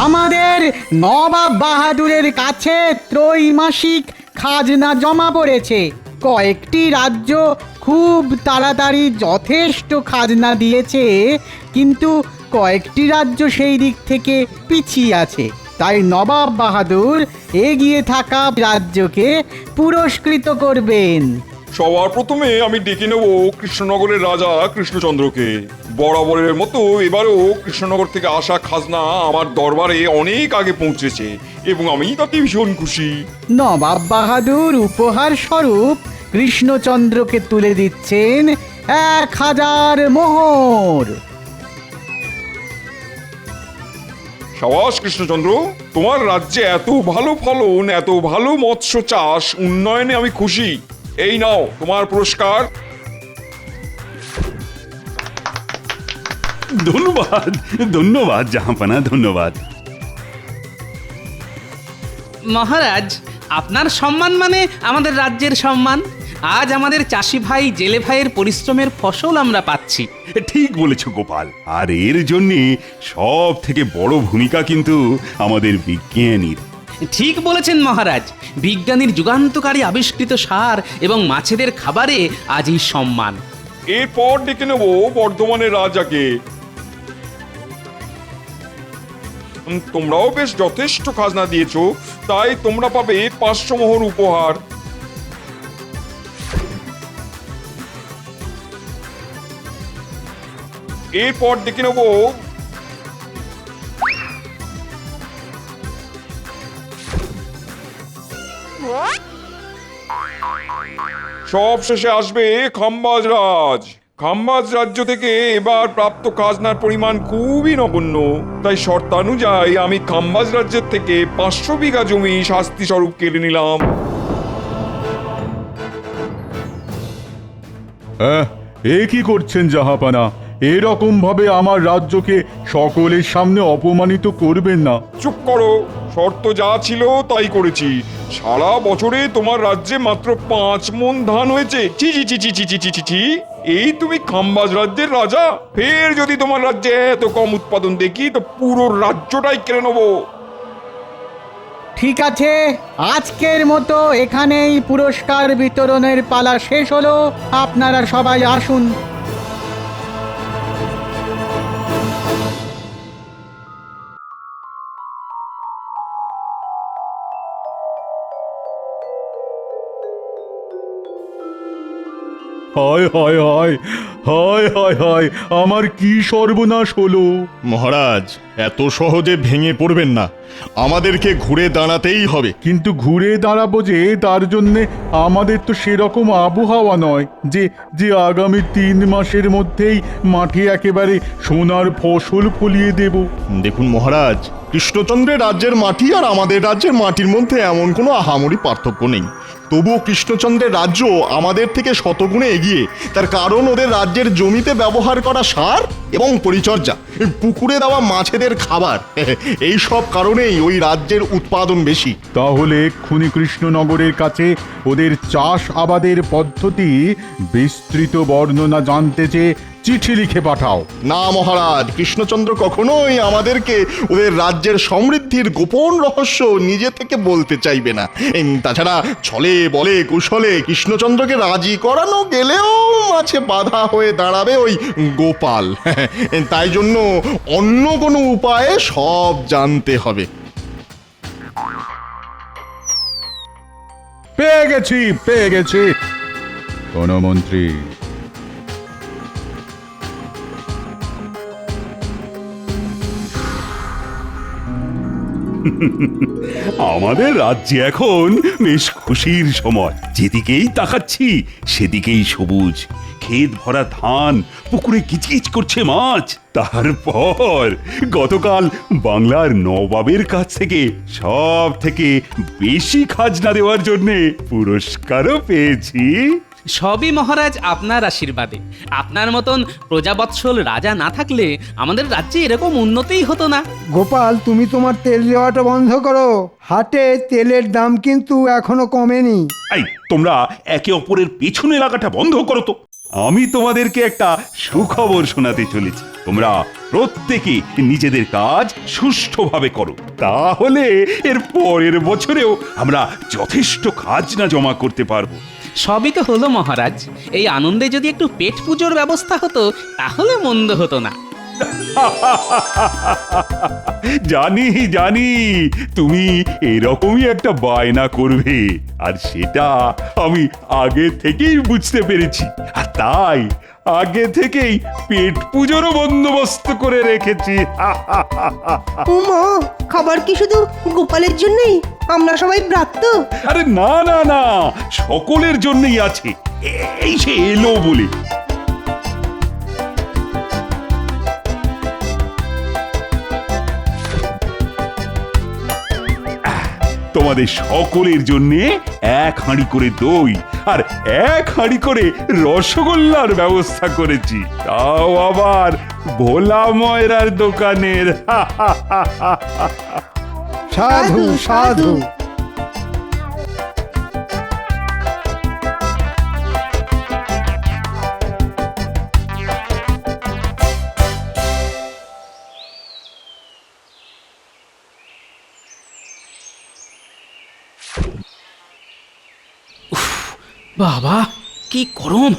আমাদের নবাব বাহাদুরের কাছে ত্রৈমাসিক খাজনা জমা পড়েছে। কয়েকটি রাজ্য খুব তাড়াতাড়ি যথেষ্ট খাজনা দিয়েছে, কিন্তু কয়েকটি রাজ্য সেই দিক থেকে পিছিয়ে আছে। তাই নবাব বাহাদুর এগিয়ে থাকা রাজ্যকে পুরস্কৃত করবেন। সবার প্রথমে আমি ডেকে নেব কৃষ্ণনগরের রাজা কৃষ্ণচন্দ্রকে। বরাবরের মতো এবারও কৃষ্ণনগর থেকে আসা খাজনা আমার দরবারে অনেক আগে পৌঁছেছে এবং আমি তাতে ভীষণ খুশি। নবাব বাহাদুর উপহার স্বরূপ কৃষ্ণচন্দ্রকে তুলে দিচ্ছেন 1000 মোহর। সাবাস কৃষ্ণচন্দ্র, তোমার রাজ্যে এত ভালো ফলন, এত ভালো মৎস্য চাষ, উন্নয়নে আমি খুশি। এই নাও তোমার পুরস্কার। ধন্যবাদ ধন্যবাদ জাহাঁপনা, ধন্যবাদ। মহারাজ, আপনার সম্মান মানে আমাদের রাজ্যের সম্মান। আজ আমাদের চাষি ভাই জেলে ভাইয়ের পরিশ্রমের ফসল আমরা পাচ্ছি। ঠিক বলেছ গোপাল, আর এর জন্যে সব থেকে বড় ভূমিকা কিন্তু আমাদের বিজ্ঞানীর। ঠিক বলেছেন মহারাজ, বিজ্ঞানীর যুগান্তকারী আবিষ্কৃত সার এবং মাছেদের খাবারে আজ এই সম্মান। এরপর ডেকে নেব বর্ধমানের রাজাকে। তোমরাও বেশ যথেষ্ট খাজনা দিয়েছো, তাই তোমরা পাবে 500 মোহর উপহার। এরপর ডেকে নেব সব শেষে আসবে খাম্বাজ রাজ। খাম্বাজ রাজ্য থেকে এবার প্রাপ্ত খাজনার পরিমাণ খুবই নগণ্য, তাই শর্তানুযায়ী আমি খাম্বাজ রাজ্যের থেকে 500 বিঘা জমি শাস্তি স্বরূপ কেড়ে নিলাম। এ কি করছেন জাহাপানা? এরকম ভাবে আমার রাজ্যকে সকলের সামনে অপমানিত করবেন না। চুপ করো, শর্ত যা ছিল তাই করেছি। সারা বছরে তোমার রাজ্যে মাত্র 5 মণ ধান হয়েছে। চি চি চি চি চি চি চি চি চি। এই তুমি খাম্বাজ রাজ্যের রাজা, ফের যদি তোমার রাজ্যে এত কম উৎপাদন দেখি তো পুরো রাজ্যটাই কেড়ে নেবো। ঠিক আছে, আজকের মতো এখানেই পুরস্কার বিতরণের পালা শেষ হলো। আপনারা সবাই আসুন। হায় হায় হায় হায় হায় হায়, আমার কি সর্বনাশ হলো! মহারাজ, এত সহজে ভেঙে পড়বেন না, আমাদেরকে ঘুরে দাঁড়াতেই হবে। কিন্তু ঘুরে দাঁড়াবো যে, তার জন্যে আমাদের তো সেরকম আবহাওয়া নয় যে যে আগামী 3 মাসের মধ্যেই মাঠে একেবারে সোনার ফসল ফলিয়ে দেব। দেখুন মহারাজ, কৃষ্ণচন্দ্রের রাজ্যের মাটি আর আমাদের রাজ্যের মাটির মধ্যে এমন কোনো আহামরি পার্থক্য নেই। তবুও কৃষ্ণচন্দ্রের রাজ্য আমাদের থেকে শতগুণে এগিয়ে। তার কারণ ওদের রাজ্যের জমিতে ব্যবহার করা সার এবং পরিচর্যা, পুকুরে দেওয়া মাছেদের খাবার, এই সব কারণেই ওই রাজ্যের উৎপাদন বেশি। তাহলে এক্ষুনি কৃষ্ণনগরের কাছে ওদের চাষ আবাদের পদ্ধতি বিস্তৃত বর্ণনা জানতে চেয়ে চিঠি লিখে পাঠাও। না মহারাজ, কৃষ্ণচন্দ্র কখনোই আমাদেরকে ওদের রাজ্যের সমৃদ্ধির গোপন রহস্য নিজে থেকে বলতে চাইবে না। তাছাড়া ছলে বলে কুশলে কৃষ্ণচন্দ্রকে রাজি করানো গেলেও মাঝে বাধা হয়ে দাঁড়াবে ওই গোপাল। তাই জন্য অন্য কোনো উপায়ে সব জানতে হবে। পেয়ে গেছি কোন মন্ত্রী। আমাদের রাজ্যে এখন বেশ খুশির সময়। যেদিকেই তাকাচ্ছি সেদিকেই সবুজ, ক্ষেত ভরা ধান, পুকুরে কিচকিচ করছে মাছ। তারপর গতকাল বাংলার নবাবের কাছ থেকে সব থেকে বেশি খাজনা দেওয়ার জন্য পুরস্কারও পেয়েছি। সবই মহারাজ আপনার আশীর্বাদে। আপনার মতন প্রজাবৎসল রাজা না থাকলে আমাদের রাজ্যে এরকম উন্নতিই হতো না। গোপাল, তুমি তোমার তেল দেওয়াটা বন্ধ করো। হাটে তেলের দাম কিন্তু এখনো কমেনি। এই তোমরা একে অপরের পেছনে লাগাটা বন্ধ করো তো। আমি তোমাদেরকে একটা সুখবর শোনাতে চলেছি। তোমরা প্রত্যেকে নিজেদের কাজ সুষ্ঠুভাবে করো, তাহলে এর পরের বছরেও আমরা যথেষ্ট খাজনা জমা করতে পারবো। সবই তো হলো মহারাজ, এই আনন্দে যদি একটু পেট পুজোর ব্যবস্থা হতো তাহলে মন্দ হতো না। জানি জানি তুমি এরকমই একটা বায়না করবে, আর সেটা আমি আগে থেকেই বুঝতে পেরেছি, আর তাই আগে থেকেই পেট পুজোরও বন্দোবস্ত করে রেখেছি। উমা, খাবার কি শুধু গোপালের জন্যই? আমরা সবাই ব্রাত্য। আরে না না না, সকলের জন্যই আছে, এই সে এলো বলে। তোমাদের সকলের জন্যে 1 হাঁড়ি করে দই আর 1 হাঁড়ি করে রসগোল্লার ব্যবস্থা করেছি, তাও আবার ভোলা ময়রার দোকানের। সাধু সাধু। বাবা কি গরম!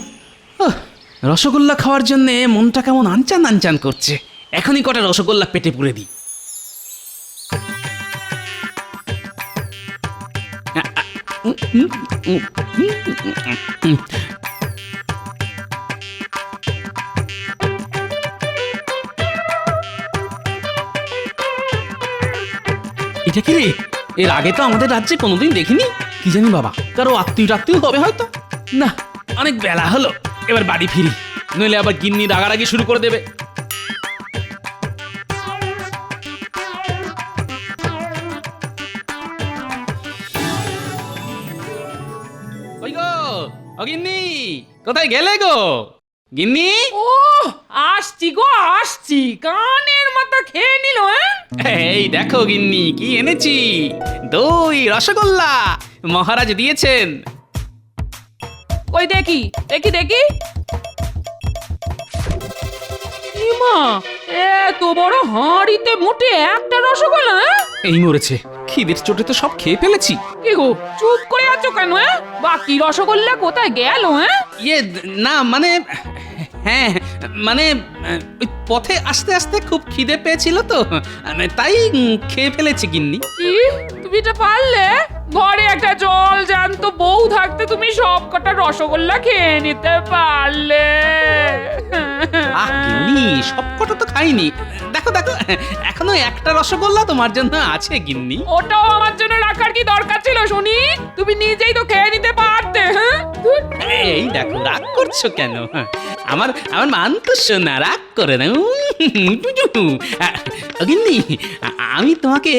রসগোল্লা খাওয়ার জন্য মনটা কেমন আনচান আনচান করছে। এখনই কটা রসগোল্লা পেটে পুরে দিই। এটা কি রে? এর আগে তো আমাদের রাজ্যে কোনোদিন দেখিনি। কি জানি বাবা, কারো আত্মীয় হবে হয়তো। না, অনেক বেলা হলো, এবার বাড়ি ফিরি, নইলে আবার গিন্নি রাগারাগি শুরু করে দেবে। ওই গো, ও গিন্নি, কোথায় গেলে গো গিন্নি? ও আসছি গো আসছি, কানের মাথা খেয়ে নিল। এই দেখো গিন্নি কি এনেছি, দই রসগোল্লা মহারাজ দিয়েছেন। ওই দেখি দেখি দেখি, ইমা, এত বড় হাঁড়িতে মোটে একটা রসগোল্লা। এই মরেছে, খিদের চোটে তো সব খেয়ে ফেলেছি। কি গো চুপ করে আছো কেন? বাকি রসগোল্লা কোথায় গেল? ইয়ে না মানে, হ্যাঁ মানে ওই পথে আস্তে আস্তে খুব খিদে পেয়েছিল তো, তাই খেয়ে ফেলেছি গিন্নি। কি তুমি এটা পারলে? ঘরে একটা জল জ্যান্ত বউ থাকতে তুমি সব কটা রসগোল্লা খেয়ে নিতে পারলে? আহ গিন্নি, সব কটা তো খাইনি। দেখো দেখো, এখনো একটা রসগোল্লা তোমার জন্য আছে গিন্নি। ওটাও আমার জন্য রাখার কি দরকার ছিল শুনি? তুমি নিজেই তো খেয়ে নিতে পারতে। এই দেখো, রাগ করছো কেন? আমার আমার মান তো শোনা, রাগ করে না। গিন্নি, আমি তোমাকে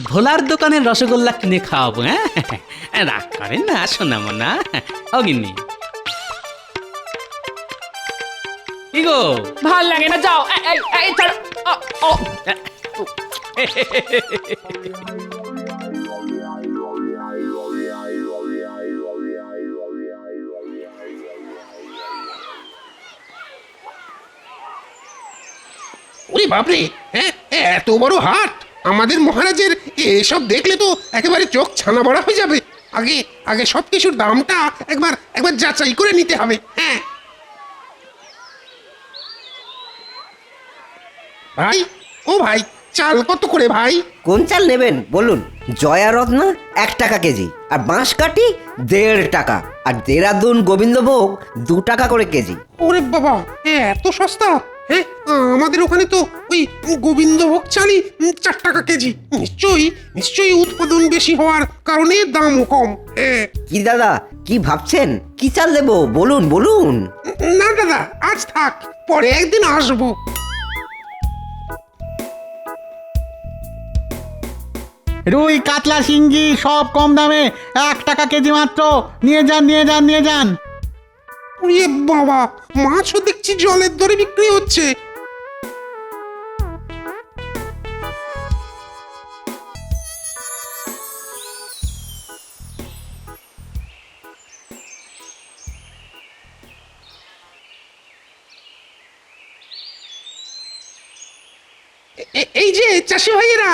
ভোলার দোকানের রসগোল্লা কিনে খাওয়াবো। হ্যাঁ, রাগ করেন না শোনা মনা। ও গিন্নি, কি গো? ভাল লাগে না, যাও। এই ছাড়ো। ও ওরে বাপরে, হ্যাঁ এত বড় হাট! আমাদের মহারাজের এসব দেখলে তো একেবারে চোখ ছানা বড়া হয়ে যাবে। আগে আগে সবকিছুর দামটা একবার একবার যাচাই করে নিতে হবে। হ্যাঁ ভাই, ও ভাই, চাল কত করে ভাই? কোন চাল নেবেন বলুন? জয়া রত্না 1 টাকা কেজি, আর বাঁশকাঠি 1.5 টাকা, আর দেরাদুন গোবিন্দভোগ 2 টাকা করে কেজি। ওরে বাবা, এত সস্তা! হ্যাঁ, আমাদের ওখানে তো ওই গোবিন্দভোগ চালই 4 টাকা কেজি। নিশ্চয়ই উৎপাদন বেশি হওয়ার কারণে দামও কম। হ্যাঁ। কি দাদা, কি ভাবছেন? কি চাল দেবো বলুন বলুন? না দাদা, আজ থাক, পরে একদিন আসবো। রুই কাতলা শিঙ্গি সব কম দামে 1 টাকা কেজি মাত্র। নিয়ে যান নিয়ে যান নিয়ে যান। ওরে বাবা, মাছও দেখছি জলের দরে বিক্রি হচ্ছে। এই যে চাষি ভাইয়েরা,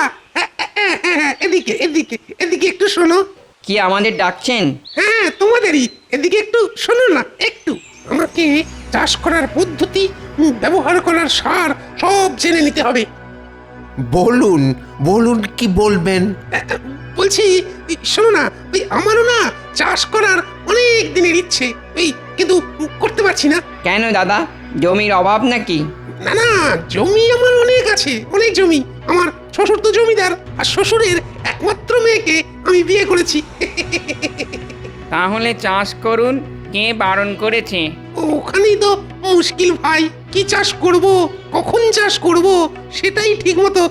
এদিকে এদিকে এদিকে একটু শোনো। কি আমাদের ডাকছেন? হ্যাঁ, তোমাদেরই। এদিকে একটু শোনো না, একটু। আমাকে চাষ করার পদ্ধতি, ব্যবহার করার সার সব জেনে নিতে হবে। বলুন বলুন কি বলবেন? বলছি, শোনো না, ওই আমারও না চাষ করার অনেক দিনের ইচ্ছে, ওই কিন্তু করতে পারছি না। কেন দাদা, জমির অভাব নাকি? না না, জমি আমার অনেক আছে, অনেক জমি। আমার শ্বশুর তো জমিদার, আর শ্বশুরের একমাত্র মেয়েকে আমি বিয়ে করেছি। তাহলে চাষ করুন, কে বারণ করেছে? ওখানেই তো মুশকিল ভাই, কি চাষ করব, কখন চাষ করব, সেটাই ঠিক মতো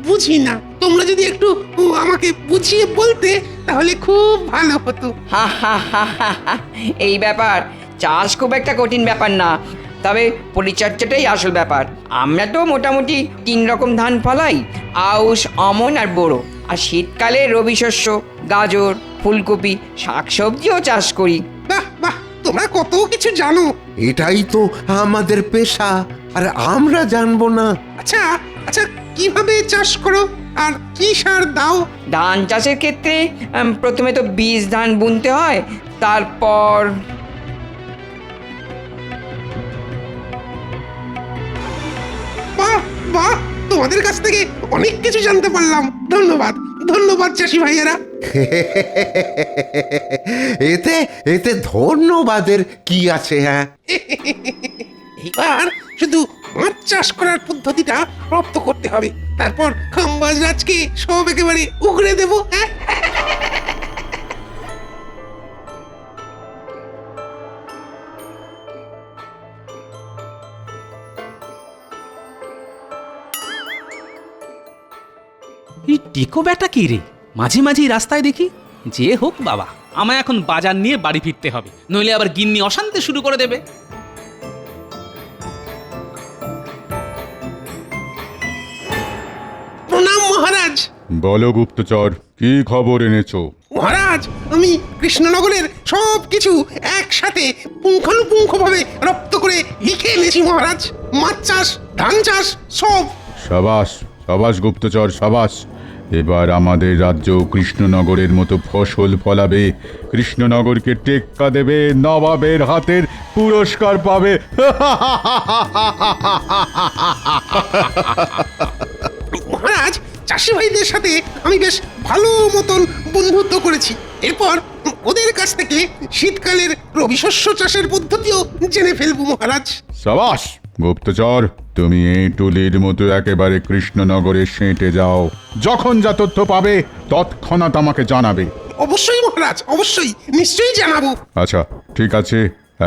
বুঝি না। তোমরা যদি একটু আমাকে বুঝিয়ে বলতে তাহলে খুব ভালো হতো। হা হা হা হা হা। এই ব্যাপার, চাষ খুব একটা কঠিন ব্যাপার না, তবে পরিচর্যাটাই আসল ব্যাপার। আমরা তো মোটামুটি 3 রকম ধান ফলাই, আউশ, আমন আর বোরো। আর শীতকালে রবি শস্য, গাজর, ফুলকপি, শাকসবজিও চাষ করি। বাহ বাহ, তোমরা কত কিছু জানো। এটাই তো আমাদের পেশা, আর আমরা জানবো না? আচ্ছা আচ্ছা, কিভাবে চাষ করো আর কি সার দাও? ধান চাষের ক্ষেত্রে প্রথমে তো বীজ ধান বুনতে হয়, তারপর বাহ বাহ, তোমাদের কাছ থেকে অনেক কিছু জানতে পারলাম। ধন্যবাদ ধন্যবাদ চাষি ভাইয়েরা। এতে এতে ধন্যবাদের কি আছে? হ্যাঁ, এবার শুধু মাছ চাষ করার পদ্ধতিটা রপ্ত করতে হবে, তারপর খাম্বাজ রাজকে সব একেবারে উগড়ে দেবো। হ্যাঁ, এই টিকো ব্যাটা কি রে, মাঝে মাঝে রাস্তায় দেখি। যে হোক বাবা, আমায় এখন বাজার নিয়ে বাড়ি ফিরতে হবে, নইলে আবার গিন্নি অশান্তি শুরু করে দেবে। প্রণাম মহারাজ। বলো গুপ্তচর, কি খবর এনেছো? মহারাজ, আমি কৃষ্ণনগরের সব কিছু একসাথে পুঙ্খানুপুঙ্খভাবে রপ্ত করে লিখে এনেছি মহারাজ। মাছ চাষ, ধান চাষ, সব। সাবাস সাবাস গুপ্তচর, সাবাস। এবার আমাদের রাজ্য কৃষ্ণনগরের মতো ফসল ফলাবে, কৃষ্ণনগরকে টেক্কা দেবে, নবাবের হাতের পুরস্কার পাবে। মহারাজ, চাষি ভাইদের সাথে আমি বেশ ভালো মতন বন্ধুত্ব করেছি। এরপর ওদের কাছ থেকে শীতকালের রবি শস্য চাষের পদ্ধতিও জেনে ফেলবো মহারাজ। সাবাস গুপ্তচর, তুমি এই টুলির মতো একেবারে কৃষ্ণনগরে সেঁটে যাও। যখন যা তথ্য পাবে তৎক্ষণাৎ আমাকে জানাবে। অবশ্যই মহারাজ, অবশ্যই, নিশ্চয়ই জানাবো। আচ্ছা ঠিক আছে,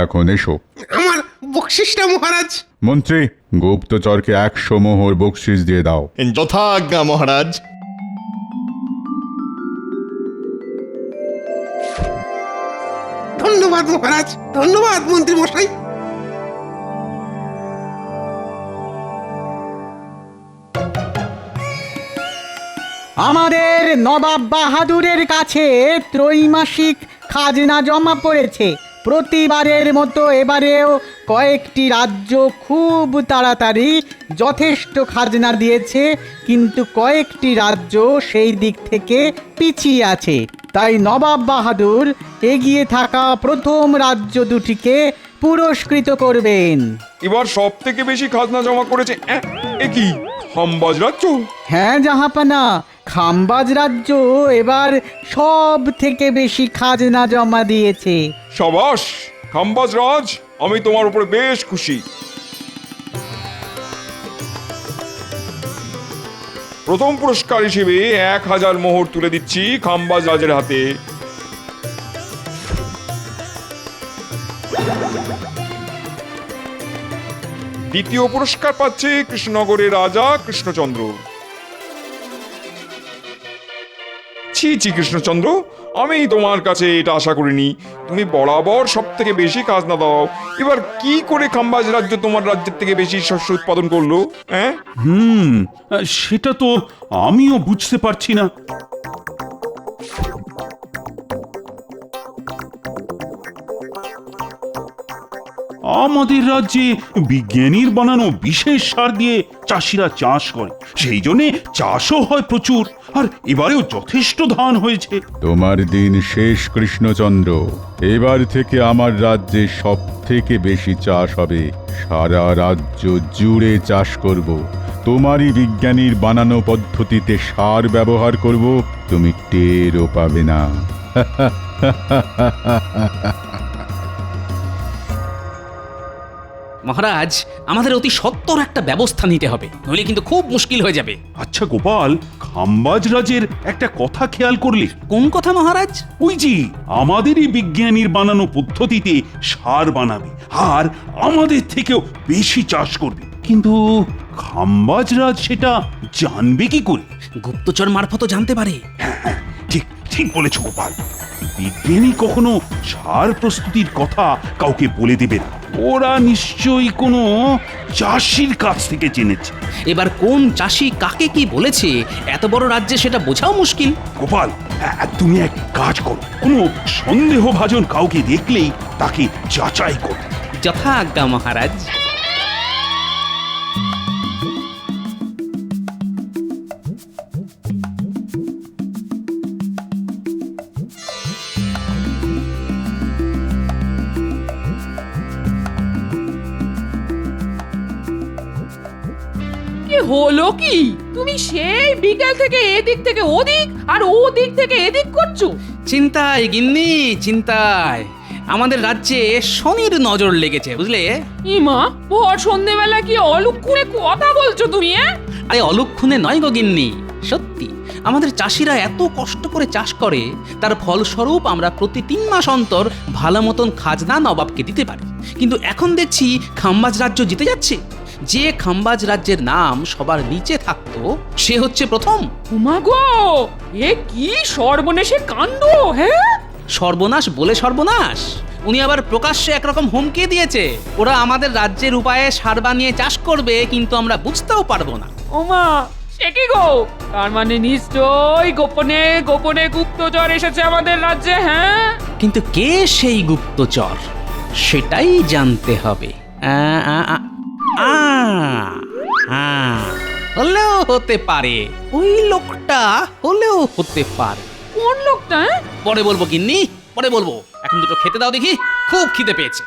এখন এসো। আমার বকশিসটা মহারাজ। মন্ত্রী, গুপ্তচরকে 100 মোহর বকশিস দিয়ে দাও। যথাজ্ঞা মহারাজ। ধন্যবাদ মহারাজ, ধন্যবাদ মন্ত্রী মশাই। আমাদের নবাব বাহাদুরের কাছে ত্রৈমাসিক খাজনা জমা পড়েছে। প্রতিবারের মতো এবারেও কয়েকটি রাজ্য খুব তাড়াতাড়ি যথেষ্ট খাজনা দিয়েছে, কিন্তু কয়েকটি রাজ্য সেই দিক থেকে পিছিয়ে আছে। তাই নবাব বাহাদুর এগিয়ে থাকা প্রথম রাজ্য দুটিকে পুরস্কৃত করবেন। এবার সব থেকে বেশি খাজনা জমা করেছে এ কি, খাম্বাজ রাজ্য? হ্যাঁ জাহাপানা, খাম্বাজ রাজ্য এবার সব থেকে বেশি খাজনা জমা দিয়েছে। সাবাস খাম্বাজ রাজ, আমি তোমার উপরে বেশ খুশি। প্রথম পুরস্কার হিসেবে 1000 মোহর তুলে দিচ্ছি খাম্বাজ রাজের হাতে। দ্বিতীয় পুরস্কার পাচ্ছে কৃষ্ণনগরের রাজা কৃষ্ণচন্দ্র। ছি ছি কৃষ্ণচন্দ্র, আমি তোমার কাছে এটা আশা করিনি। তুমি বরাবর সব থেকে বেশি খাজনা দাও, এবার কি করে খাম্বাজ রাজ্য তোমার রাজ্যের থেকে বেশি শস্য উৎপাদন করলো? হ্যাঁ, সেটা তো আমিও বুঝতে পারছি না। আমাদের রাজ্যে বিজ্ঞানীর বানানো বিশেষ সার দিয়ে চাষিরা চাষ করে, সেই জন্যে চাষও হয় প্রচুর, আর এবারেও যথেষ্ট ধান হয়েছে। তোমার দিন শেষ কৃষ্ণচন্দ্র। এবার থেকে আমার রাজ্যে সব থেকে বেশি চাষ হবে। সারা রাজ্য জুড়ে চাষ করব। তোমারই বিজ্ঞানীর বানানো পদ্ধতিতে সার ব্যবহার করব, তুমি টেরও পাবে না। মহারাজ, আমাদের অতি সত্বর একটা ব্যবস্থা নিতে হবে, নইলে কিন্তু খুব মুশকিল হয়ে যাবে। আচ্ছা গোপাল, খাম্বাজ রাজের একটা কথা খেয়াল করলে? কোন কথা মহারাজ? ওই যে আমাদেরই বিজ্ঞানীর বানানো পদ্ধতিতে সার বানাবে আর আমাদের থেকেও বেশি চাষ করবে, কিন্তু খাম্বাজ রাজ সেটা জানবে কি করে? গুপ্তচর মারফতও জানতে পারে। হ্যাঁ, ঠিক ঠিক বলেছ গোপাল। বিজ্ঞানী কখনো সার প্রস্তুতির কথা কাউকে বলে দেবে না, ওরা নিশ্চয়ই কোনো চাষির কাছ থেকে জেনেছে। এবার কোন চাষি কাকে কি বলেছে এত বড় রাজ্যে সেটা বোঝাও মুশকিল। গোপাল, তুমি এক কাজ করো, কোনো সন্দেহভাজন কাউকে দেখলেই তাকে যাচাই করো। যথা আজ্ঞা মহারাজ। হলো কি, তুমি সেই বিকেল থেকে এদিক থেকে ওদিক আর ওদিক থেকে এদিক করছো? চিন্তায় গিন্নি, চিন্তায়। আমাদের রাজ্যে শনির নজর লেগেছে, বুঝলে? ইমা, ভর সন্ধেবেলা কি অলক্ষণে কথা বলছো তুমি? আরে অলক্ষণে নয় গো গিন্নি, সত্যি। আমাদের চাষিরা এত কষ্ট করে চাষ করে, তার ফলস্বরূপ আমরা প্রতি 3 মাস অন্তর ভালো মতন খাজনা নবাবকে দিতে পারি। কিন্তু এখন দেখছি খাম্বাজ রাজ্য জিতে যাচ্ছে। যে খাম্বাজ রাজ্যের নাম সবার নিচে থাকতো সে হচ্ছে প্রথম। উমা গো, এ কি সর্বনেশে কাণ্ড! হ্যাঁ, সর্বনাশ বলে সর্বনাশ। উনি আবার প্রকাশ্যে একরকম হুমকি দিয়েছে, ওরা আমাদের রাজ্যের উপায়ে সার বানিয়ে চাষ করবে, কিন্তু আমরা বুঝতেও পারবো না। ওমা, সে কি গো? তার মানে নিশ্চয়ই গোপনে গোপনে গুপ্তচর এসেছে আমাদের রাজ্যে। হ্যাঁ, কিন্তু কে সেই গুপ্তচর সেটাই জানতে হবে। হলেও হতে পারে, ওই লোকটা হলেও হতে পারে। কোন লোকটা? পরে বলবো গিন্নি, পরে বলবো। এখন দুটো খেতে দাও দেখি, খুব খিদে পেয়েছে।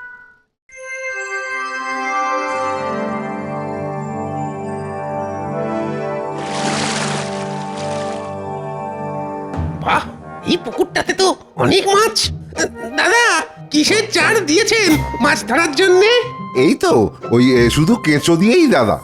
বাহ, এই পুকুরটাতে তো অনেক মাছ। দাদা, কিসের চার দিয়েছেন মাছ ধরার জন্যে? এই তো ওই শুধু কেঁচো দিয়েই দাদা।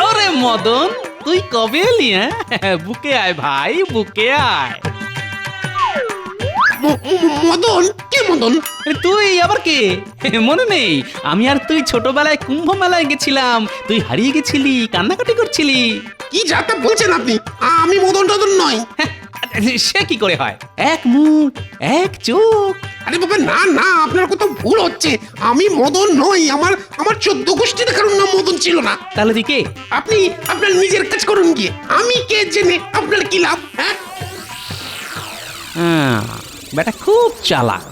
আরে মদন, তুই কবে এলি? হ্যাঁ, বুকে আয় ভাই, বুকে আয়। মদন? কে মদন? তুই আবার কে? মনে নেই? আমি আর তুই ছোটবেলায় কুম্ভ মেলায় গেছিলাম, তুই হারিয়ে গেছিলি, কান্নাকাটি করছিলি। কি যাতা বলছেন আপনি? আমি মদন টদন নই। সে কি করে হয়? এক মুখ, এক চোখ। আরে বাবা, না না, আপনার কোথাও ভুল হচ্ছে। আমি মদন নই। আমার 14 গোষ্ঠীতে কারোর নাম মদন ছিল না। তাহলে তুই কে? আপনি আপনার নিজের কাজ করুন গিয়ে। আমি কে জেনে আপনার কি লাভ? হ্যাঁ, বেটা খুব চালাক,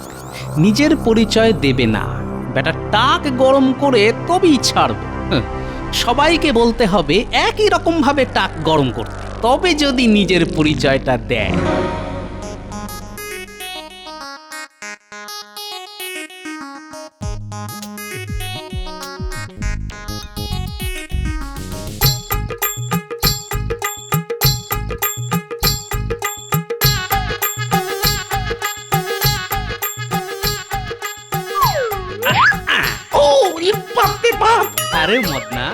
নিজের পরিচয় দেবে না। বেটা টাক গরম করে তবেই ছাড়বে। সবাইকে বলতে হবে একই রকম ভাবে টাক গরম করতে, তবে যদি নিজের পরিচয়টা দেয়। আরে মদনা,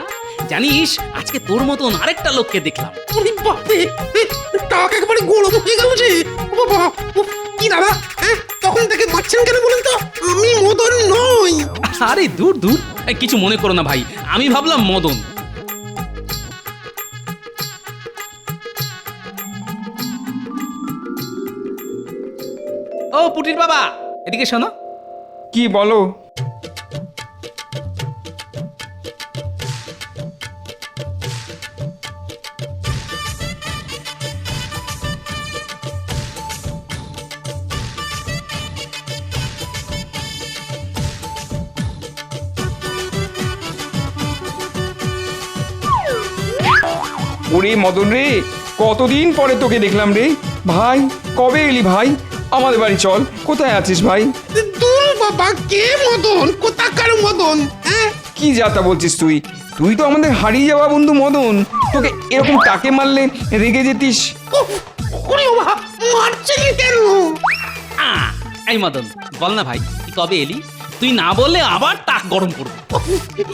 জানিস আজকে তোর মতন আরেকটা লোককে দেখলাম। টাক একেবারে গরম হয়ে গেল যে। বাবা, কি দাদা, তখন থেকে মারছেন কেন বলেন তো? আমি মদন নই। আরে দূর দূর, কিছু মনে করো না ভাই, আমি ভাবলাম মদন। ও পুটির বাবা, এদিকে শোনো। কি বলো? ওরে মদন রে, কতদিন পরে তোকে দেখলাম রে। ভাই কবে এলি ভাই? আমাদের বাড়ি চল। কোথায় আছিস ভাই? দূর বাবা, কে মদন? কোথাকার মদন? হ্যাঁ, কি যাতা বলছিস তুই? তুই তো আমাদের হারিয়ে যাওয়া বন্ধু মদন। তোকে এরকম টাকে মারলে রেগে যেতিস। উফ, ওরে বাবা, মারছিলি কেন? এই মদন, বল না ভাই, তুই কবে এলি? তুই না বললে আবার টাক গরম করবো। উফ,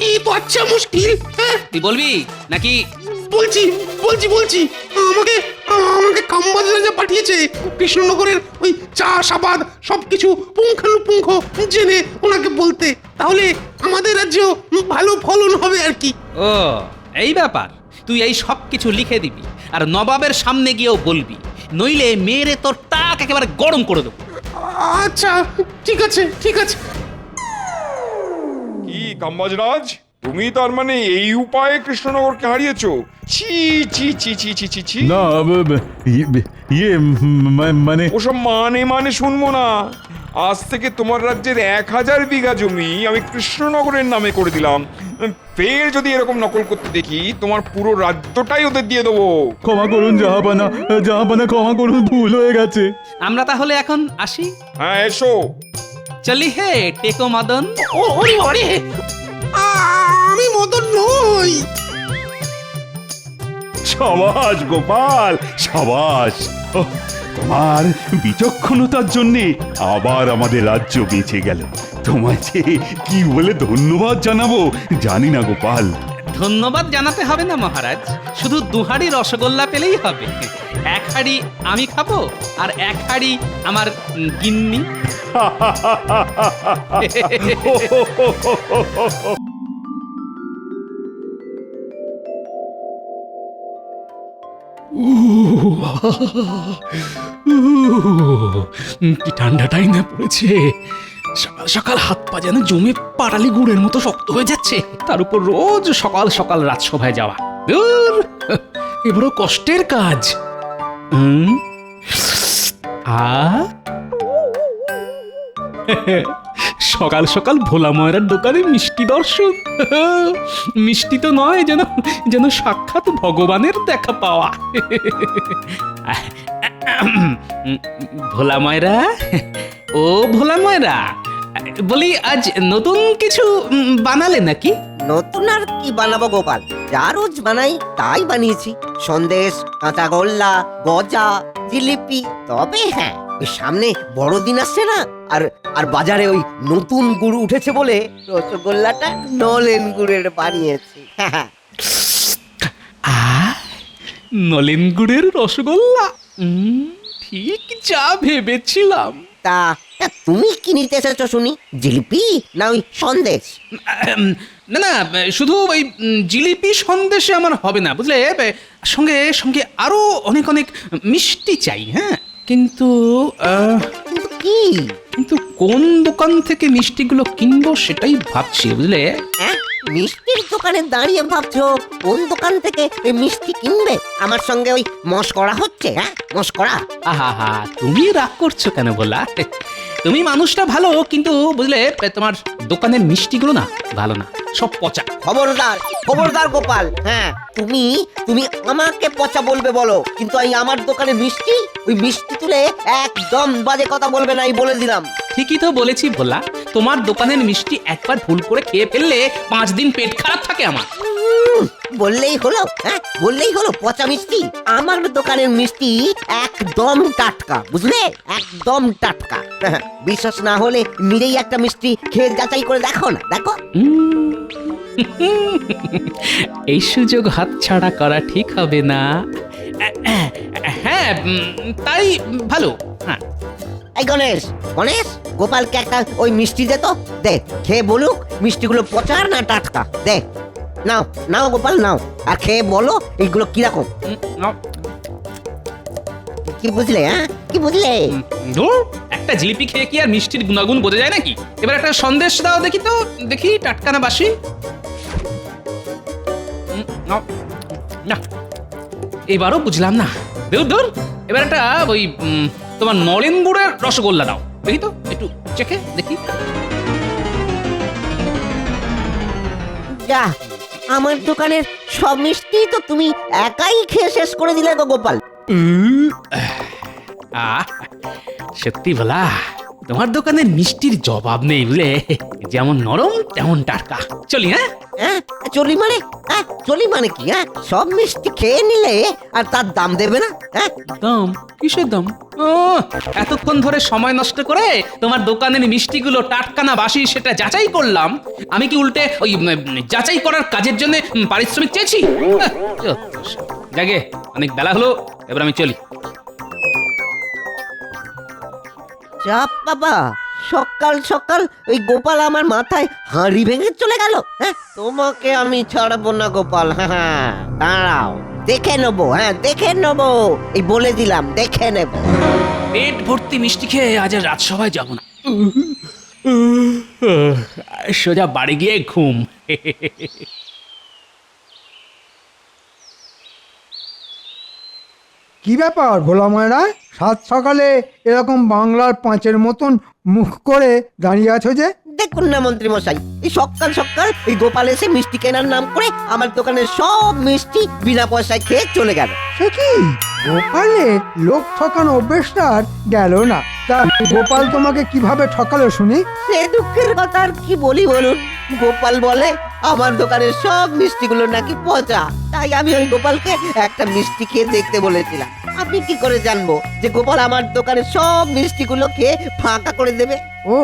এই তো আচ্ছা মুশকিল। হ্যাঁ, তুই বলবি নাকি? বলছি বলছি বলছি আমাকে আমাকে কামবাজ রাজা পাঠিয়েছে কৃষ্ণনগরের ওই চাষাবাদ সবকিছু পুঙ্খানুপুঙ্খ জেনে ওনাকে বলতে। তাহলে আমাদের রাজ্যেও ভালো ফলন হবে আর কি। ও এই ব্যাপার, তুই এই সব কিছু লিখে দিবি আর নবাবের সামনে গিয়েও বলবি, নইলে মেরে তোর টাক একেবারে গরম করে দেবো। আচ্ছা, ঠিক আছে ঠিক আছে। কি কাম্বাজরাজ, তুমি তার মানে এই উপায়ে কৃষ্ণনগরকে হারিয়েছো? ছি ছি ছি ছি ছি ছি ছি। না ইয়ে মানে ওসব মানে শুনবো না। আজ থেকে তোমার রাজ্যের 1000 বিঘা জমি আমি কৃষ্ণনগরের নামে করে দিলাম। ফের যদি এরকম নকল করতে দেখি, তোমার পুরো রাজ্যটাই ওদের দিয়ে দেবো। ক্ষমা করুন জাহাপানা, জাহাপানা ক্ষমা করুন, ভুল হয়ে গেছে। আমরা তাহলে এখন আসি। হ্যাঁ এসো। চলি হে টেকো মদন। ওরে ওরে, আমি মদন নই। সাবাস গোপাল, সাবাস। ওহ, তোমার বিচক্ষণতার জন্যে আবার আমাদের রাজ্য বেঁচে গেল। তোমায় যে কি বলে ধন্যবাদ জানাবো জানি না গোপাল। ধন্যবাদ জানাতে হবে না মহারাজ, শুধু 2 হাঁড়ি রসগোল্লা পেলেই হবে। 1 হাঁড়ি আমি খাবো আর 1 হাঁড়ি আমার গিন্নি। কি ঠান্ডাটাই না পড়েছে। সকাল সকাল হাত পা যেন জমে পাটালি গুড়ের মতো শক্ত হয়ে যাচ্ছে, তার উপর রোজ সকাল সকাল রাজসভায় যাওয়া। ধুর, এবারও কষ্টের কাজ। সকাল সকাল ভোলা ময়রার দোকানে মিষ্টি দর্শন। মিষ্টি তো নয়, যেন যেন সাক্ষাৎ ভগবানের দেখা পাওয়া। ভোলা ময়রা, ও ভোলা ময়রা, বলি আজ নতুন কিছু বানালে নাকি? নতুন আর কি বানাবো গোপাল, যা রোজ বানাই তাই বানিয়েছি। সন্দেশ, কাঁচা গোল্লা, গজা, জিলিপি। তবে হ্যাঁ, ওই সামনে বড়দিন আসছে না, আর আর বাজারে ওই নতুন গুড় উঠেছে বলে রসগোল্লাটা নলেন গুড়ের বানিয়েছি। নলেন গুড়ের রসগোল্লা, ঠিক যা ভেবেছিলাম। তা তুমি কি নিতে এসেছো শুনি, জিলিপি না ওই সন্দেশ? না না, শুধু ওই জিলিপি সন্দেশে আমার হবে না, বুঝলে। সঙ্গে সঙ্গে আরো অনেক অনেক মিষ্টি চাই। হ্যাঁ, কিন্তু কি, কিন্তু কোন দোকান থেকে মিষ্টিগুলো কিনবো সেটাই ভাবছি, বুঝলে। হ্যাঁ, মিষ্টির দোকানে দাঁড়িয়ে ভাবছো কোন দোকান থেকে এই মিষ্টি কিনবে? আমার সঙ্গে ওই মশকরা হচ্ছে? হ্যাঁ, মশকরা। আহা, তুমি রাগ করছো কেন বলা? তুমি মানুষটা ভালো, কিন্তু বুঝলে তোমার দোকানের মিষ্টিগুলো না ভালো না, সব পচা। খবরদার খবরদার গোপাল, হ্যাঁ তুমি তুমি আমাকে পচা বলবে বলো, কিন্তু এই আমার দোকানের মিষ্টি, ওই মিষ্টি তুলে একদম বাজে কথা বলবে না, এই বলে দিলাম। ঠিকই তো বলেছি ভোলা, তোমার দোকানের মিষ্টি একবার ভুল করে খেয়ে ফেললে 5 দিন পেট খারাপ থাকে আমার। বললেই হলো, হ্যাঁ বললেই হলো পচা মিষ্টি। আমার দোকানের মিষ্টি একদম টাটকা, বুঝলে, একদম টাটকা। বিশ্বাস না হলে নিজেই একটা মিষ্টি খেয়ে যাচাই করে দেখো না, দেখো। এই সুযোগ হাতছাড়া করা ঠিক হবে না। হ্যাঁ, তাই ভালো। হ্যাঁ, এই গণেশ, গণেশ, গোপালকে একটা ওই মিষ্টি দে তো, দে, খেয়ে বলুক মিষ্টিগুলো পচা না টাটকা। দে, নাও নাও গোপাল, নাও, আর খেয়ে বলো এইগুলো কিরকম। কি বুঝলে? হ্যাঁ, কি বুঝলে? একটা জিলিপি খেয়ে কি আর মিষ্টির গুণাগুণ বোঝা যায় নাকি? এবার একটা সন্দেশ দাও দেখি তো, দেখি টাটকা না বাসি। না, এবারও বুঝলাম না। দূর, এবার একটা ওই তোমার নলেন গুড়ের রসগোল্লা দাও দেখি তো, একটু চেখে দেখি। যা, আমার দোকানের সব মিষ্টি তো তুমি একাই খেয়ে শেষ করে দিলে গো গোপাল। আহ, সত্যি বলা তোমার দোকানের মিষ্টির জবাব নেই বুঝলে, যেমন নরম তেমন টাটকা। চলি হ্যাঁ? হ্যাঁ চলি মানে? হ্যাঁ চলি মানে কি? হ্যাঁ সব মিষ্টি খেয়ে নিলে আর তার দাম দেবে না? হ্যাঁ দাম? কিসের দাম? ও, এতক্ষণ ধরে সময় নষ্ট করে তোমার দোকানের মিষ্টিগুলো টাটকা না বাসি সেটা যাচাই করলাম। আমি কি উল্টে ওই যাচাই করার কাজের জন্য পারিশ্রমিক চেয়েছি? জাগে অনেক বেলা হলো, এবার আমি চলি। চাপ বাবা, সকাল সকাল ওই গোপাল আমার মাথায় হাঁড়ি ভেঙে চলে গেল। হ্যাঁ তোমাকে আমি ছাড়বো না গোপাল। হ্যাঁ দাঁড়াও, দেখে নেবো। হ্যাঁ দেখে নেবো, এই বলে দিলাম, দেখে নেব। পেট ভর্তি মিষ্টি খেয়ে আজ আর রাজসভায় যাব না, সোজা বাড়ি গিয়ে ঘুম। কি ব্যাপার ভোলা ময়রা, সাত সকালে এরকম বাংলার পাঁচের মতন মুখ করে দাঁড়িয়ে আছো যে? দেখুন না মন্ত্রী মশাই, এই সকাল সকাল এই গোপাল এসে মিষ্টি কেনার নাম করে আমার দোকানের সব মিষ্টি বিনা পয়সায় খেয়ে চলে গেল। সে কি, গোপালে লোক ঠকানো অভ্যেসটা আর গেল না? তা গোপাল তোমাকে কিভাবে ঠকালো শুনি? সে দুঃখের কথা আর কি বলি বলুন। গোপাল বলে আমার দোকানের সব মিষ্টিগুলো নাকি পচা, তাই আমি ওই গোপালকে একটা মিষ্টি খেয়ে দেখতে বলেছিলাম। আপনি কি করে জানবো যে গোপাল আমার দোকানের সব মিষ্টিগুলো খেয়ে ফাঁকা করে দেবে? ও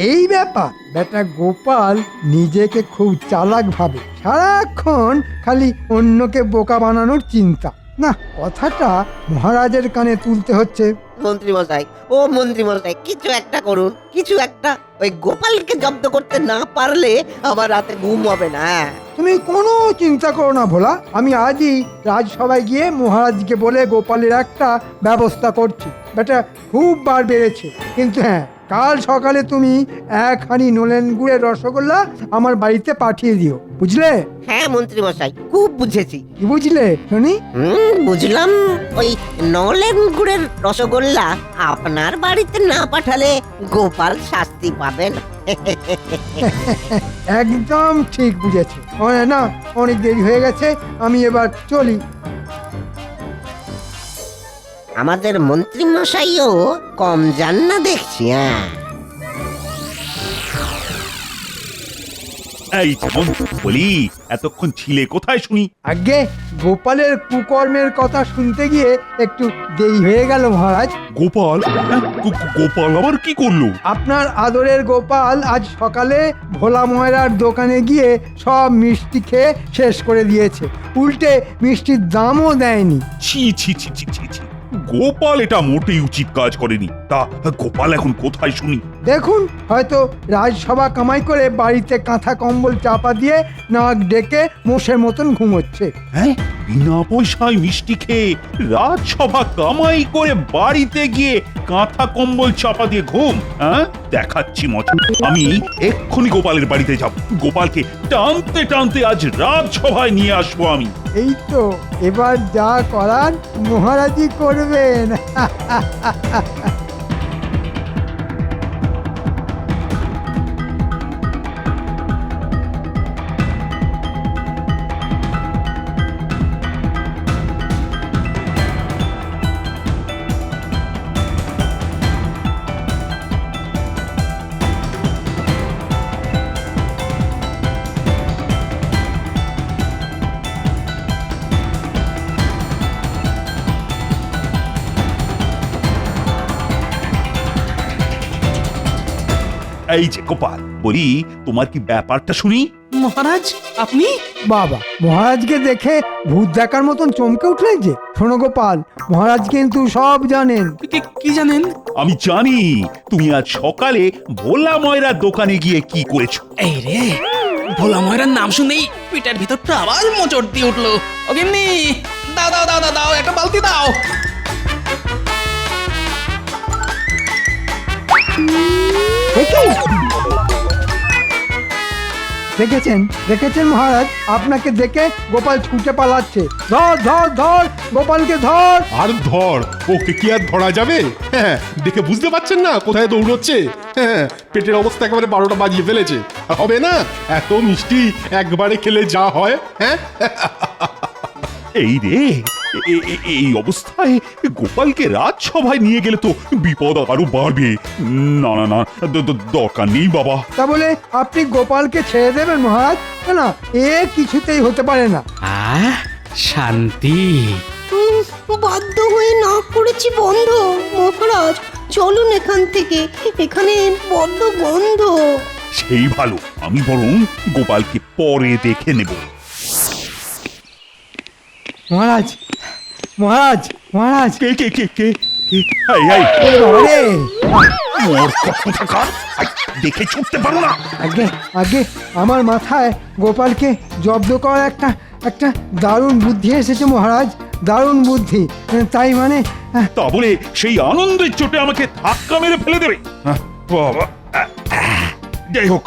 এই ব্যাপার। বেটা গোপাল নিজেকে খুব চালাক ভাবে, সারাক্ষণ খালি অন্যকে বোকা বানানোর চিন্তা। না, কথাটা মহারাজের কানে তুলতে হচ্ছে। মন্ত্রী মশাই, ও মন্ত্রী মশাই, কিছু একটা করুন, কিছু একটা। ওই গোপালকে জব্দ করতে না পারলে আমার রাতে ঘুম হবে না। তুমি কোনো চিন্তা করো না ভোলা, আমি আজই রাজসভায় গিয়ে মহারাজকে বলে গোপালের একটা ব্যবস্থা করছি। বেটা খুব বার বেড়েছে, কিন্তু হ্যাঁ কাল সকালে তুমি এক হাঁড়ি নলেন গুড়ের রসগোল্লা আমার বাড়িতে পাঠিয়ে দিও, বুঝলে? হ্যাঁ মন্ত্রী মশাই, খুব বুঝেছি। কি বুঝলে শুনি? বুঝলাম। ওই নলেন গুড়ের রসগোল্লা আপনার বাড়িতে না পাঠালে গোপাল শাস্তি পাবেন। একদম ঠিক বুঝেছে। না, অনেক দেরি হয়ে গেছে, আমি এবার চলি। আমাদের মন্ত্রী মশাইও কম যান না দেখছি। হ্যাঁ এই যেমন বলি, এতক্ষণ ছিলে কোথায় শুনি? আগে গোপালের কুকর্মের কথা শুনতে গিয়ে একটু দেরি হয়ে গেল মহারাজ। গোপাল? গোপাল আবার কি করলো? আপনার আদরের গোপাল আজ সকালে ভোলা ময়রার দোকানে গিয়ে সব মিষ্টি খেয়ে শেষ করে দিয়েছে, উল্টে মিষ্টির দামও দেয়নি। ছি ছি ছি ছি ছি ছি, গোপাল এটা মোটেই উচিত কাজ করেনি। তা গোপাল এখন কোথায় শুনি? দেখুন, হয়তো রাজসভা কামাই করে বাড়িতে কাঁথা কম্বল চাপা দিয়ে নাক ডেকে মোষের মতন ঘুমোচ্ছে। হ্যাঁ, বিনা পয়সায় মিষ্টি খেয়ে রাজসভা কামাই করে বাড়িতে গিয়ে কাঁথা কম্বল চাপা দিয়ে ঘুম? হ্যাঁ, দেখাচ্ছি মজা। আমি এক্ষুনি গোপালের বাড়িতে যাব, গোপালকে টানতে টানতে আজ রাজসভায় নিয়ে আসবো আমি। এই তো, এবার যা করার মহারাজই করবেন। এই যে গোপাল, বলি তোমার কি ব্যাপারটা শুনি? মহারাজ আপনি? বাবা, মহারাজকে দেখে ভূত দেখার মতন চমকে উঠলেন যে। শোনো গোপাল, মহারাজ কিন্তু সব জানেন। কি জানেন? আমি জানি তুমি আজ সকালে ভোলা ময়রার দোকানে গিয়ে কি করেছো। এই রে, ভোলা ময়রার নাম শুনেই পিটার ভিতরটা আবার মোচড় দিয়ে উঠলো। ও গিন্নি, দাও দাও দাও দাও, একটা বালতি দাও। দেখেছেন দেখেছেন মহারাজ, আপনাকে দেখে গোপাল ছুটে পালাচ্ছে। ধর ধর ধর, গোপালকে ধর। আর ধর, ওকে কি আর ধরা যাবে? হ্যাঁ, দেখে বুঝতে পারছেন না কোথায় দৌড়চ্ছে? হ্যাঁ, পেটের অবস্থা একেবারে 12টা বাজিয়ে ফেলেছে। আর হবে না, এত মিষ্টি একবারে খেলে যা হয়। হ্যাঁ, এই রে, এই অবস্থায় গোপালকে রাজসভায় নিয়ে গেলে তো বিপদ আরো বাড়বে। না না না, দরকার নেই বাবা। তা বলে আপনি গোপালকে ছেড়ে দেবেন মহারাজ? না, এ কিছুতেই হতে পারে না। শান্তি। বাধ্য হয়ে না করেছি বন্ধ। মহারাজ চলুন এখান থেকে, এখানে বড্ড গন্ধ। সেই ভালো, আমি বরং গোপালকে পরে দেখে নেব। মহারাজ মহারাজ মহারাজ, কে কে কে কে এই, আরে মোর কথা কার? দেখে ছুটতে পারো না? আগে আগে আমার মাথায় গোপালকে জব্দ করার একটা দারুণ বুদ্ধি এসেছে মহারাজ, দারুণ বুদ্ধি। তাই মানে তা বলে সেই আনন্দের চোটে আমাকে ধাক্কা মেরে ফেলে দেবে? বাবা, যাই হোক,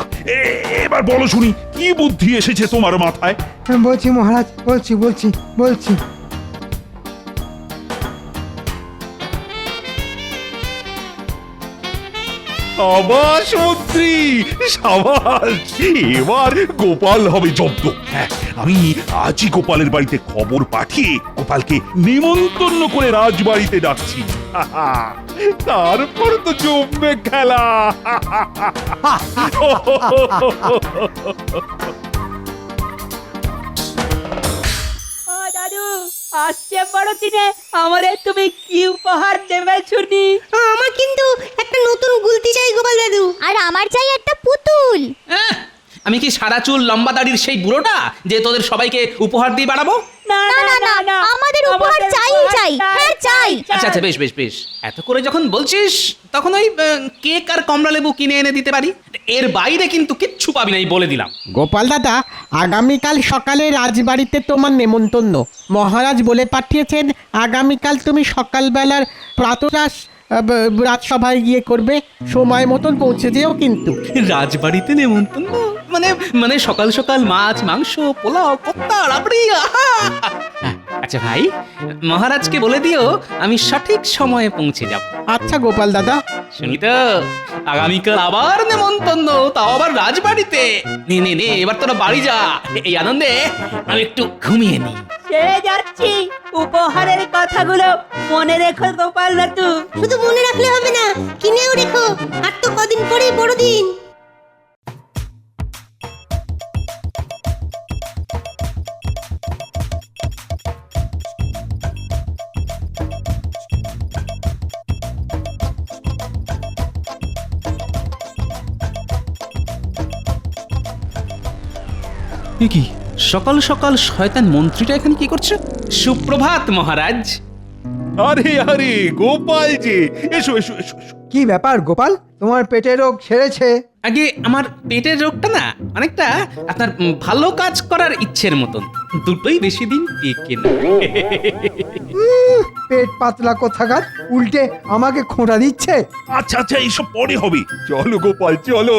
এবার বলো শুনি, কি বুদ্ধি এসেছে তোমার মাথায়? বলছি মহারাজ, বলছি বলছি বলছি। সাবাস মন্ত্রী, সাবাস! এবার গোপাল হবে জব্দ। হ্যাঁ, আমি আজই গোপালের বাড়িতে খবর পাঠিয়ে গোপালকে নিমন্ত্রণ করে রাজবাড়িতে ডাকছি। তারপর তো জমবে খেলা। দাদু, আসছে বড়দিনে আমাদের তুমি কি উপহার দেবে শুনি? আমার কিন্তু একটা নতুন গুলতি চাই গোপাল দাদু। আর আমার চাই একটা পুতুল। আমি কি সাদা চুল লম্বা দাড়ির সেই বুড়োটা যে তোদের সবাইকে উপহার দিয়ে বাড়াবো? না না না না, আমাদের উপহার চাই চাই, হ্যাঁ চাই। আচ্ছা আচ্ছা, বেশ বেশ বেশ, এত করে যখন বলছিস তখন ওই কেক আর কমলা লেবু কিনে এনে দিতে পারি। এর বাইরে কিন্তু কিচ্ছু পাবি না, বলে দিলাম। গোপাল দাদা, আগামীকাল সকালে রাজবাড়িতে তোমার নেমন্তন্ন। মহারাজ বলে পাঠিয়েছেন আগামীকাল তুমি সকালবেলার প্রাতরাশ রাজসভায় গিয়ে করবে। সময় মতন পৌঁছে যেও কিন্তু। রাজবাড়িতে নেমন্তন্ন মানে মানে সকাল সকাল মাছ মাংস পোলাও কোপ্তা রাবড়ি, আহা! আচ্ছা ভাই, মহারাজকে বলে দিও আমি সঠিক সময়ে পৌঁছে যাব। আচ্ছা গোপাল দাদা। শুনি তো, আগামীকাল আবার নেমন্তন্ন, তাও আবার রাজবাড়িতে। নে নে নে, এবার তোরা বাড়ি যা, এই আনন্দে আমি একটু ঘুমিয়ে নিই। ছেড়ে যাচ্ছি, উপহারের কথাগুলো মনে রেখো গোপাল দাদু। শুধু মনে রাখলে হবে না, কিনেও রেখো। আর তো কদিন পরেই বড়দিন। কি সকাল সকাল শয়তান মন্ত্রীটা এখানে কি করছে? সুপ্রভাত মহারাজ। আরে আরে গোপাল যে, এসো এসো এসো এসো। কি ব্যাপার গোপাল, তোমার পেটের রোগ সেরেছে? আগে আমার পেটের রোগটা না অনেকটা আপনার ভালো কাজ করার ইচ্ছের মতন, দুটোই বেশি দিন টিকে না। পেট পাতলা কোথাকার, উল্টে আমাকে খোঁটা দিচ্ছে। আচ্ছা আচ্ছা, এইসব পরে হবে। চলো গোপাল চলো,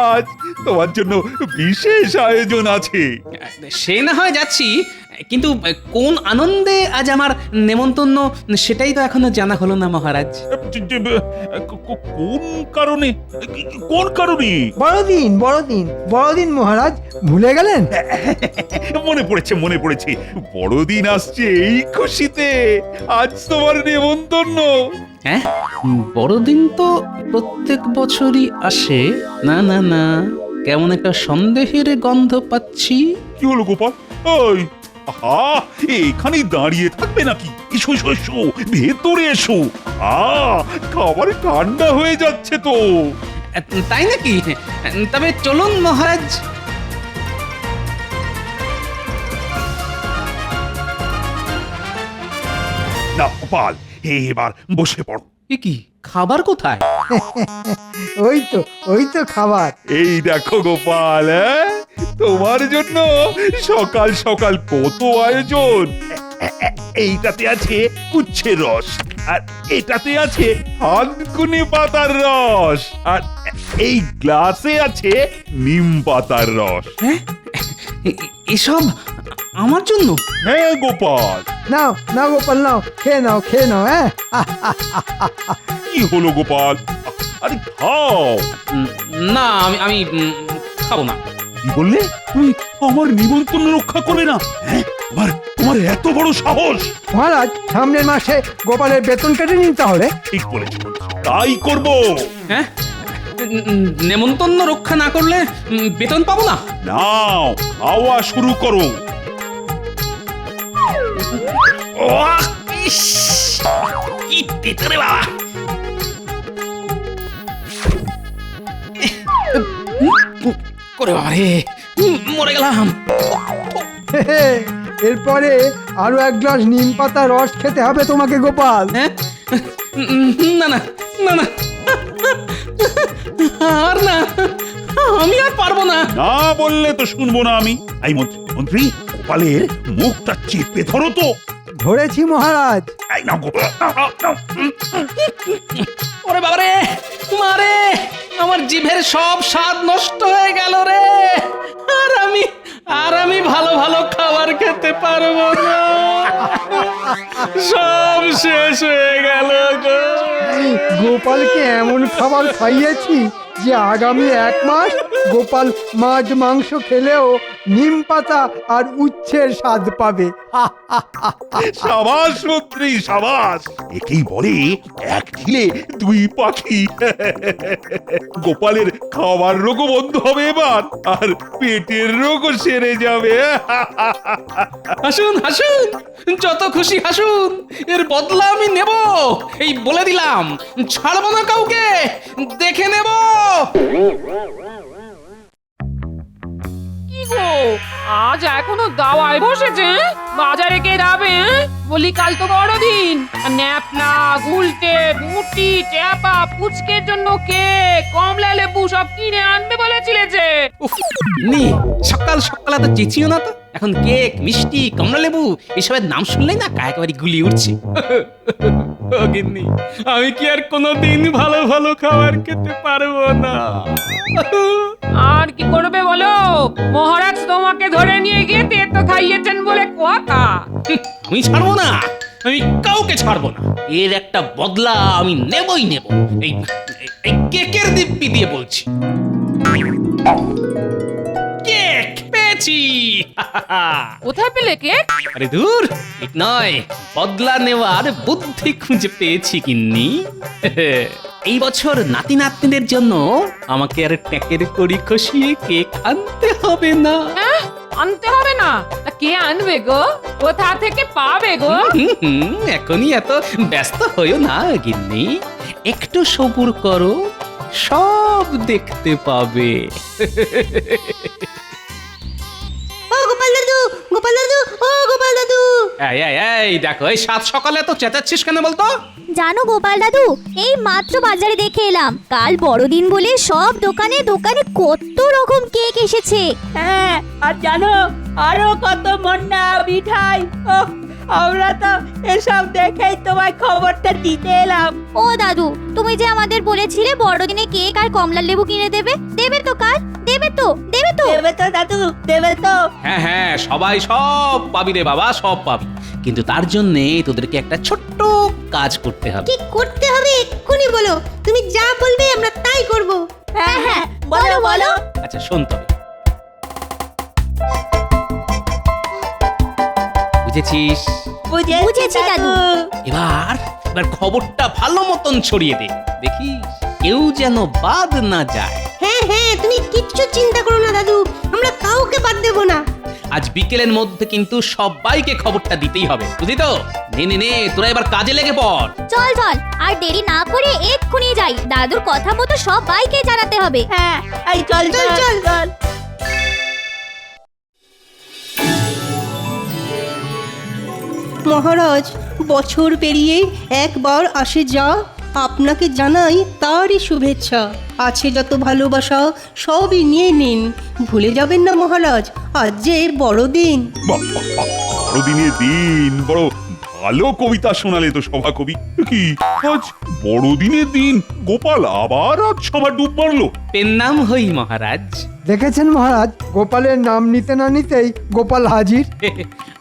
আজ তোমার জন্য বিশেষ আয়োজন আছে। সে না হয় যাচ্ছি, কিন্তু কোন আনন্দে আজ আমার নেমন্তন্ন সেটাই তো এখনো জানা হলো না মহারাজ। কোন কারণে? কোন কারণে? বড়দিন বড়দিন বড়দিন মহারাজ, ভুলে গেলেন? মনে পড়েছে মনে পড়েছে, বড়দিন আসছে এই খুশিতে আজ তোমার নেমন্তন্ন। হ্যাঁ, বড়দিন তো প্রত্যেক বছরই আসে। না না না, কেমন একটা সন্দেহের গন্ধ পাচ্ছি। কি হলো গোপাল? ওই আহা, এখানেই দাঁড়িয়ে থাকবে নাকি? এসো এসো এসো, ভেতরে এসো। খাবার ঠান্ডা হয়ে যাচ্ছে তো। তাই নাকি? তবে চলুন মহারাজ। না গোপাল, এবার বসে পড়ো। এ কি, খাবার কোথায়? ওই তো খাবার। এই দেখো গোপাল, তোমার জন্য সকাল সকাল কত আয়োজন। এইটাতে আছে উচ্ছের রস, আর এটাতে আছে হাতকুনি পাতার রস, আর এই গ্লাসে আছে নিম পাতার রস। এসব আমার জন্য? হ্যাঁ গোপাল। নাও নাও গোপাল নাও, খেয়ে নাও হ্যাঁ। কি হলো গোপাল? আরে খাও। না আমি খাবো না। কি বললে? তুমি আমার নিমন্ত্রণ রক্ষা করবে না? হ্যাঁ, তোমার এত বড় সাহস! মহারাজ, সামনের মাসে গোপালের বেতন কেটে নিন তাহলে। ঠিক বলেছ, তাই করব। হ্যাঁ, নেমন্তন্ন রক্ষা না করলে বেতন পাবো না? নাও, খাওয়া শুরু করো। কি তেতরে বাবা! করে বাবা রে, মরে গেলাম। এরপরে আরো এক গ্লাস নিম পাতা রস খেতে হবে তোমাকে গোপাল। হ্যাঁ, না না না না, আর না, আমি আর পারবো না। না বললে তো শুনবো না আমি। এই মন্ত্রী, গোপালের মুখটা চেপে ধরো তো। ধরেছি মহারাজ। এই নাও গোপাল, নাও। ওরে বাবা রে, মারে, আমার জিভের সব স্বাদ নষ্ট হয়ে গেল রে। আর আমি ভালো ভালো খাবার খেতে পারবো না, সব শেষ হয়ে গেল গো। গোপালকে এমন খাবার খাইয়েছি যে আগামী 1 মাস গোপাল মাছ মাংস খেলেও নিম পাতা আর উচ্ছের স্বাদ পাবে। সাবাস মন্ত্রী, সাবাস। একেই বলে এক ঢিলে 2 পাখি। গোপালের খাবার রোগও বন্ধ হবে এবার, আর পেটের রোগও সেরে যাবে। হাসুন হাসুন, যত খুশি হাসুন, এর বদলা আমি নেব, এই বলে দিলাম। ছাড়বো না কাউকে, দেখে নেব। কি গো, আজ এখনো দাওয়ায় বসেছে? বাজারে কে যাবে? বলি কাল তো বড়দিন। ন্যাপনা, গুলটে, মুটি, ট্যাপা, পুচকের জন্য কেক, কমলা লেবু সব কিনে আনবে বলেছিলে যে। সকাল সকাল এত চেঁচিও না তো। এখন কেক, মিষ্টি, কমলা লেবু এসবের নাম শুনলেই না একেবারে গুলি উঠছে। আমি কি আর কোনোদিন ভালো ভালো খাবার খেতে পারবো না? আর কি করবে বলো? মহারাজ তোমাকে ধরে নিয়ে গিয়ে তেতো খাইয়েছেন বলে কথা। আমি ছাড়বো না, আমি কাউকে ছাড়বো না। এর একটা বদলা আমি নেবই নেব। এই কেকের দিব্যি দিয়ে বলছি। কেক পেয়েছি। কোথায় পেলে কেক? আরে দূর, ঠিক নয়, বদলা নেওয়ার বুদ্ধি খুঁজে পেয়েছি গিন্নি। এই বছর নাতি নাতনিদের জন্য আমাকে আর ট্যাকের কড়ি খসিয়ে কেক আনতে হবে না। আনতে হবে না? তা কে আনবে গো? কোথা থেকে পাবে গো? এখনই এত ব্যস্ত হইও না গিন্নি, একটু সবুর করো, সব দেখতে পাবে। ও গোপাল দাদু, গোপাল দাদু, ও গোপাল দাদু। এই দেখো, এই সাত সকালে তো চেঁচাচ্ছিস কেন বলতো? জানো গোপাল দাদু, এই মাত্র বাজারে দেখে এলাম, কাল বড়দিন বলে সব দোকানে দোকানে কত রকম কেক এসেছে। হ্যাঁ, আর জানো আরো কত মন্না মিঠাই। আমরা তো এসব দেখেই তোমায় খবরটা দিতে এলাম। ও দাদু, তুমি যে আমাদের বলেছিলে বড়দিনে কেক আর কমলা লেবু কিনে দেবে, দেবে তো কাল? দেবে তো? দেবে তো? দেবে তো দাদু, দেবে তো? হ্যাঁ, সবাই সব পাবি রে বাবা, সব পাবি। কিন্তু তার জন্য তোদেরকে একটা ছোট্ট কাজ করতে হবে। কি করতে হবে এক্ষুনি বলো, তুমি যা বলবে আমরা তাই করব। হ্যাঁ, বলো বলো। আচ্ছা শোন তবে, বুঝেছিস? বুঝেছি দাদু। এবার খবরটা ভালো মতন ছড়িয়ে দে, দেখিস কেউ যেন বাদ না যায়। হ্যাঁ, তুমি কিচ্ছু চিন্তা করো না দাদু, আমরা কাউকে বাদ দেব না। আজ বিকেলের মধ্যে কিন্তু সবাইকে খবরটা দিতেই হবে, বুঝলি তো? নে তোরা এবার কাজে লেগে পড়। চল চল, আর দেরি না করে এক্ষুনি যাই, দাদুর কথা মতো সবাইকে জানাতে হবে। হ্যাঁ, এই চল চল চল চল। মহারাজ, বছর পেরিয়ে একবার আসে যা, আপনাকে জানাই তারই শুভেচ্ছা। আছে যত ভালোবাসা সবই নিয়ে নিন, ভুলে যাবেন না মহারাজ, আজ যে বড়দিন। বড় বড়দিনের দিন বড় ভালো কবিতা শোনালে তো সভা কবি। কি আজ বড়দিনের দিন গোপাল আবার আজ সভা ডুব মারলো? পেন নাম হই মহারাজ। দেখেছেন মহারাজ, গোপালের নাম নিতে না নিতেই গোপাল হাজির।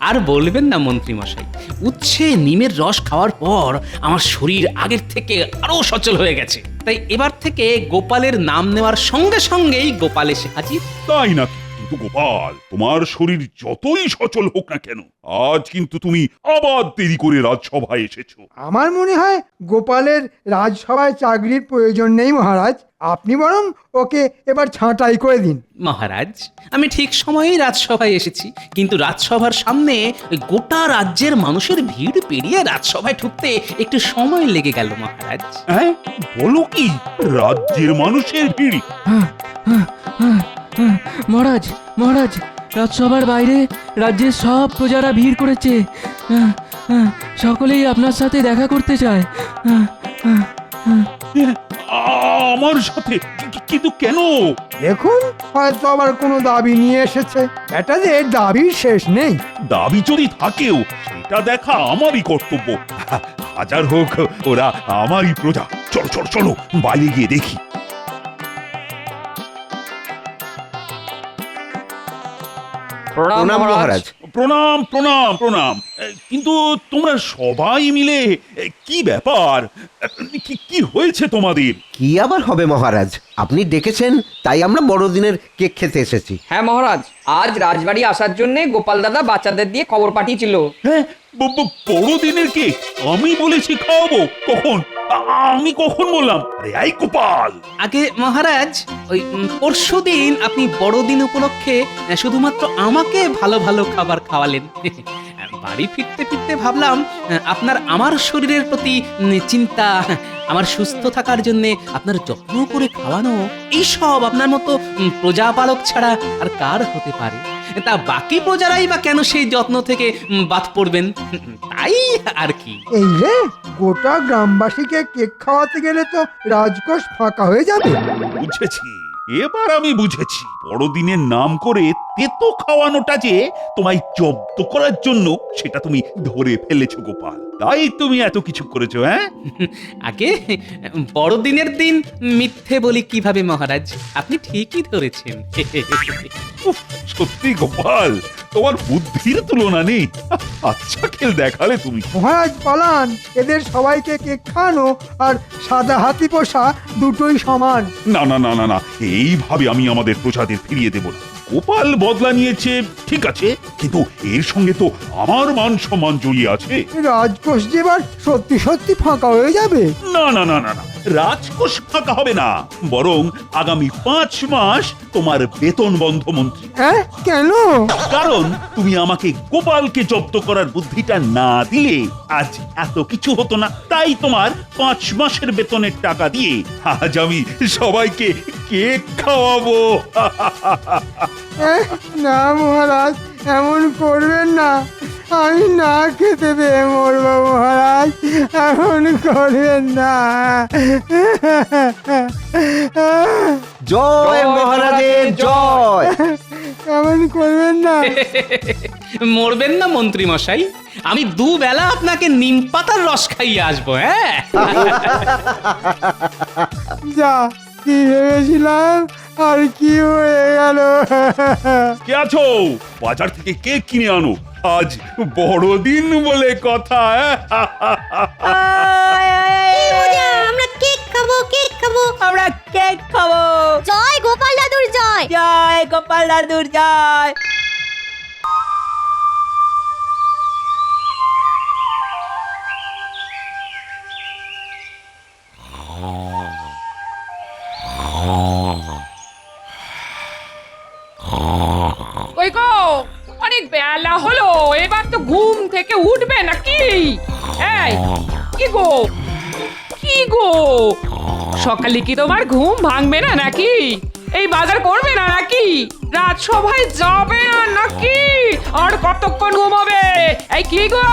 আর বলবেন না মন্ত্রী মশাই, উচ্ছে নিমের রস খাওয়ার পর আমার শরীর আগের থেকে আরো সচল হয়ে গেছে। তাই এবার থেকে গোপালের নাম নেওয়ার সঙ্গে সঙ্গেই গোপাল এসে হাজির। তাই না? কিন্তু গোপাল, তোমার শরীর যতই সচল হোক না কেন, আজ কিন্তু তুমি আবার দেরি করে রাজসভায় এসেছো। আমার মনে হয় গোপালের রাজসভায় চাকরির প্রয়োজন নেই মহারাজ। আপনি বরং ওকে এবার ছাঁটাই করে দিন। মহারাজ, আমি ঠিক সময়েই রাজসভায় এসেছি, কিন্তু রাজসভার সামনে ওই গোটা রাজ্যের মানুষের ভিড় পেরিয়ে রাজসভায় ঢুকতে একটু সময় লেগে গেল মহারাজ। হ্যাঁ, বলো কি? রাজ্যের মানুষের ভিড়? মহারাজ, মহারাজ, রাজসভার বাইরে রাজ্যের সব প্রজারা ভিড় করেছে। সকলেই আপনার সাথে দেখা করতে চায়। আমার সাথে? কিন্তু কেন? দেখুন, হয়তো আবার কোনো দাবি নিয়ে এসেছে। এটাদের দাবির শেষ নেই। দাবি যদি থাকেও সেটা দেখা আমারই কর্তব্য। হাজার হোক ওরা আমারই প্রজা। চলো চলো চলো, বাইরে গিয়ে দেখি। প্রণাম মহারাজ। প্রণাম প্রণাম প্রণাম। কিন্তু তোমরা সবাই মিলে কি ব্যাপার? কি হয়েছে তোমাদের? কি আবার হবে মহারাজ, আপনি ডেকেছেন তাই আমরা বড়দিনের কেক খেতে এসেছি। হ্যাঁ মহারাজ, আজ রাজবাড়ি আসার জন্য গোপাল দাদা বাচ্চাদের দিয়ে খবর পাঠিয়েছিল। হ্যাঁ, বড়দিনের কেক আমি বলেছি খাওয়াবো? কখন? আমি কখন বললাম? আরে এই গোপাল! আগে মহারাজ, ওই পরশুদিন আপনি বড়দিন উপলক্ষে শুধুমাত্র আমাকে ভালো ভালো খাবার খাওয়ালেন। বাড়ি ফিরতে ফিরতে ভাবলাম আপনার আমার শরীরের প্রতি চিন্তা, আমার সুস্থ থাকার জন্য আপনার যত্ন করে খাওয়ানো, এইসব আপনার মতো প্রজাপালক ছাড়া আর কার হতে পারে? তা বাকি প্রজারাই বা কেন সেই যত্ন থেকে বাদ পড়বেন? তাই আর কি। এই রে, গোটা গ্রামবাসীকে কেক খাওয়াতে গেলে তো রাজকোষ ফাঁকা হয়ে যাবে। বুঝেছি, এবার আমি বুঝেছি। বড়দিনের নাম করে তেতো খাওয়ানোটা যে তোমায় জব্দ করার জন্য, সেটা তুমি ধরে ফেলেছো গোপাল। তাই তুমি এত কিছু করেছো। হ্যাঁ, আগে বড়দিনের দিন মিথ্যে বলি কিভাবে মহারাজ? আপনি ঠিকই ধরেছেন। উফ, সত্যি গোপাল, তোমার বুদ্ধির তুলনা নেই। আচ্ছা খেল দেখালে তুমি। মহারাজ পালান, এদের সবাইকে কেক খাওয়ানো আর সাদা হাতি পোষা দুটোই সমান। না না না না না, এইভাবে আমি আমাদের প্রজাদের ফিরিয়ে দেব না। গোপাল বদলা নিয়েছে ঠিক আছে, কিন্তু এর সঙ্গে তো আমার মান সম্মান জড়িয়ে আছে। রাজকোষ যে এবার সত্যি সত্যি ফাঁকা হয়ে যাবে। না না না না না, রাজকোষ ফাঁকা হবে না, বরং আগামী 5 মাস তোমার বেতন বন্ধ মন্ত্রী। হ্যাঁ, কেন? কারণ তুমি আমাকে গোপালকে জব্দ করার বুদ্ধিটা না দিলে আজ এত কিছু হতো না। তাই তোমার 5 মাসের বেতনের টাকা দিয়ে আজ আমি সবাইকে কেক খাওয়াবো। না মহারাজ, এমন করবেন না। আমি না খেতে পেয়ে মরবো মহারাজ, এমন করবেন না। জয় মহারাজের জয়। এমন করবেন না। মরবেন না মন্ত্রী মশাই, আমি দুবেলা আপনাকে নিম পাতার রস খাইয়ে আসবো। হ্যাঁ, যা কি ভেবেছিলাম আর কি হয়ে গেল। কে আছো? বাজার থেকে কেক কিনে আনো, আজ বড়দিন বলে কথা। আমরা কেক খাবো, কেক খাবো, আমরা কেক খাবো। জয় গোপাল দাদুর জয়। জয় গোপাল দাদুর জয়। কই গো, অনেক বেলা হলো, এবার তো ঘুম থেকে উঠবে নাকি? এই কি গো, কি গো, সকালে কি তোমার ঘুম ভাঙবে না নাকি? এই বাজার করবে না নাকি? রাজসভায় যাবে না নাকি? আর কতক্ষণ ঘুমাবে? এই কি গো?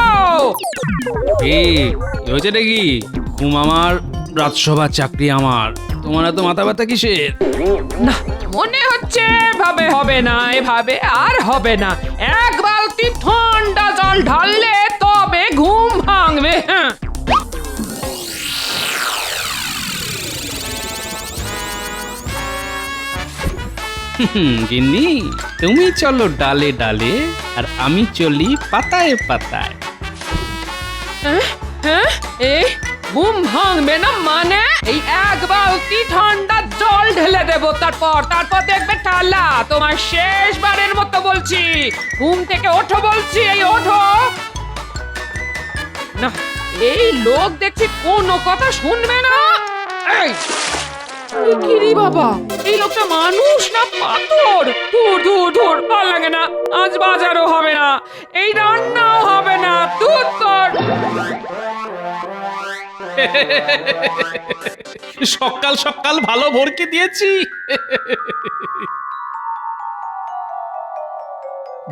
হয়েছে নাকি? ঘুম আমার, রাজসভার চাকরি আমার। তোমার এত মাথা ব্যথা কিসের? না, মনে হচ্ছে এভাবে হবে না, এভাবে আর হবে না। এক বালতি ঠান্ডা জল জল ঢাললে তবে ঘুম ভাঙবে। হ্যাঁ গিন্নি তুমি চলো ডালে ডালে আর আমি চলি পাতায় পাতায়। হ্যাঁ এই ঘুম ভাঙবে না মানে? এই এক বালতি ঠান্ডা জল ঢেলে দেবো, তারপর দেখবে ঠাল্লা। তোমার শেষবারের মতো বলছি, ঘুম থেকে ওঠো বলছি, এই ওঠো না। এই লোক দেখছি কোনো কথা শুনবে না। এই কি রে বাবা, এই লোকটা মানুষ না পাথর? ধুর ধুর ধুর, ভালো লাগে না। আজ বাজারও হবে না, এই রান্নাও হবে না। তুই তোর সকাল সকাল ভালো ভরকে দিয়েছি।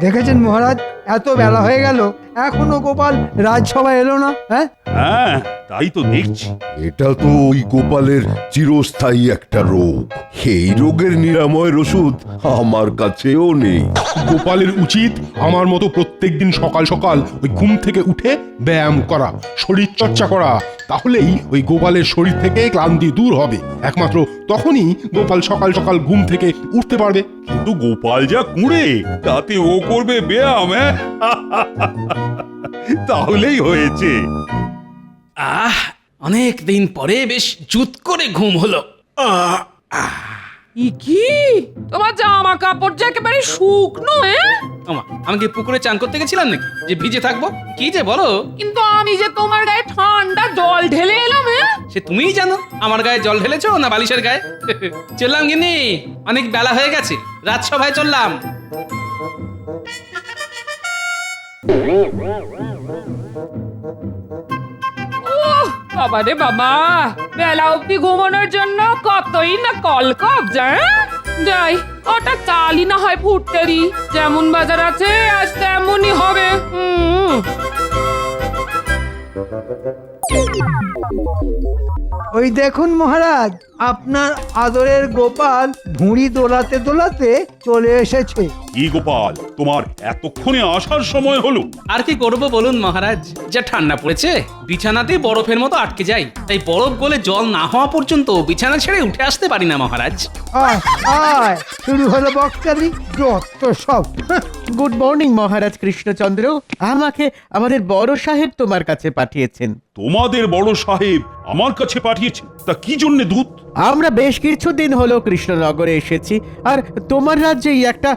দেখেছেন মহারাজ, এত বেলা হয়ে গেল এখনো গোপাল রাজসভায় এলো না। হ্যাঁ হ্যাঁ, তাই তো দেখছি। এটা তো ওই গোপালের চিরস্থায়ী একটা রোগ। এই রোগের নিরাময়ের ওষুধ আমার কাছেও নেই। গোপালের উচিত আমার মতো প্রত্যেকদিন সকাল সকাল ওই ঘুম থেকে উঠে ব্যায়াম করা, শরীর চর্চা করা। তাহলেই ওই গোপালের শরীর থেকে ক্লান্তি দূর হবে। একমাত্র তখনই গোপাল সকাল সকাল ঘুম থেকে উঠতে পারবে। কিন্তু গোপাল যা কুঁড়ে, তাতে ও করবে ব্যায়াম? তাহলেই হয়েছে। অনেক দিন পরে বেশ জুত করে ঘুম হলো। কি তোমার জামা কাপড় যে একেবারে শুকনো। আমি কি পুকুরে চান করতে গেছিলাম নাকি যে ভিজে থাকবো? কি যে বলো। কিন্তু আমি যে তোমার গায়ে ঠান্ডা জল ঢেলে এলাম। সে তুমিই জানো আমার গায়ে জল ঢেলেছো না বালিশের গায়ে। চললাম গিন্নি, অনেক বেলা হয়ে গেছে, রাজসভায় চললাম। বাবা রে বাবা, বেলা অব্দি ঘুমানোর জন্য কতই না কলকব যায়। যাই, ওটা চালই না হয় ফুটতে দিই। যেমন বাজার আছে আজ তেমনই হবে। ওই দেখুন মহারাজ, আপনার আদরের গোপাল ভুঁড়ি দোলাতে দোলাতে চলে এসেছে। কি গোপাল, তোমার এতক্ষণে আসার সময় হলো? আর কি করব বলুন মহারাজ, যা ঠান্ডা পড়েছে বিছানাতে বরফের মতো আটকে যাই। তাই বরফ গলে জল না হওয়া পর্যন্ত বিছানা ছেড়ে উঠে আসতে পারি না মহারাজ। আয় আয়, শুরু হলো বকচালি, যত সব। গুড মর্নিং মহারাজ কৃষ্ণচন্দ্র। আমাকে আমাদের বড় সাহেব তোমার কাছে পাঠিয়েছেন। তোমাদের বড় সাহেব আমার কাছে পাঠিয়েছে? তা কি জন্য দূত? আমরা বেশ কিছুদিন হলো কৃষ্ণনগরে এসেছি আর তোমার রাজ্যেই একটা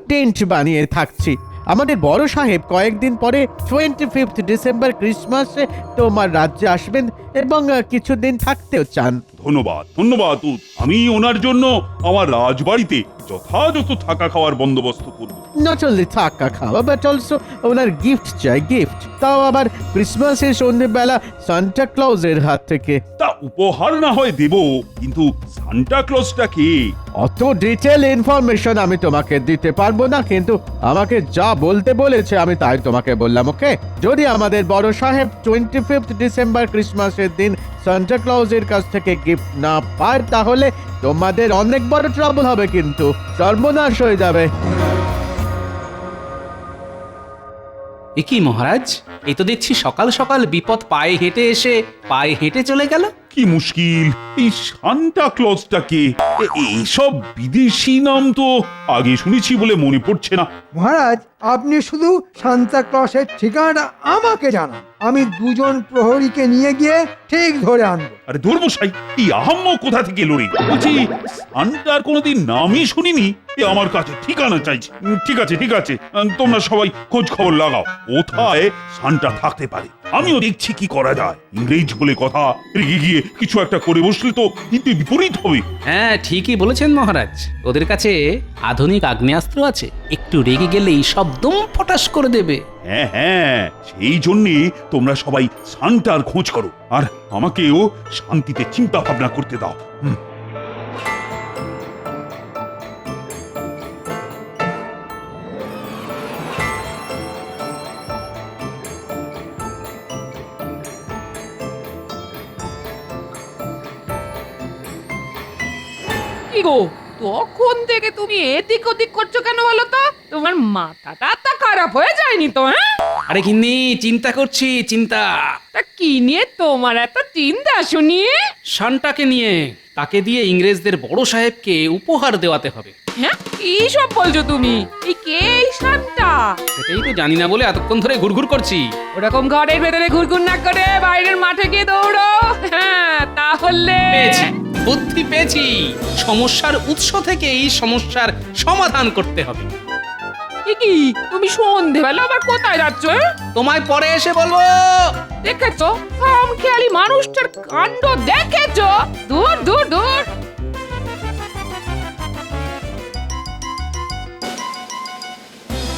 টেন্ট বানিয়ে থাকছি। আমাদের বড় সাহেব কয়েকদিন পরে 25 ডিসেম্বর ক্রিসমাসে তোমার রাজ্যে আসবেন এবং কিছুদিন থাকতেও চান। ধন্যবাদ ধন্যবাদ দূত। আমি ওনার জন্য আমার রাজবাড়িতে যথাযথ থাকা খাওয়ার বন্দোবস্ত করব। নট অনলি থাকা খাওয়া বাট অলসো ওনার গিফট চাই, গিফট। তাও আবার ক্রিসমাসের সন্ধ্যেবেলা সান্টা ক্লজের হাত থেকে। তা উপহার না হয় দেব, কিন্তু সান্টা ক্লজটা কে? অত ডিটেল ইনফরমেশন আমি তোমাকে দিতে পারবো না, কিন্তু আমাকে যা বলতে বলেছে আমি তাই তোমাকে বললাম। ওকে, যদি আমাদের বড় সাহেব 25 ডিসেম্বর ক্রিসমাসের দিন সান্টা ক্লজের কাছ থেকে গিফট না পায় তাহলে তোমাদের অনেক বড় ট্রাবল হবে, কিন্তু সর্বনাশ হয়ে যাবে। এ কি মহারাজ, এই তো দেখছি সকাল সকাল বিপদ পায়ে হেঁটে এসে পায়ে হেঁটে চলে গেল। কি মুশকিল, এই সান্টা ক্লজটা কে? এইসব বিদেশি নাম তো আগে শুনেছি বলে মনে পড়ছে না। মহারাজ, আপনি শুধু সান্তা ক্লসের ঠিকানাটা আমাকে জানান, আমি দুজন প্রহরীকে নিয়ে গিয়ে ঠিক ধরে আনবো। আরে ধর্মশাই, এই আহাম্মক কোথা থেকে লড়ি? বলছি সান্টার কোনোদিন নামই শুনিনি, এ আমার কাছে ঠিকানা চাইছে। ঠিক আছে ঠিক আছে, তোমরা সবাই খোঁজ খবর লাগাও কোথায় সান্টা থাকতে পারে। আমিও দেখছি কি করা যায়। ইংরেজ বলে কথা, রেগে গিয়ে কিছু একটা করে বসলে তো কিন্তু বিপরীত হবে। হ্যাঁ ঠিকই বলেছেন মহারাজ, ওদের কাছে আধুনিক আগ্নেয়াস্ত্র আছে, একটু রেগে গেলেই সব দম ফটাস করে দেবে। হ্যাঁ হ্যাঁ, সেই জন্যে তোমরা সবাই সান্টার খোঁজ করো আর আমাকেও শান্তিতে চিন্তা ভাবনা করতে দাও। কি গো, তখন থেকে তুমি এদিক ওদিক করছো কেন বলো তো? তোমার মাথাটা তা খারাপ হয়ে যায়নি তো? হ্যাঁ আরে গিন্নি চিন্তা করছি চিন্তা। তা কি নিয়ে তোমার এত চিন্তা শুনি? শানটাকে নিয়ে, তাকে দিয়ে ইংরেজদের বড় সাহেবকে উপহার দেওয়াতে হবে। হ্যাঁ কি সব বলছো তুমি? এই কে এই শানটা? সেটাই তো জানি না বলে এতক্ষণ ধরে ঘুরঘুর করছি। ওরকম ঘরের ভেতরে ঘুরঘুর না করে বাইরের মাঠে গিয়ে দৌড়ো। হ্যাঁ তাহলে পেয়েছি, বুদ্ধি পেয়েছি। সমস্যার উৎস থেকেই সমস্যার সমাধান করতে হবে। কি তুমি সন্ধেবেলা আবার কোথায় যাচ্ছ? তোমায় পরে এসে বলবো। দেখেছো কাম খেয়ালি মানুষটার কাণ্ড দেখেছো? দূর দূর দূর।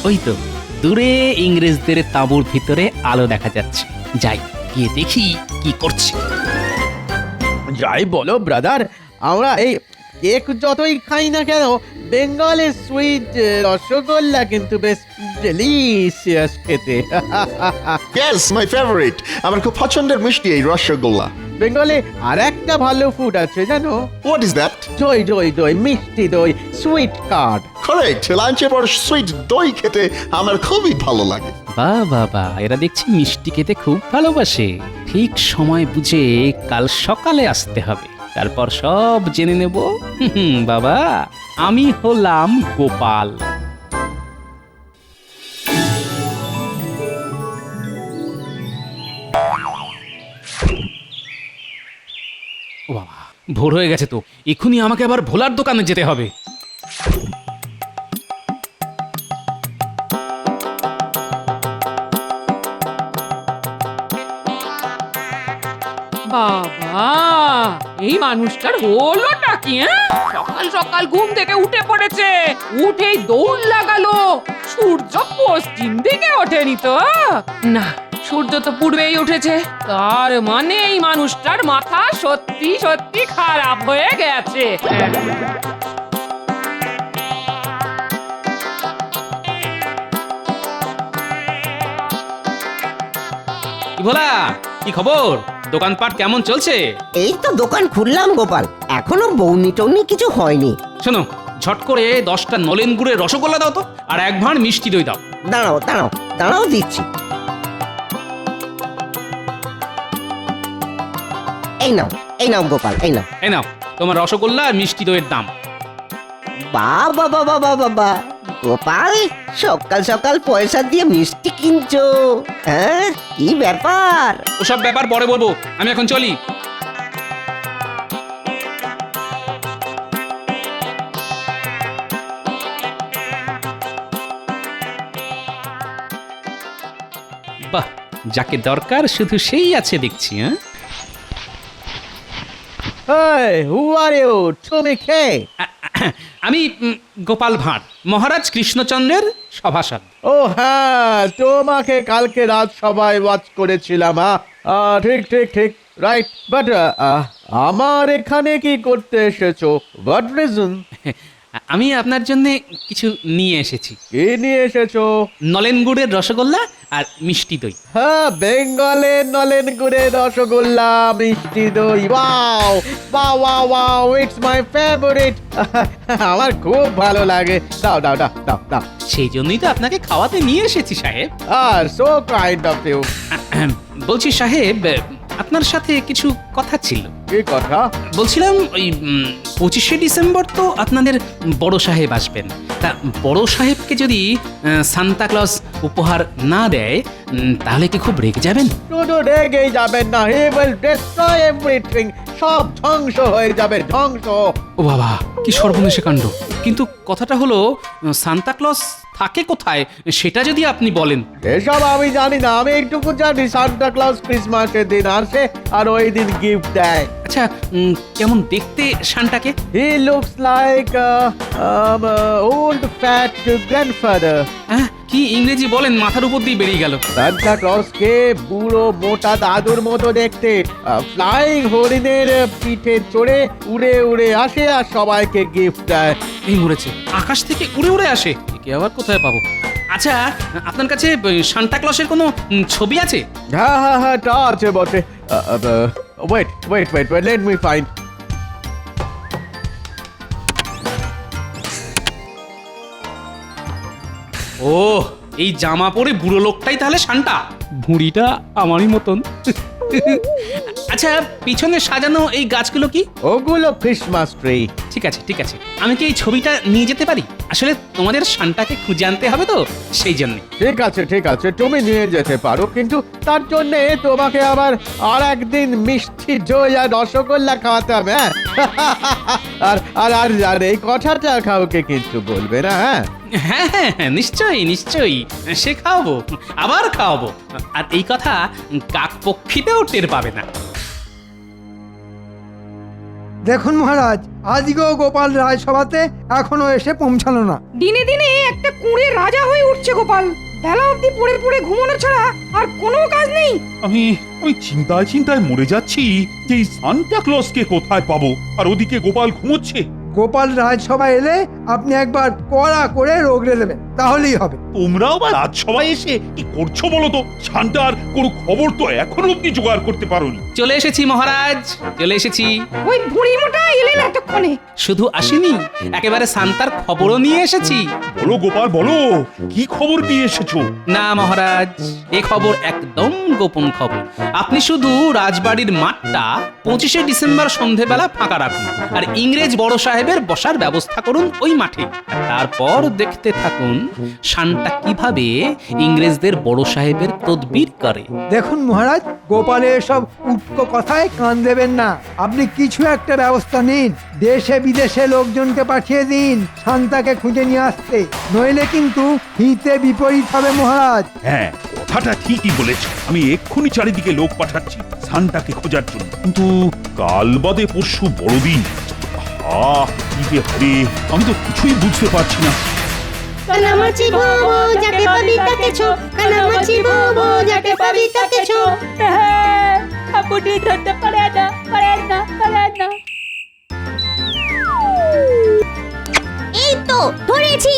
ওই তো দূরে ইংরেজদের তাঁবুর ভিতরে আলো দেখা যাচ্ছে। যাই গিয়ে দেখি কি করছে। যাই বলো ব্রাদার, আমরা এই কেক যতই খাই না কেন, বেঙ্গলের সুইট রসগোল্লা কিন্তু বেশ ডেলিশিয়াস খেতে। ইয়েস মাই ফেভারিট, আমার খুব পছন্দের মিষ্টি এই রসগোল্লা। বেঙ্গলে আর একটা ভালো ফুড আছে জানো? What is that? দই দই দই, মিষ্টি দই, সুইট কার্ড। কারেক্ট, লাঞ্চের পর সুইট দই খেতে আমার খুবই ভালো লাগে। বাহ বাবা, এরা দেখছি মিষ্টি খেতে খুব ভালোবাসে। ঠিক সময় বুঝে কাল সকালে আসতে হবে, তারপর সব জেনে নেব। বাবা, আমি হলাম গোপাল। ও বাবা, ভোর হয়ে গেছে তো, এক্ষুনি আমাকে আবার ভোলার দোকানে যেতে হবে। বাবা এই মানুষটার হলোটা কি? সকাল সকাল ঘুম থেকে উঠে পড়েছে, উঠেই দৌড় লাগালো। সূর্য পশ্চিম দিকে ওঠেনি তো? না, সূর্য তো পূর্বেই উঠেছে। তার মানে এই মানুষটার মাথা সত্যি সত্যি খারাপ হয়ে গেছে। কি ভোলা, কি খবর? দোকানপাট কেমন চলছে? এই তো দোকান খুললাম গোপাল, এখনো বৌনি টৌনি কিছু হয়নি। শোনো, ঝট করে 10টা নলেন গুড়ের রসগোল্লা দাও তো, আর এক ভাঁড় মিষ্টি দই দাও। দাঁড়াও দাঁড়াও দাঁড়াও, দিচ্ছি। এই নাও এই নাও গোপাল, এই নাও। এই নাও তোমার রসগোল্লা আর মিষ্টি দইয়ের দাম। বাবা বাবা বাবা বাবা, গোপাল সকাল সকাল পয়সা দিয়ে মিষ্টি কিনছো? হ্যাঁ কি ব্যাপার? ওসব ব্যাপার পরে বলবো, আমি এখন চলি। বাহ, যাকে দরকার শুধু সেই আছে দেখছি। হ্যাঁ, Hey, who are you? তুমি কে? আমি গোপাল ভাঁড়, মহারাজ কৃষ্ণচন্দ্রের সভাসদ। ও হ্যাঁ, তোমাকে কালকে রাত সবাই ওয়াচ করেছিলাম। ঠিক ঠিক ঠিক, রাইট। বাট আমার এখানে কি করতে এসেছো? What reason? আমি আপনার জন্য কিছু নিয়ে এসেছি। কি নিয়ে এসেছো? নলেন গুড়ের রসগোল্লা আর মিষ্টি দই। হ্যাঁ, বেঙ্গলের নলেন গুড়ের রসগোল্লা, মিষ্টি দই। Wow wow wow wow, it's my favourite. আমার খুব ভালো লাগে। দাও দাও দাও দাও দাও। সেই জন্যই তো আপনাকে খাওয়াতে নিয়ে এসেছি সাহেব। আর সো কাইন্ড অফ ইউ। বলছি সাহেব, আপনার সাথে কিছু কথা ছিল। কি কথা? বলছিলাম ওই 25শে ডিসেম্বর তো আপনাদের বড় সাহেব আসবেন, তা বড় সাহেবকে যদি সান্তা ক্লজ উপহার না দেয় তাহলে কি খুব রেগে যাবেন? শুধু রেগেই যাবেন না, হি উইল ডিস্ট্রয় এভরিথিং। সব ধ্বংস হয়ে যাবে, ধ্বংস। ও বাবা, কি সর্বনেশে কাণ্ড। কিন্তু কথাটা হলো, সান্তা ক্লজ থাকে কোথায় সেটা যদি আপনি বলেন। এসব আমি জানি না, আমি একটুকু জানি সান্তা ক্লজ ক্রিসমাসের দিন আসে আর ওই দিন গিফট দেয়। আচ্ছা, কেমন দেখতে শানটাকে? He looks like old fat grandfather. হ্যাঁ, কি ইংরেজি বলেন, মাথার উপর দিয়ে বেরিয়ে গেল। সান্তা ক্লজকে বুড়ো মোটা দাদুর মতো দেখতে, ফ্লাইং হরিণের পিঠে চড়ে উড়ে উড়ে আসে আর সবাইকে গিফট দেয়। এই মরেছে, আকাশ থেকে উড়ে উড়ে আসে, একে আবার কোথায় পাবো? আচ্ছা, আপনার কাছে সান্তা ক্লজের কোনো ছবি আছে? হ্যাঁ হ্যাঁ হ্যাঁ, তা আছে বটে। Wait wait wait wait, let me find. ও এই জামা পরে বুড়ো লোকটাই তাহলে শান্তা, ভুঁড়িটা আমারই মতন। আচ্ছা, পিছনে সাজানো এই গাছগুলো কি? ওগুলো ক্রিসমাস ট্রি। ঠিক আছে ঠিক আছে, আমি কি এই ছবিটা নিয়ে যেতে পারি? আসলে তোমাদের শান্তাকে খুঁজে আনতে হবে তো, সেই জন্য। ঠিক আছে, তুমি নিয়ে যেতে পারো, কিন্তু তার জন্য তোমাকে আবার আর একদিন মিষ্টি দই আর রসগোল্লা খাওয়াতে হবে। হ্যাঁ? আর আর আর আর এই কথাটা কাউকে কিন্তু বলবে না। হ্যাঁ হ্যাঁ হ্যাঁ হ্যাঁ, নিশ্চয়ই নিশ্চয়ই, সে খাওয়াবো, আবার খাওয়াবো। আর এই কথা কাক পক্ষীতেও টের পাবে না। দেখুন মহারাজ, আজকেও গোপাল রাজসভাতে এখনো এসে পৌঁছালো না। দিনে দিনে একটা কুঁড়ে রাজা হয়ে উঠছে গোপাল। বেলা অবধি পড়ে পড়ে ঘুমানো ছাড়া আর কোনো কাজ নেই। আমি চিন্তায় চিন্তায় মরে যাচ্ছি যে এই সান্টা ক্লজকে কোথায় পাবো, আর ওদিকে গোপাল ঘুমোচ্ছে। গোপাল রাজসভায় এলে আপনি একবার কড়া করে রগড়ে দেবেন, তাহলেই হবে। তোমরাও বা রাজসভায় এসে কি করছো বলো তো? সান্টার কোনো খবর তো এখনো অব্দি জোগাড় করতে পারোনি। চলে এসেছি মহারাজ, চলে এসেছি। ওই বুড়ি মোটা এলেন এতক্ষণে। শুধু আসেনি, একেবারে সান্তার খবরও নিয়ে এসেছি। বলো গোপাল বলো, কি খবর নিয়ে এসেছো? না মহারাজ, এ খবর একদম গোপন খবর। আপনি শুধু রাজবাড়ির মাঠটা 25শে ডিসেম্বর সন্ধেবেলা ফাঁকা রাখুন, আর ইংরেজ বড় সাহেবের বসার ব্যবস্থা করুন ওই মাঠে। তারপর দেখতে থাকুন শান্তা কিভাবে ইংরেজদের বড় সাহেবের তদবির করে। দেখুন মহারাজ, গোপালের সব উটকো কথায় কান দেবেন না। আপনি কিছু একটা ব্যবস্থা নিন, দেশে বিদেশে লোকজনকে পাঠিয়ে দিন শান্তাকে খুঁজে নিয়ে আসতে, নইলে কিন্তু হিতে বিপরীত হবে মহারাজ। হ্যাঁ, কথাটা ঠিকই বলেছ। আমি এক্ষুনি চারিদিকে লোক পাঠাচ্ছি সান্টাকে খোঁজার জন্য। কিন্তু কাল বাদে পরশু বড়দিন, কি যে হবে আমি তো কিছুই বুঝতে পারছি না। কানামাছি ভোবো যাকে পাবি তাকে ছো, কানামাছি ভোবো যাকে পাবি তাকে ছো। আপনি ধরতে পারে না। এই তো ধরেছি।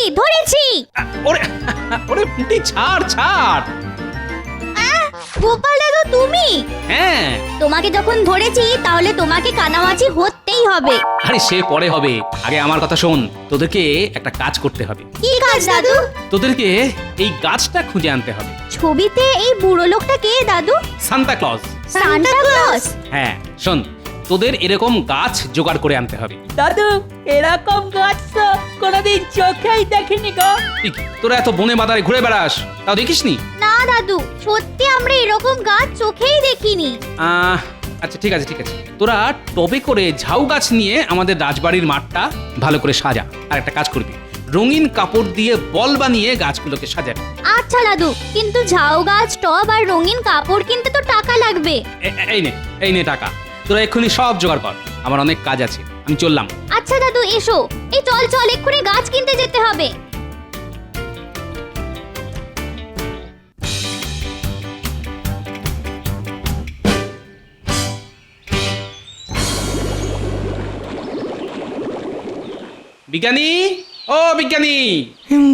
ওরে ওরে পুটি, ছাড় ছাড়। গোপাল দাদু তুমি? হ্যাঁ, তোমাকে যখন ধরেছি তাহলে তোমাকে কানামাছি হতেই হবে। আরে সে পরে হবে, আগে আমার কথা শোন। তোদেরকে একটা কাজ করতে হবে। কি কাজ দাদু? তোদেরকে এই গাছটা খুঁজে আনতে হবে। ছবিতে এই বুড়ো লোকটা কে দাদু? Santa Claus. Santa Claus? হ্যাঁ শোন, তোদের এরকম গাছ জোগাড় করে আনতে হবে। দাদু, এরকম গাছ তো কোনোদিন চোখেই দেখিনি গো। তোরা এত বনে বাজারে ঘুরে বেড়াস, তাও দেখিসনি? না দাদু, সত্যি আমরা এরকম গাছ চোখেই দেখিনি। আচ্ছা ঠিক আছে, তোরা টবে করে ঝাউ গাছ নিয়ে আমাদের রাজবাড়ির মাঠটা ভালো করে সাজা। আর একটা কাজ করবি, রঙিন কাপড় দিয়ে বল বানিয়ে গাছগুলোকে সাজাবি। আচ্ছা দাদু, কিন্তু ঝাউ গাছ, টব আর রঙিন কাপড় কিনতে তো টাকা লাগবে। এই নে টাকা। তোরা এক্ষুনি সব জোগাড় কর, আমার অনেক কাজ আছে, আমি চললাম। আচ্ছা দাদু এসো, এই চল এক্ষুনি গাছ কিনতে যেতে হবে। বিজ্ঞানী, ও বিজ্ঞানী।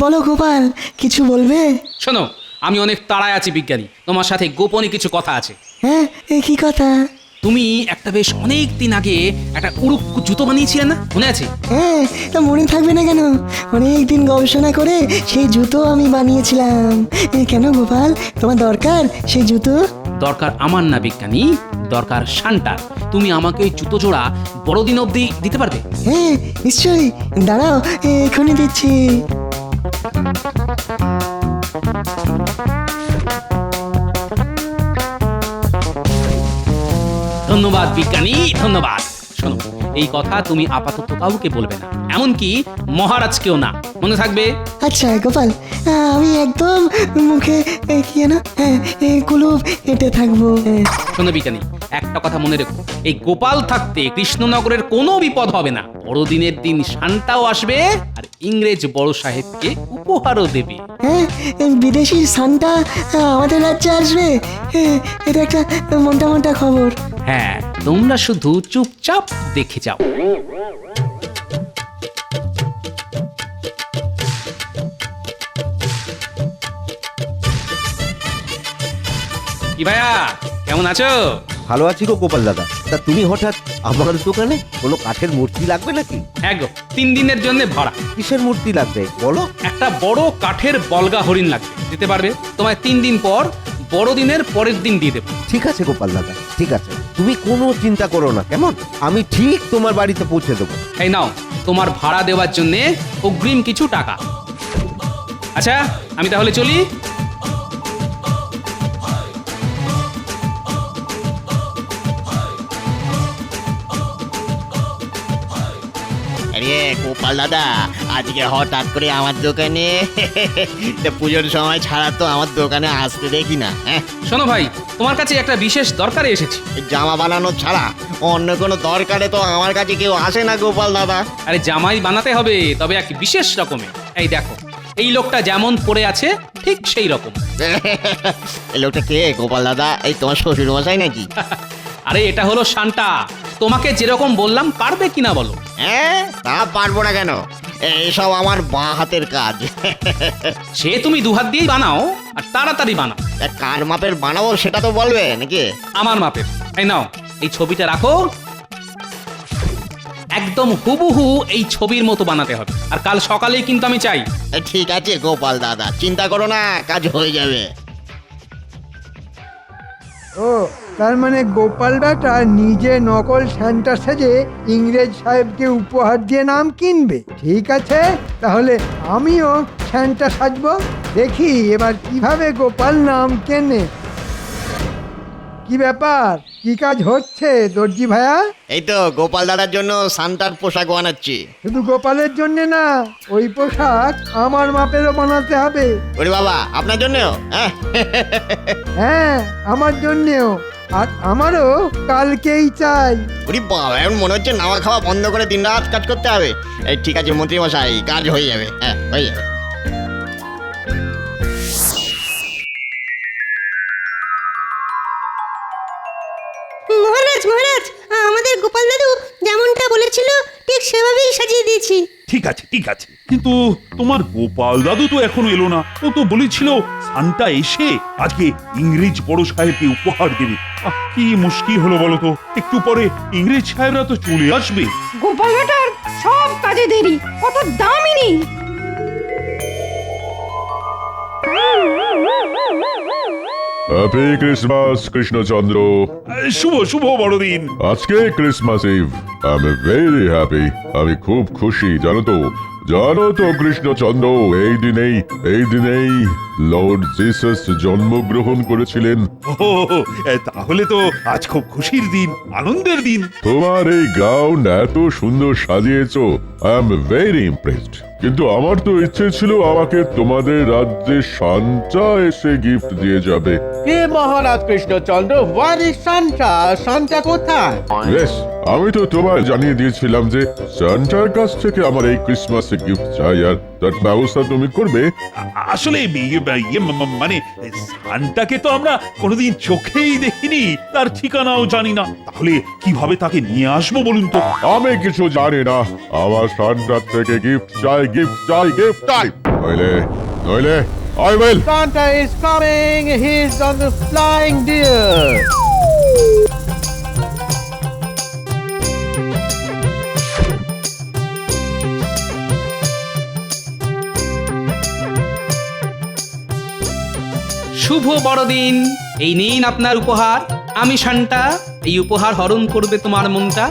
বলো গোপাল, কিছু বলবে? শোনো, আমি অনেক তাড়ায় আছি বিজ্ঞানী, তোমার সাথে গোপনে কিছু কথা আছে। হ্যাঁ, কি কথা? তুমি একটা বেশ অনেক দিন আগে একটা উড়ুক্কু জুতো বানিয়েছিলে না, মনে আছে? হ্যাঁ, তা মনে থাকবে না কেন? অনেক দিন গবেষণা করে সেই জুতো আমি বানিয়েছিলাম। কেন গোপাল, তোমার দরকার সেই জুতো? দরকার আমার না বিজ্ঞানী, দরকার শান্তার। তুমি আমাকে ওই জুতো জোড়া বড়দিন অবধি দিতে পারবে? হ্যাঁ নিশ্চয়ই, দাঁড়াও এখনই দিচ্ছি। ধন্যবাদ বিজ্ঞানী, ধন্যবাদ। শোনো, এই কথা তুমি আপাতত কাউকে বলবে না, এমনকি মহারাজকেও না, মনে থাকবে? আচ্ছা গোপাল, আমি একদম মুখে কি না কুলুপ হেঁটে থাকবো। শোনো বিজ্ঞানী, একটা কথা মনে রেখো, এই গোপাল থাকতে কৃষ্ণনগরের কোনো বিপদ হবে না। বড়দিনের দিন শান্তাও আসবে, আর ইংরেজ বড় সাহেবকে উপহারও দেবে। হ্যাঁ, বিদেশি সান্টা আমাদের রাজ্যে আসবে, এটা একটা মোটা খবর। হ্যাঁ, তোমরা শুধু চুপচাপ দেখে যাও। কি ভাইয়া, কেমন আছো? ভালো আছি গো গোপাল দাদা। তা তুমি হঠাৎ আমার দোকানে? কোনো কাঠের মূর্তি লাগবে নাকি? হ্যাঁ গো, 3 দিনের জন্য ভাড়া। কিসের মূর্তি লাগবে বলো? একটা বড় কাঠের বলগা হরিণ লাগবে, দিতে পারবে? তোমায় 3 দিন পর বড়দিনের পরের দিন দিয়ে দেবো। ঠিক আছে গোপাল দাদা, ঠিক আছে, তুমি কোনো চিন্তা করো না, কেমন? আমি ঠিক তোমার বাড়িতে পৌঁছে দেবো। এই নাও তোমার ভাড়া দেওয়ার জন্য অগ্রিম কিছু টাকা। আচ্ছা আমি তাহলে চলি। আরে গোপাল দাদা, আজকে হঠাৎ করে আমার দোকানে পুজোর সময় ছাড়া তো আমার দোকানে আসতে দেখি না। শোনো ভাই, তোমার কাছে একটা বিশেষ দরকারে এসেছি। জামা বানানো ছাড়া অন্য কোনো দরকারে তো আমার কাছে কেউ আসে না গোপাল দাদা। আরে জামাই বানাতে হবে, তবে এক বিশেষ রকমের। এই দেখো, এই লোকটা যেমন পড়ে আছে ঠিক সেই রকম। এই লোকটা কে গোপাল দাদা? এই তোমার শ্বশুর মশাই নাকি? আরে এটা হলো শান্তা। তোমাকে যেরকম বললাম, পারবে কিনা বলো? হ্যাঁ, তা পারবো না কেন, এইসব আমার বাঁ হাতের কাজ। সে তুমি 2 হাত দিয়েই বানাও, আর তাড়াতাড়ি বানাও। কার মাপের বানাবো সেটা তো বলবে নাকি? আমার মাপের। এই নাও, এই ছবিটা রাখো। একদম হুবহু এই ছবির মতো বানাতে হবে, আর কাল সকালেই কিন্তু আমি চাই। ঠিক আছে গোপাল দাদা, চিন্তা করো না, কাজ হয়ে যাবে। ও তার মানে গোপাল বেটা নিজে নকল স্যান্টা সেজে ইংরেজ সাহেবকে উপহার দিয়ে নাম কিনবে। ঠিক আছে, তাহলে আমিও স্যান্টা সাজবো। দেখি এবার কিভাবে গোপাল নাম কেনে। কি ব্যাপার, কি কাজ হচ্ছে দর্জি ভাইয়া? এই তো গোপাল দাদার জন্য সান্তার পোশাক বানাচ্ছি। শুধু গোপালের জন্য না, ওই পোশাক আমার মাপেরও বানাতে হবে। ওরে বাবা, আপনার জন্যও? হ্যাঁ, আমার জন্যেও, আর আমারও কালকেই চাই। ওরে বাবা, এখন মনে হচ্ছে নাওয়া খাওয়া বন্ধ করে দিনরাত কাজ করতে হবে। এই ঠিক আছে মন্ত্রী মশাই, কাজ হয়ে যাবে। হ্যাঁ, হয়ে যাবে। মহারাজ মহারাজ, আমাদের গোপাল দাদু যেমনটা বলেছিল ঠিক সেভাবেই সাজিয়ে দিয়েছি। ঠিক আছে ঠিক আছে, কিন্তু তোমার গোপাল দাদু তো এখনো এলো না। ও তো বলেছিল সান্টা এসে আজকে ইংরেজ বড় সাহেবকে উপহার দেবে। কি মুশকিল হলো বলো তো, একটু পরে ইংরেজ সাহেবরা তো চলে আসবে। গোপাল বেটার সব কাজে দেরি, কত দামই নেই। Happy Christmas Krishnachandra. শুভ শুভ বড়দিন। আজকে Christmas Eve. I am very happy. আমি খুব খুশি, জানো তো কৃষ্ণচন্দ্র, এই দিনেই লর্ড জিসাস জন্মগ্রহণ করেছিলেন। তাহলে তো আজ খুব খুশির দিন, আনন্দের দিন। তোমার এই গাউন এত সুন্দর সাজিয়েছো, আই এম ভেরি ইমপ্রেসড। কিন্তু আমার তো ইচ্ছে ছিল আমাকে তোমাদের রাজ্যে সান্টা এসে গিফট দিয়ে যাবে। কে Maharaj Krishnachandra? Where is Santa? Santa কোথায়? বেশ, আমি তো তোমায় জানিয়ে দিয়েছিলাম যে সান্টার কাছ থেকে আমার এই ক্রিসমাসে গিফট চাই, আর তার ব্যবস্থা তুমি করবে। আসলে মানে সান্টাকে তো আমরা কোনোদিন চোখেই দেখিনি, তার ঠিকানাও জানি না। তাহলে কিভাবে তাকে নিয়ে আসবো বলুন তো? আমি কিছু জানি না, আমার সান্টার থেকে গিফট চাই। নইলে I will. Santa is coming. He's on the flying deer. শুভ বড়দিন। এই নিন আপনার উপহার। আমি শান্তা, এই উপহার হরণ করবে তোমার মনটা।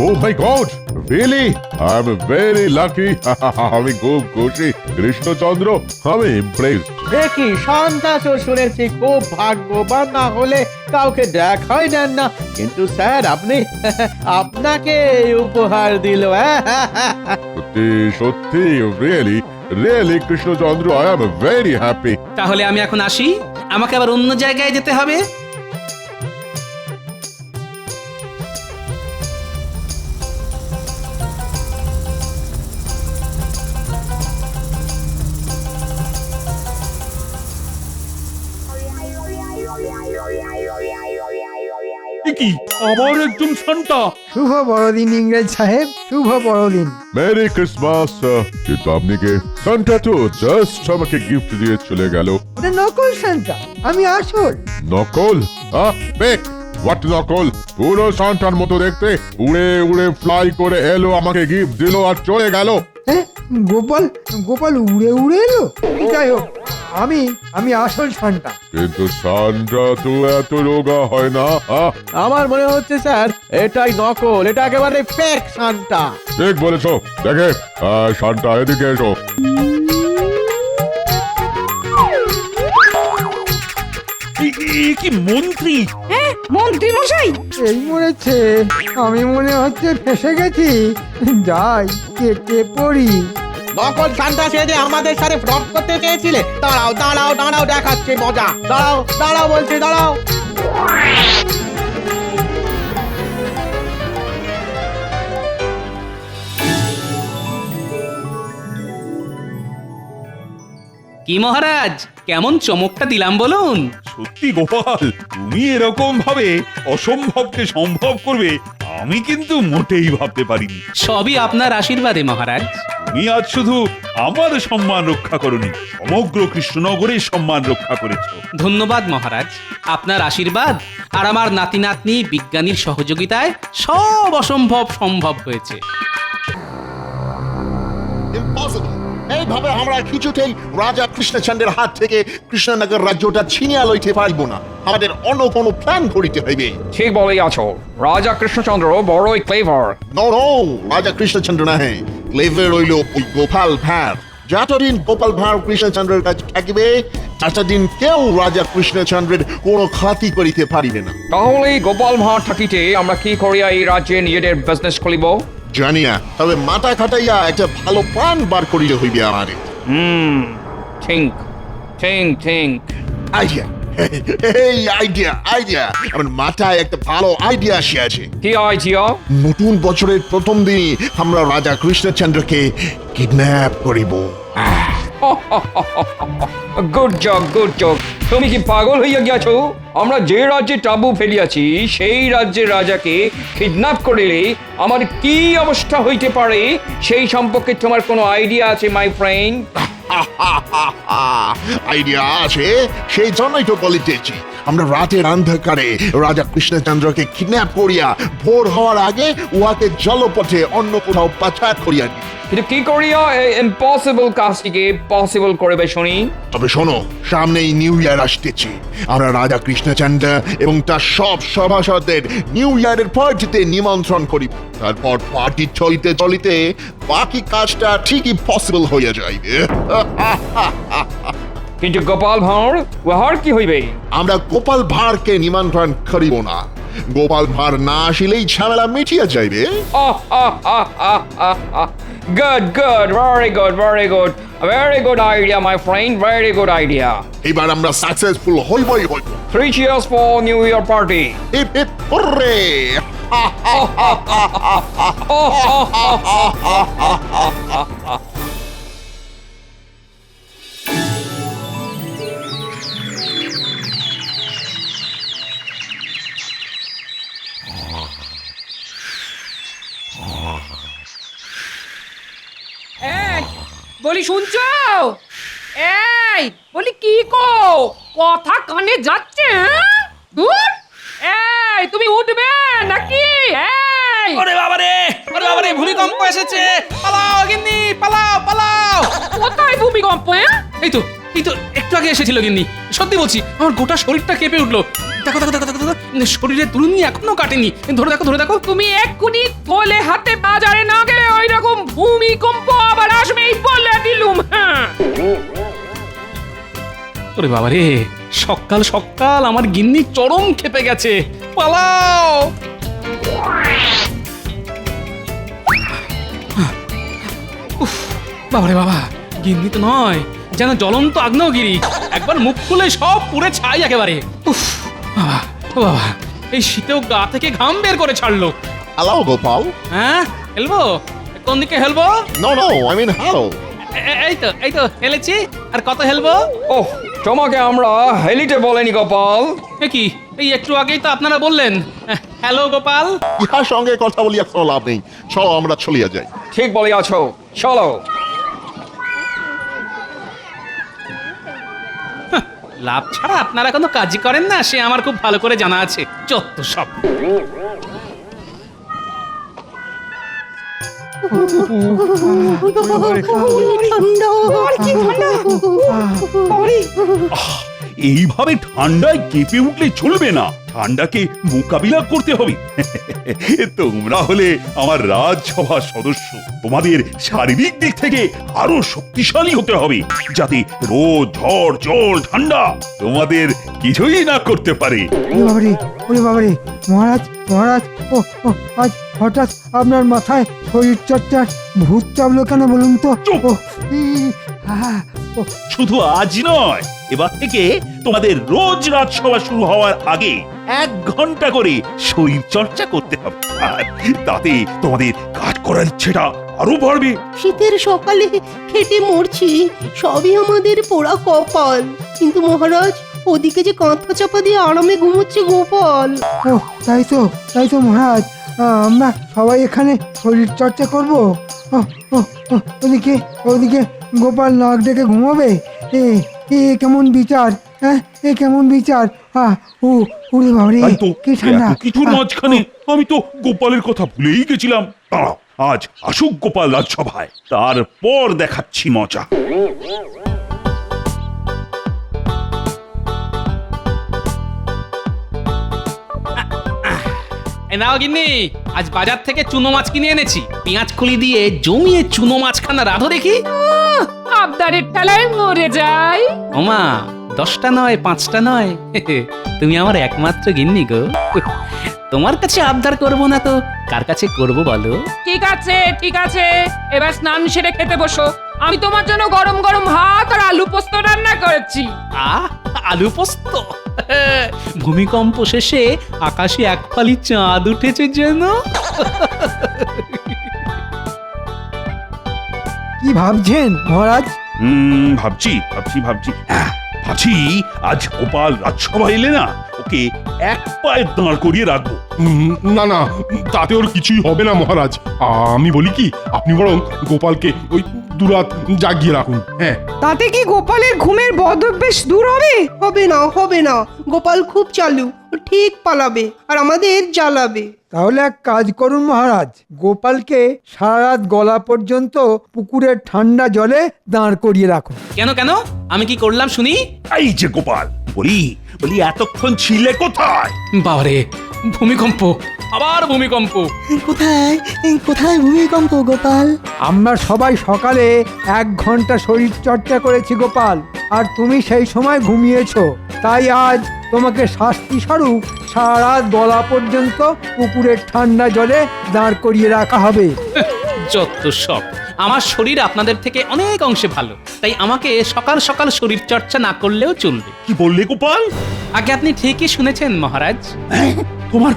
Oh my God! Really? I'm very lucky. আমি খুব খুশি কৃষ্ণচন্দ্র, আমি ইমপ্রেসড। দেখি সান্তা তো শুনেছি খুব ভাগ্যবান, না হলে কাউকে দেখাই দেন না। কিন্তু স্যার আপনাকে উপহার দিল। সত্যি really Krishnachandra, I am very happy. তাহলে আমি এখন আসি, আমাকে আবার অন্য জায়গায় যেতে হবে। কি আবার একজন সান্টা? শুভ বড়দিন ইংরেজ সাহেব, শুভ বড়দিন। Merry Christmas. কিন্তু আপনি কে? সান্টা তো জাস্ট আমাকে গিফট দিয়ে চলে গেল। ওটা নকল সান্টা, আমি আসল। নকল? বেক হোয়াট নকল? পুরো সান্টার মতো দেখতে, উড়ে উড়ে ফ্লাই করে এলো, আমাকে গিফট দিল আর চলে গেল। হ্যাঁ, গোপাল গোপাল উড়ে উড়ে এলো? যাই হোক, আমি আসল সান্টা। কিন্তু সান্টা তো এত রোগা হয় না। আমার মনে হচ্ছে স্যার এটাই নকল, এটা একেবারে ফেক সান্টা। ঠিক বলেছো। দেখে সান্টা এদিকে এসো। কি মন্ত্রী? হ্যাঁ, মন্ত্রী মশাই। এই মরেছে, আমি মনে হচ্ছে ফেসে গেছি। যাই কেটে পড়ি। নকল সান্টা সেজে আমাদের সাথে ফ্রড করতে চেয়েছিলে? দাঁড়াও দাঁড়াও দাঁড়াও, দেখাচ্ছে মজা। দাঁড়াও দাঁড়াও বলছি, দাঁড়াও। কি মহারাজ, কেমন চমকটা দিলাম বলুন? সত্যি গোপাল, তুমি এরকম ভাবে অসম্ভবকে সম্ভব করবে আমি কিন্তু মোটেই ভাবতে পারিনি। সবই আপনার আশীর্বাদে মহারাজ। তুমি আজ শুধু আমার সম্মান রক্ষা করনি, সমগ্র কৃষ্ণনগরের সম্মান রক্ষা করেছো। ধন্যবাদ মহারাজ, আপনার আশীর্বাদ আর আমার নাতি নাতনি বিজ্ঞানীর সহযোগিতায় সব অসম্ভব সম্ভব হয়েছে। এইভাবে আমরা কিছুতেই রাজা কৃষ্ণচন্দ্রের হাত থেকে কৃষ্ণনগর রাজ্যটা ছিনিয়ে লইতে পারব না। আমাদের অন্য কোনো প্ল্যান করিতে হইবে। ঠিক বলেই আছো, রাজা কৃষ্ণচন্দ্র বড়ই ক্লেভার। নো, রাজা কৃষ্ণচন্দ্র নহে, ক্লেভার রইল ওই গোপাল ভাঁড়। যতদিন গোপাল ভাঁড় কৃষ্ণচন্দ্রের কাছে থাকবে, ততদিন কেউ রাজা কৃষ্ণচন্দ্রের কোনো ক্ষতি করিতে পারিবে না। তাহলে গোপাল ভাঁড় থাকিতে আমরা কি করিয়া এই রাজ্যে নিজেদের বিজনেস খুলিব? জানি না, তবে মাথা খাটাইয়া একটা ভালো প্ল্যান বার করিলে হইবে আমাদের। থিঙ্ক থিঙ্ক থিঙ্ক আইডিয়া, এই আইডিয়া আমার মাথায় একটা ভালো আইডিয়া আসিয়াছে। কি আইডিয়া? নতুন বছরের প্রথম দিনই আমরা রাজা কৃষ্ণচন্দ্রকে কিডন্যাপ করিব। Good job, good job. তুমি কি পাগল হইয়া গিয়াছো? আমরা যে রাজ্যে টাবু ফেলিয়াছি সেই রাজ্যের রাজাকে কিডন্যাপ করিলে আমার কি অবস্থা হইতে পারে সেই সম্পর্কে তোমার কোনো আইডিয়া আছে মাই ফ্রেন্ড? আইডিয়া আছে, সেই জন্যই তো বলিতেছি। আমরা রাতের অন্ধকারে রাজা কৃষ্ণচন্দ্রকে কিডন্যাপ করিয়া ভোর হওয়ার আগে উহাকে জলপথে অন্য কোথাও পাচার করিয়া দিই। কিন্তু কি করিয়া এই ইম্পসিবল কাজটিকে পসিবল করবে শুনি? তবে শোনো, সামনেই নিউ ইয়ার আসতেছে। আমরা রাজা কৃষ্ণচন্দ্র এবং তার সব সভাসদদের নিউ ইয়ারের পার্টিতে নিমন্ত্রণ করিব। তারপর পার্টি চলিতে চলিতে বাকি কাজটা ঠিকই পসিবল হইয়া যাইবে। কিন্তু গোপাল ভাঁড়, উহার কি হইবে? আমরা গোপাল ভাঁড়কে নিমন্ত্রণ করিব না। গোপাল ভাঁড় না আসিলেই ঝামেলা মিটিয়া যাইবে। Good good, very good, very good, very good idea my friend, very good idea. এবার আমরা সাকসেসফুল হইবই হইব। 3 cheers for New Year party. Hip hip hurray! বলি শুনছো? এই বলি কি কো, কথা কানে যাচ্ছে? দূর, এই তুমি উঠবে নাকি? এই ওরে বাবারে, ওরে বাবারে, ভূমিকম্প এসেছে! পালাও গিন্নি, পালাও পালাও! কোথায় ভূমিকম্প? এই তো একটু আগে এসেছিল গিন্নি। সত্যি বলছি, আমার গোটা শরীরটা কেঁপে উঠলো। দেখো দেখো দেখো দেখো, শরীরের তুলুনি এখনো কাটেনি। ধরে দেখো, ধরে দেখো। তুমি এক্ষুনি তোলে হাতে বাজারে না গেলে ওই রকম ভূমিকম্প আবার আসবে, এই বলে দিলুম। হ্যাঁ, ওরে বাবারে, সকাল সকাল আমার গিন্নি চরম খেপে গেছে। পালাও! উফ, বাবারে বাবা, গিন্নি তো নয়, যেন জ্বলন্ত আগ্নেয়গিরি। একবার মুখ খুলে সব পুড়ে ছাই একেবারে। উফ বাবা, ও বাবা, এই শীতেও গা থেকে ঘাম বের করে ছাড়লো। হ্যালো গোপাল। হ্যাঁ, হেলবো? কোন দিকে হেলবো? No, I mean hello. এই তো হেলেছি, আর কত হেলবো? ওহ, তোমাকে আমরা হেলিতে বলেনি গোপাল। কি এই একটু আগেই তো আপনারা বললেন। হ্যালো গোপাল। ইহার সঙ্গে কথা বলিয়া কোনো লাভ নেই, চলো আমরা চলিয়া যাই। ঠিক বলিয়াছ, চলো। লাভ ছাড়া আপনারা কোনো কাজই করেন না, সে আমার খুব ভালো করে জানা আছে। যত সব। এইভাবে ঠান্ডায় কেঁপে উঠলে চলবে না, ঠান্ডাকে মোকাবিলা করতে হবে। তোমরা হলে আমার রাজসভার সদস্য, তোমাদের শারীরিক দিক থেকে আরো শক্তিশালী হতে হবে, যাতে রোদ, ঝড়, জল, ঠান্ডা তোমাদের কিছুই না করতে পারে। ওরে বাবারে, মহারাজ মহারাজ, ও আজ হঠাৎ আপনার মাথায় শরীর চর্চার ভূত চাপলো কেন বলুন তো? শুধু আজ নয়, এবার থেকে তোমাদের রোজ রাজসভা শুরু হওয়ার আগে 1 ঘন্টা করে শরীর চর্চা করতে হবে, আর তাতে তোমাদের কাজ করার ইচ্ছেটা আরো বাড়বে। শীতের সকালে খেটে মরছি, সবই আমাদের পোড়া কপাল। কিন্তু মহারাজ, ওদিকে যে কাঁথা চাপা দিয়ে আরামে ঘুমোচ্ছে গোপাল। ও তাই তো মহারাজ, আমরা সবাই এখানে শরীর চর্চা করবো। ওদিকে গোপাল নাক ডেকে ঘুমাবে। এ কেমন বিচার, হ্যাঁ এ কেমন বিচার? ওরে বাবারে, কি ঠান্ডা! কিছুর মাঝখানে আমি তো গোপালের কথা ভুলেই গেছিলাম। দাঁড়াও, আজ আসুক গোপাল রাজসভায়, তারপর দেখাচ্ছি মজা। নাও গিন্নি, আজ বাজার থেকে চুনো মাছ কিনে এনেছি। পেঁয়াজ খুলি দিয়ে জমিয়ে চুনো মাছখানা রাধো দেখি। আবদারের ঠেলায় মরে যাই। ওমা, 10টা নয়, 5টা নয়, তুমি আমার একমাত্র গিন্নি গো। তোমার কাছে আবদার করব না তো কার কাছে করব বলো? ঠিক আছে, এবার স্নান সেরে খেতে বসো। আমি তোমার জন্য গরম গরম ভাত আর আলু পোস্ত রান্না করেছি। আলু পোস্ত? ভূমিকম্প শেষে আকাশে এক ফালি চাঁদ উঠেছে যেন। কি ভাবছেন মহারাজ? ভাবছি আজ গোপাল রাজসভা এলে না, ওকে এক পায়ে দাঁড় করিয়ে রাখবো। না, তাতে ওর কিছুই হবে না মহারাজ। আমি বলি কি, আপনি বরং গোপালকে ওই দুরাত জাগিয়ে রাখুন। হ্যাঁ, তাতে কি গোপালের ঘুমের বদ অভ্যেস দূর হবে? হবে না, গোপাল খুব চালু, ও ঠিক পালাবে আর আমাদের জ্বালাবে। তাহলে এক কাজ করুন মহারাজ, গোপালকে সারা রাত গলা পর্যন্ত পুকুরের ঠান্ডা জলে দাঁড় করিয়ে রাখুন। কেন? আমি কি করলাম শুনি? এই যে গোপাল, বলি এতক্ষণ ছিলে কোথায়? বাবারে, ভূমিকম্প, আবার ভূমিকম্প। কোথায় ভূমিকম্প গোপাল? আমরা সবাই সকালে 1 ঘন্টা শরীর চর্চা করেছি গোপাল, আর তুমি সেই সময় ঘুমিয়েছো। তাই আজ তোমাকে শাস্তি স্বরূপ সারা রাত গলা পর্যন্ত পুকুরের ঠান্ডা জলে দাঁড় করিয়ে রাখা হবে। যত সব। আমার শরীর আপনাদের থেকে অনেক অংশে ভালো, তাই আমাকে সকাল সকাল শরীর চর্চা না করলেও চলবে। কি বললে গোপাল? আগে আপনি ঠিকই শুনেছেন মহারাজ। তোমার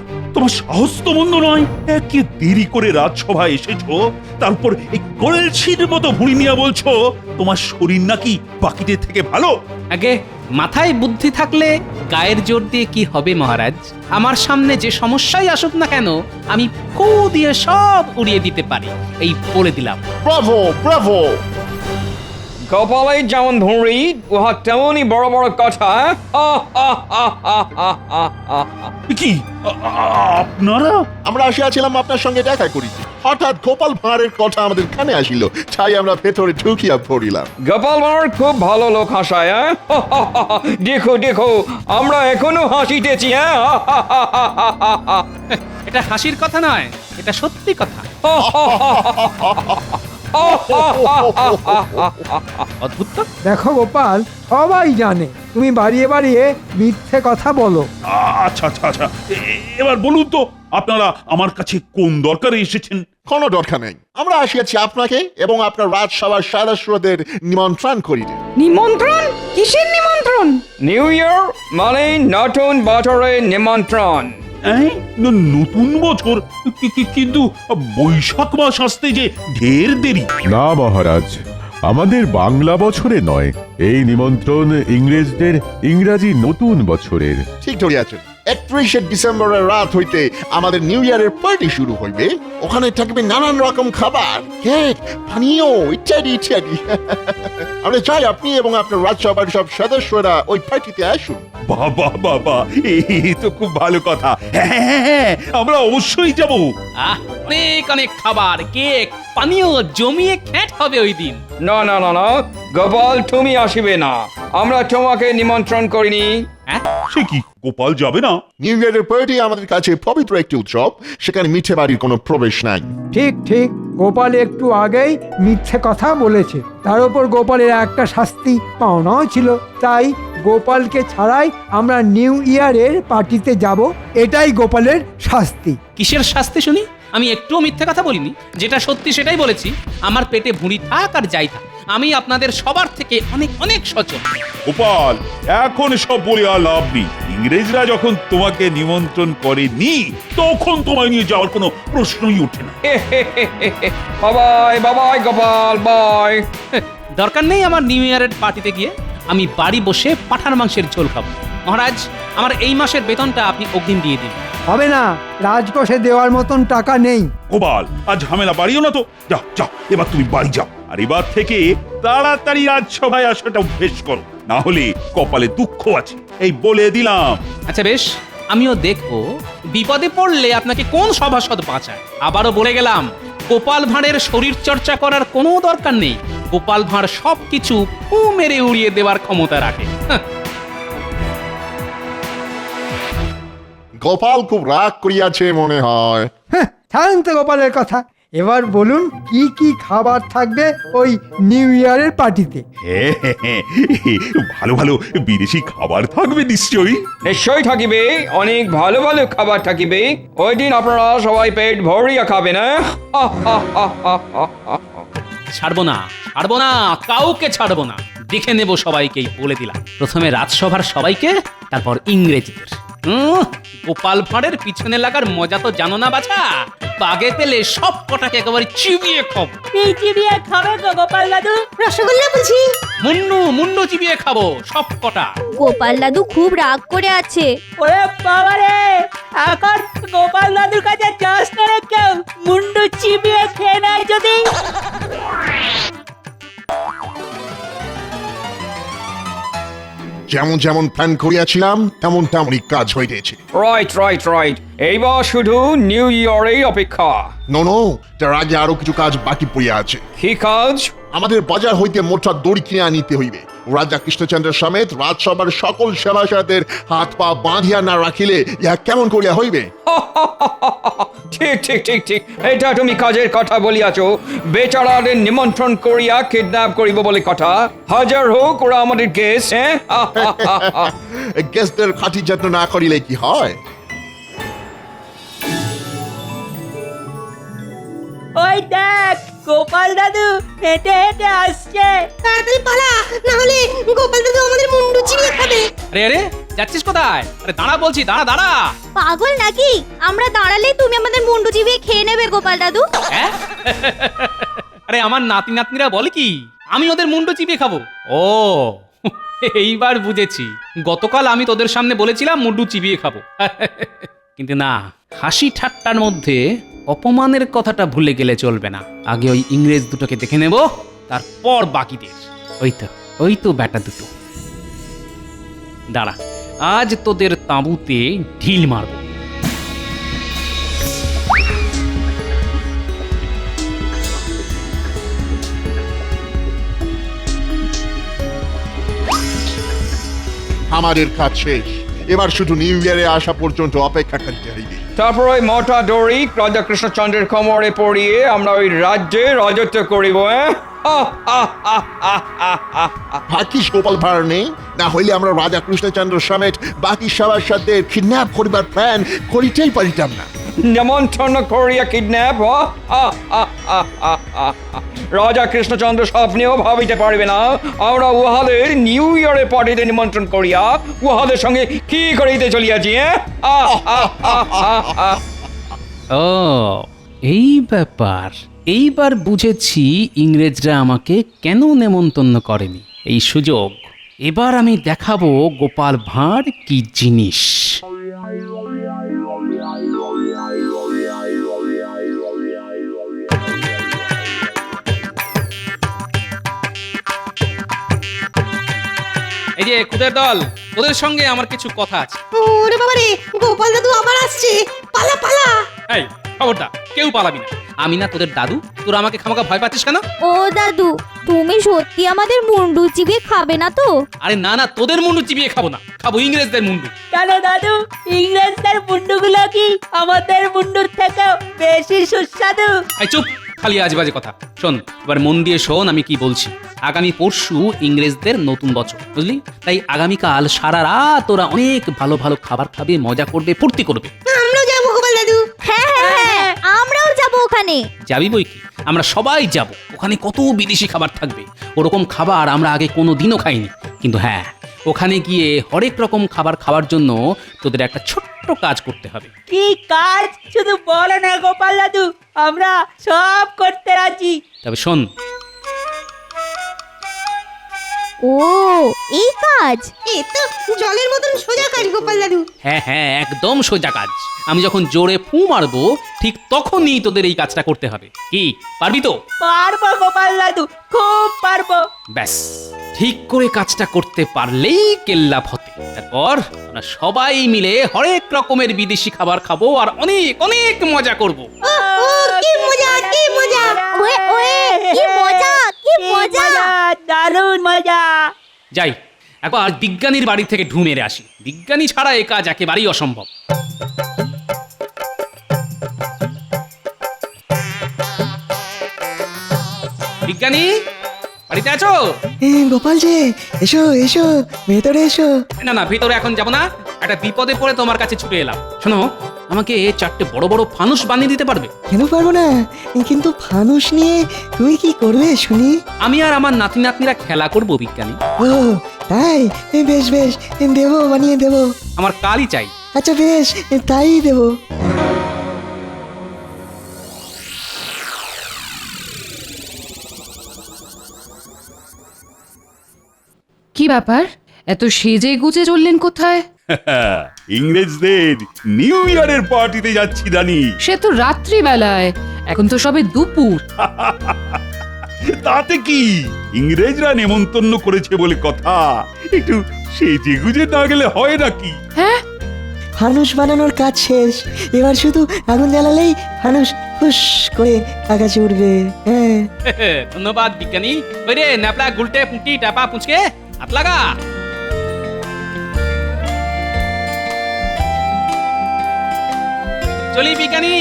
সাহস তো মন্দ নয়। একে দেরি করে রাজসভায় এসেছো, তারপর এই গলছির মতো ভুঁড়ি নিয়ে বলছো তোমার শরীর নাকি বাকিদের থেকে ভালো। আগে মাথায় বুদ্ধি থাকলে গায়ের জোর দিয়ে কি হবে মহারাজ? আমার সামনে যে সমস্যাই আসুক না কেন, আমি ফু দিয়ে সব উড়িয়ে দিতে পারি, এই বলে দিলাম। ব্রাভো! কপালে যেমন ধরি, উহা তেমনই বড় বড় কথা। কি আপনারা? আমরা আসিয়াছিলাম আপনার সঙ্গে দেখা করিতে, হঠাৎ গোপাল ভাঁড়ের কথা আমাদের কানে আসিল, তাই আমরা ভেতরে ঢুকিয়া পড়িলাম। গোপাল ভাঁড় খুব ভালো লোক হাসায়। দেখো, আমরা এখনো হাসিতেছি। এটা হাসির কথা নয়, এটা সত্যি কথা। অদ্ভুত। দেখো গোপাল, সবাই জানে তুমি বাড়িয়ে মিথ্যে কথা বলো। আচ্ছা, এবার বলুন তো, আপনারা আমার কাছে কোন দরকারে এসেছেন? কোনো দরকার নেই, আমরা আসিয়াছি আপনাকে এবং আপনার রাজসভার সদস্যদের নিমন্ত্রণ করিতে। নিমন্ত্রণ? কিসের নিমন্ত্রণ? নিউ ইয়ার মানে নতুন বছরের নিমন্ত্রণ। নতুন বছর? কিন্তু বৈশাখ মাস আসতে যে ঢের দেরি। না মহারাজ, আমাদের বাংলা বছরে নয়, এই নিমন্ত্রণ ইংরেজদের ইংরাজি নতুন বছরের। ঠিক ধরিয়াছেন। 31শে ডিসেম্বরের রাত হইতে আমাদের নিউ ইয়ারের পার্টি শুরু হইবে। ওখানে থাকবে নানান রকম খাবার, কেক, পানীয় ইত্যাদি ইত্যাদি। আমরা চাই আপনি এবং আপনার রাজসভার সব সদস্যরা ওই পার্টিতে আসুন। বাবা বাবা, এই তো খুব ভালো কথা। হ্যাঁ, আমরা অবশ্যই যাব। অনেক অনেক খাবার, কেক, পানীয় জমিয়ে খ্যাট হবে ওই দিন। না না না না গোপাল, তুমি আসিবে না, আমরা তোমাকে নিমন্ত্রণ করিনি। সে কি, গোপাল যাবে না? নিউ ইয়ারের পার্টি আমাদের কাছে পবিত্র একটি উৎসব, সেখানে মিঠে বাড়ির কোনো প্রবেশ নাই। ঠিক ঠিক, গোপাল একটু আগেই মিথ্যে কথা বলেছে। তার উপর গোপালের একটা শাস্তি পাওনাও ছিল, তাই গোপালকে ছাড়াই আমরা নিউ ইয়ারের পার্টিতে যাব, এটাই গোপালের শাস্তি। কিসের শাস্তি শুনি? আমি একটুও মিথ্যে কথা বলিনি, যেটা সত্যি সেটাই বলেছি। আমার পেটে ভুঁড়ি থাক আর যাই থাক, আমি আপনাদের সবার থেকে অনেক অনেক সচেতন। গোপাল, এখন সব বলে আর লাভ নেই। ইংরেজরা যখন তোমাকে নিমন্ত্রণ করেনি, তখন তোমায় নিয়ে যাওয়ার কোনো প্রশ্নই ওঠে না। বাবাই বাবাই গোপাল বাই। দরকার নেই আমার নিউ ইয়ারের পার্টিতে গিয়ে, আমি বাড়ি বসে পাঁঠার মাংসের ঝোল খাবো। মহারাজ, আমার এই মাসের বেতনটা আপনি অগ্রিম দিয়ে দিন। হবে না, রাজকোষে দেওয়ার মতন টাকা নেই। গোপাল, আর ঝামেলা বাড়িও না তো। যাও যাও, এবার তুমি বাড়ি যাও, আর এবার থেকে তাড়াতাড়ি রাজসভায় আসাটা অভ্যেস করো, না হলে কপালে দুঃখ আছে, এই বলে দিলাম। আচ্ছা বেশ, আমিও দেখবো বিপদে পড়লে আপনাকে কোন সভাসদ বাঁচায়। আবারও বলে গেলাম, গোপাল ভাঁড়ের শরীর চর্চা করার কোনো দরকার নেই। গোপাল ভাঁড় সবকিছু ফু মেরে উড়িয়ে দেওয়ার ক্ষমতা রাখে। গোপাল খুব রাগ করিয়াছে মনে হয়। ছাড়েন তো গোপালের কথা, এবার বলুন কি কি খাবার থাকবে ওই নিউ ইয়ারের পার্টিতে? ভালো ভালো বিদেশি খাবার থাকবে নিশ্চয়ই। নিশ্চয়ই থাকিবে, অনেক ভালো ভালো খাবার থাকিবে। ওই দিন আপনারা সবাই পেট ভরিয়া খাবেন। ছাড়বো না, ছাড়বো না, কাউকে ছাড়বো না। দেখে নেব সবাইকেই, বলে দিলাম। প্রথমে রাজসভার সবাইকে, তারপর ইংরেজদের। গোপাল ভাঁড়ের পিছনে লাগার মজা তো জানো না বাছা? বাগে পেলে সব কটাকে একেবারে চিবিয়ে খাবো। এই চিবিয়ে খাবে গো গোপাল দাদু? রসগোল্লা বুঝি? মুন্ডু মুন্ডু চিবিয়ে খাবো সব কটা। গোপাল দাদু খুব রাগ করে আছে। ওরে বাবা রে, এখন গোপাল দাদুর কাছে যাস না রে কেউ, মুন্ডু চিবিয়ে খেয়ে নেয় যদি। যেমন যেমন প্ল্যান করিয়াছিলাম তেমন তেমনই কাজ হইতেছে। রাইট রাইট রাইট, এইবার শুধু নিউ ইয়ারের অপেক্ষা। নো, তার আগে আরো কিছু কাজ বাকি পড়িয়া আছে। কি কাজ? আমাদের বাজার হইতে মোটা দড়ি কিনে আনিতে হইবে। রাজা কৃষ্ণচন্দ্রের সমেত রাজসভার সকল সেবাসাদের হাত পা বাঁধিয়া না রাখিলে ইহা কেমন করিয়া হইবে? ঠিক ঠিক ঠিক ঠিক, এটা তুমি কাজের কথা বলিয়াছ। বেচারাদের নিমন্ত্রণ করিয়া কিডন্যাপ করিব বলে কথা। হাজার হোক, ওরা আমাদের গেস্ট। গেস্টদের খাঁটি যত্ন না করিলে কি হয়? ওই দেখ, গোপাল দাদু হেঁটে হেঁটে আসছে। তাড়াতাড়ি পালা, না হলে গোপাল দাদু আমাদের মুন্ডু চিবিয়ে খাবে। আরে আরে, যাচ্ছিস কোথায়? আরে দাঁড়া বলছি, দাঁড়া দাঁড়া। পাগল নাকি? আমরা দাঁড়ালে তুমি আমাদের মুন্ডু চিবিয়ে খেয়ে নেবে গোপাল দাদু। আরে আমার নাতি নাতনিরা বলে কি আমি ওদের মুন্ডু চিবিয়ে খাবো? ও এইবার বুঝেছি, গতকাল আমি তোদের সামনে বলেছিলাম মুন্ডু চিবিয়ে খাবো। কিন্তু না, হাসি ঠাট্টার মধ্যে অপমানের কথাটা ভুলে গেলে চলবে না। আগে ওই ইংরেজ দুটোকে দেখে নেব, তারপর বাকিদের। ওই তো ব্যাটা দুটো। দাঁড়া, আজ তোদের তাঁবুতে ঢিল মারব। আমাদের কাজ শেষ, এবার শুধু নিউ ইয়ারে আসা পর্যন্ত অপেক্ষা করতে হইবে। তারপর ওই মোটা দড়ি রাজা কৃষ্ণচন্দ্রের কোমরে পরিয়ে আমরা ওই রাজ্যে রাজত্ব করিব। ভাগ্যিস গোপাল ভাঁড় নেই, না হইলে আমরা রাজা কৃষ্ণচন্দ্র সমেত বাকি সবার সাথে কিডন্যাপ করিবার প্ল্যান করিতেই পারিতাম না। নিমন্ত্রণ করিয়া কিডন্যাপ? রাজা কৃষ্ণচন্দ্র স্বপ্নেও ভাবিতে পারবে না আমরা উহাদের নিউ ইয়ারে পার্টিতে নিমন্ত্রণ করিয়া উহাদের সঙ্গে কি করিতে চলিয়াছি। ও এই ব্যাপার, এইবার বুঝেছি ইংরেজরা আমাকে কেন নেমন্তন্ন করেনি। এই সুযোগ এবার আমি দেখাবো গোপাল ভাঁড় কি জিনিস। এই যে খুদের দল, ওদের সঙ্গে আমার কিছু কথা আছে। ওরে বাবা রে, গোপাল দাদু আবার আসছে, পালা পালা। এই খবরদার, কেউ পালাবি না। আমি না তোদের দাদু, তোরা আমাকে খামাকা ভয় পাচ্ছিস কেন? ও দাদু, তুমি সত্যি আমাদের মুন্ডু চিবিয়ে খাবে না তো? আরে না না, তোদের মুন্ডু চিবিয়ে খাবো না, খাবো ইংরেজদের মুন্ডু। কেন দাদু, ইংরেজদের মুন্ডুগুলো কি আমাদের মুন্ডুর থেকে বেশি সুস্বাদু? এই চুপ, খালি আজেবাজে কথা। শোন, এবার মন দিয়ে শোন আমি কি বলছি। আগামী পরশু ইংরেজদের নতুন বছর, বুঝলি? তাই আগামীকাল সারা রাত ওরা অনেক ভালো ভালো খাবার খাবে, মজা করবে, ফুর্তি করবে। আমরাও যাবো গোপাল দাদু। হ্যাঁ হ্যাঁ হ্যাঁ, আমরাও যাবো ওখানে। যাবি বই কি, আমরা সবাই যাব। ওখানে কত বিদেশি খাবার থাকবে, ওরকম খাবার আমরা আগে কোনো দিনও খাইনি। কিন্তু হ্যাঁ, ওখানে গিয়ে হরেক রকম খাবার খাওয়ার জন্য তোদের একটা ছোট্ট কাজ করতে হবে। কি কাজ? শুধু বলো না গোপাল দাদু, আমরা সব করতে রাজি। তবে শোন, ও এই কাজ? এ তো জলের মতন সোজা কাজ গোপাল দাদু। হ্যাঁ হ্যাঁ, একদম সোজা কাজ। আমি যখন জোরে ফু মারবো ঠিক তখনই তোদের এই কাজটা করতে হবে। কি পারবি তো? পারবো গোপাল দাদু, খুব পারবো। ব্যাস, ঠিক করে কাজটা করতে পারলেই কেল্লা ফতে। তারপর আমরা সবাই মিলে হরেক রকমের বিদেশি খাবার খাবো আর অনেক অনেক মজা করব। ও কি মজা, কি মজা। ওয়ে ওয়ে, কি মজা, কি মজা, দারুণ মজা। যাই, একবার বিজ্ঞানীর বাড়ি থেকে ঢু মেরে আসি। বিজ্ঞানী ছাড়া এ কাজ একেবারেই অসম্ভব। বিজ্ঞানী, বাড়িতে আছো? গোপাল যে, এসো এসো, ভেতরে এসো। না না, ভিতরে এখন যাব না, একটা বিপদে পড়ে তোমার কাছে ছুটে এলাম। শোনো, আমাকে 4টে বড় বড় ফানুস বানিয়ে দিতে পারবে? কেন পারবো না, কিন্তু ফানুস নিয়ে তুমি কি করবে শুনি? আমি আর আমার নাতি নাতনিরা খেলা করব বিজ্ঞানী। ও তাই, বেশ বেশ, দেবো, বানিয়ে দেবো। আমার কালই চাই। আচ্ছা বেশ, তাই দেবো। কি ব্যাপার, এত সেজে গুজে চললেন কোথায়? ইংরেজদের নিউ ইয়ারের পার্টিতে যাচ্ছি রানী। সে তো রাত্রিবেলায়, এখন তো সবে দুপুর। তাতে কি, ইংরেজরা নেমন্তন্ন করেছে বলে কথা, একটু সেজে গুজে না গেলে হয় নাকি? হ্যাঁ, ফানুস বানানোর কাজ শেষ, এবার শুধু আগুন জ্বালালেই ফানুস ফুস করে আকাশে উঠবে। হ্যাঁ, ধন্যবাদ বিজ্ঞানী। ওই রে ন্যাপলা গুলটে পুঁটি টাপা পুঁচকে হাত লাগা। চলি বিজ্ঞানী।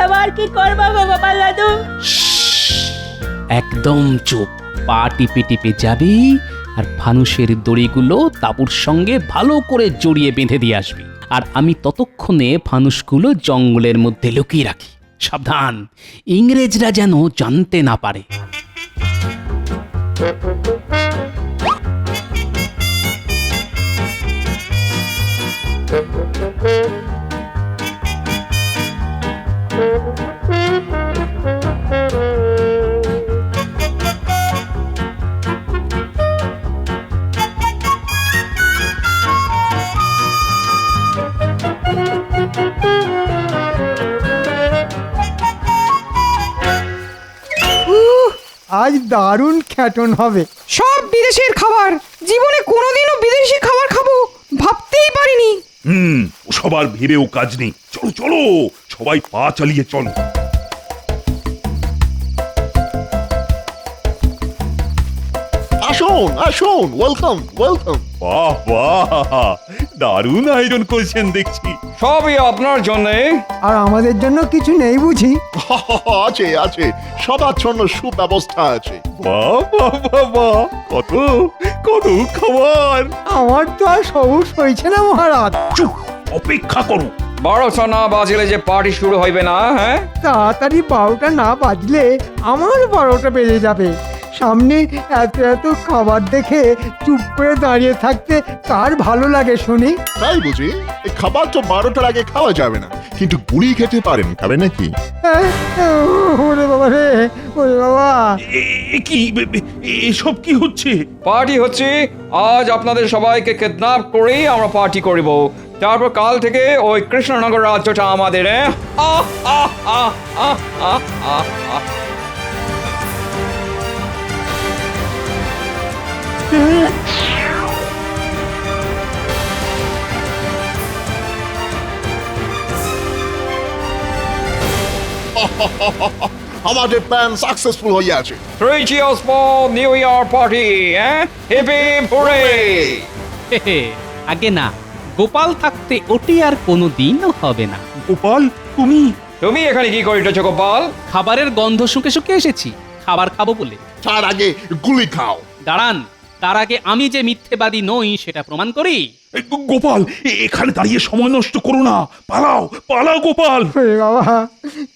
এবার কি করবো গো গোপাল দাদু? একদম চুপ, পা টিপে টিপে যাবি আর ফানুসের দড়িগুলো তাঁবুর সঙ্গে ভালো করে জড়িয়ে বেঁধে দিয়ে আসবি। আর আমি ততক্ষণে ফানুসগুলো জঙ্গলের মধ্যে লুকিয়ে রাখি। সাবধান, ইংরেজরা যেন জানতে না পারে। আজ দারুণ খ্যাটন হবে। সব বিদেশের খাবার, জীবনে কোনোদিনও বিদেশি খাবার খাবো ভাবতেই পারিনি। সবার ভেবেও কাজ নেই। চলো চলো, সবাই পা চালিয়ে চলো। আসুন আসুন, ওয়েলকাম ওয়েলকাম। বাহ বাহ, দারুণ আয়োজন করেছেন দেখছি। সবই আপনার জন্য। আর আমাদের জন্য কিছু নেই বুঝি? আছে আছে, সবার জন্য সুব্যবস্থা আছে। বাহ বাহ বাহ বাহ, কত কত খাবার। আমার তো আর সবুজ হয়েছে না মহারাজ। চুপ, অপেক্ষা করো। 12টা না বাজলে যে পার্টি শুরু হইবে না। হ্যাঁ, তাড়াতাড়ি 12টা না বাজলে আমার 12টা বেজে যাবে। সামনে এত এত খাবার দেখে চুপ করে দাঁড়িয়ে থাকতে কার ভালো লাগে শুনি? তাই বুঝি? এই খাবার তো 12টার আগে খাওয়া যাবে না, কিন্তু গুড়ি খেতে পারেন, খাবেন নাকি? ওরে বাবা রে, ওরে বাবা! কি এসব কি হচ্ছে? পার্টি হচ্ছে। আজ আপনাদের সবাইকে কিডন্যাপ করেই আমরা পার্টি করব। তারপর কাল থেকে ওই কৃষ্ণনগর রাজ্যটা আমাদের। আহ আহ আহ আহ আহ আহ আহ। আমাদের প্ল্যান সাকসেসফুল হয়ে আছে। 3 cheers for New Year party, Hip hip hooray! আগে না, গোপাল থাকতে ওটি আর কোনোদিনও হবে না। গোপাল, তুমি এখানে কি করিতেছো গোপাল? খাবারের গন্ধ শুকে শুকে এসেছি, খাবার খাবো বলে। তার আগে গুলি খাও। দাঁড়ান, তার আগে আমি যে মিথ্যেবাদী নই সেটা প্রমাণ করি। গোপাল, এখানে দাঁড়িয়ে সময় নষ্ট করো না, পালাও পালাও গোপাল। ওরে বাবা,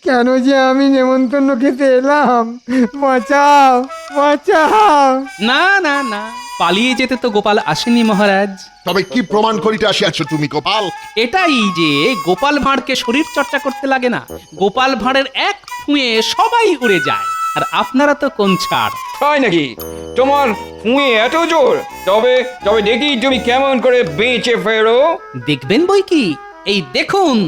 কেন যে আমি নেমন্তন্ন খেতে এলাম? বাঁচাও বাঁচাও! না না না, পালিয়ে যেতে তো গোপাল আসেনি মহারাজ। তবে কি প্রমাণ করিতে আসিয়াছো তুমি গোপাল? এটাই যে গোপাল ভাঁড়কে শরীর চর্চা করতে লাগে না, গোপাল ভাঁড়ের এক ফুঁয়ে সবাই উড়ে যায়, আর আপনারা তো কোন ছাড়। তাই নাকি? তোমার ফুঁয়ে এত জোর? তবে তবে দেখি তুমি কেমন করে বেঁচে ফেরো। দেখবেন বই কি, এই দেখুন।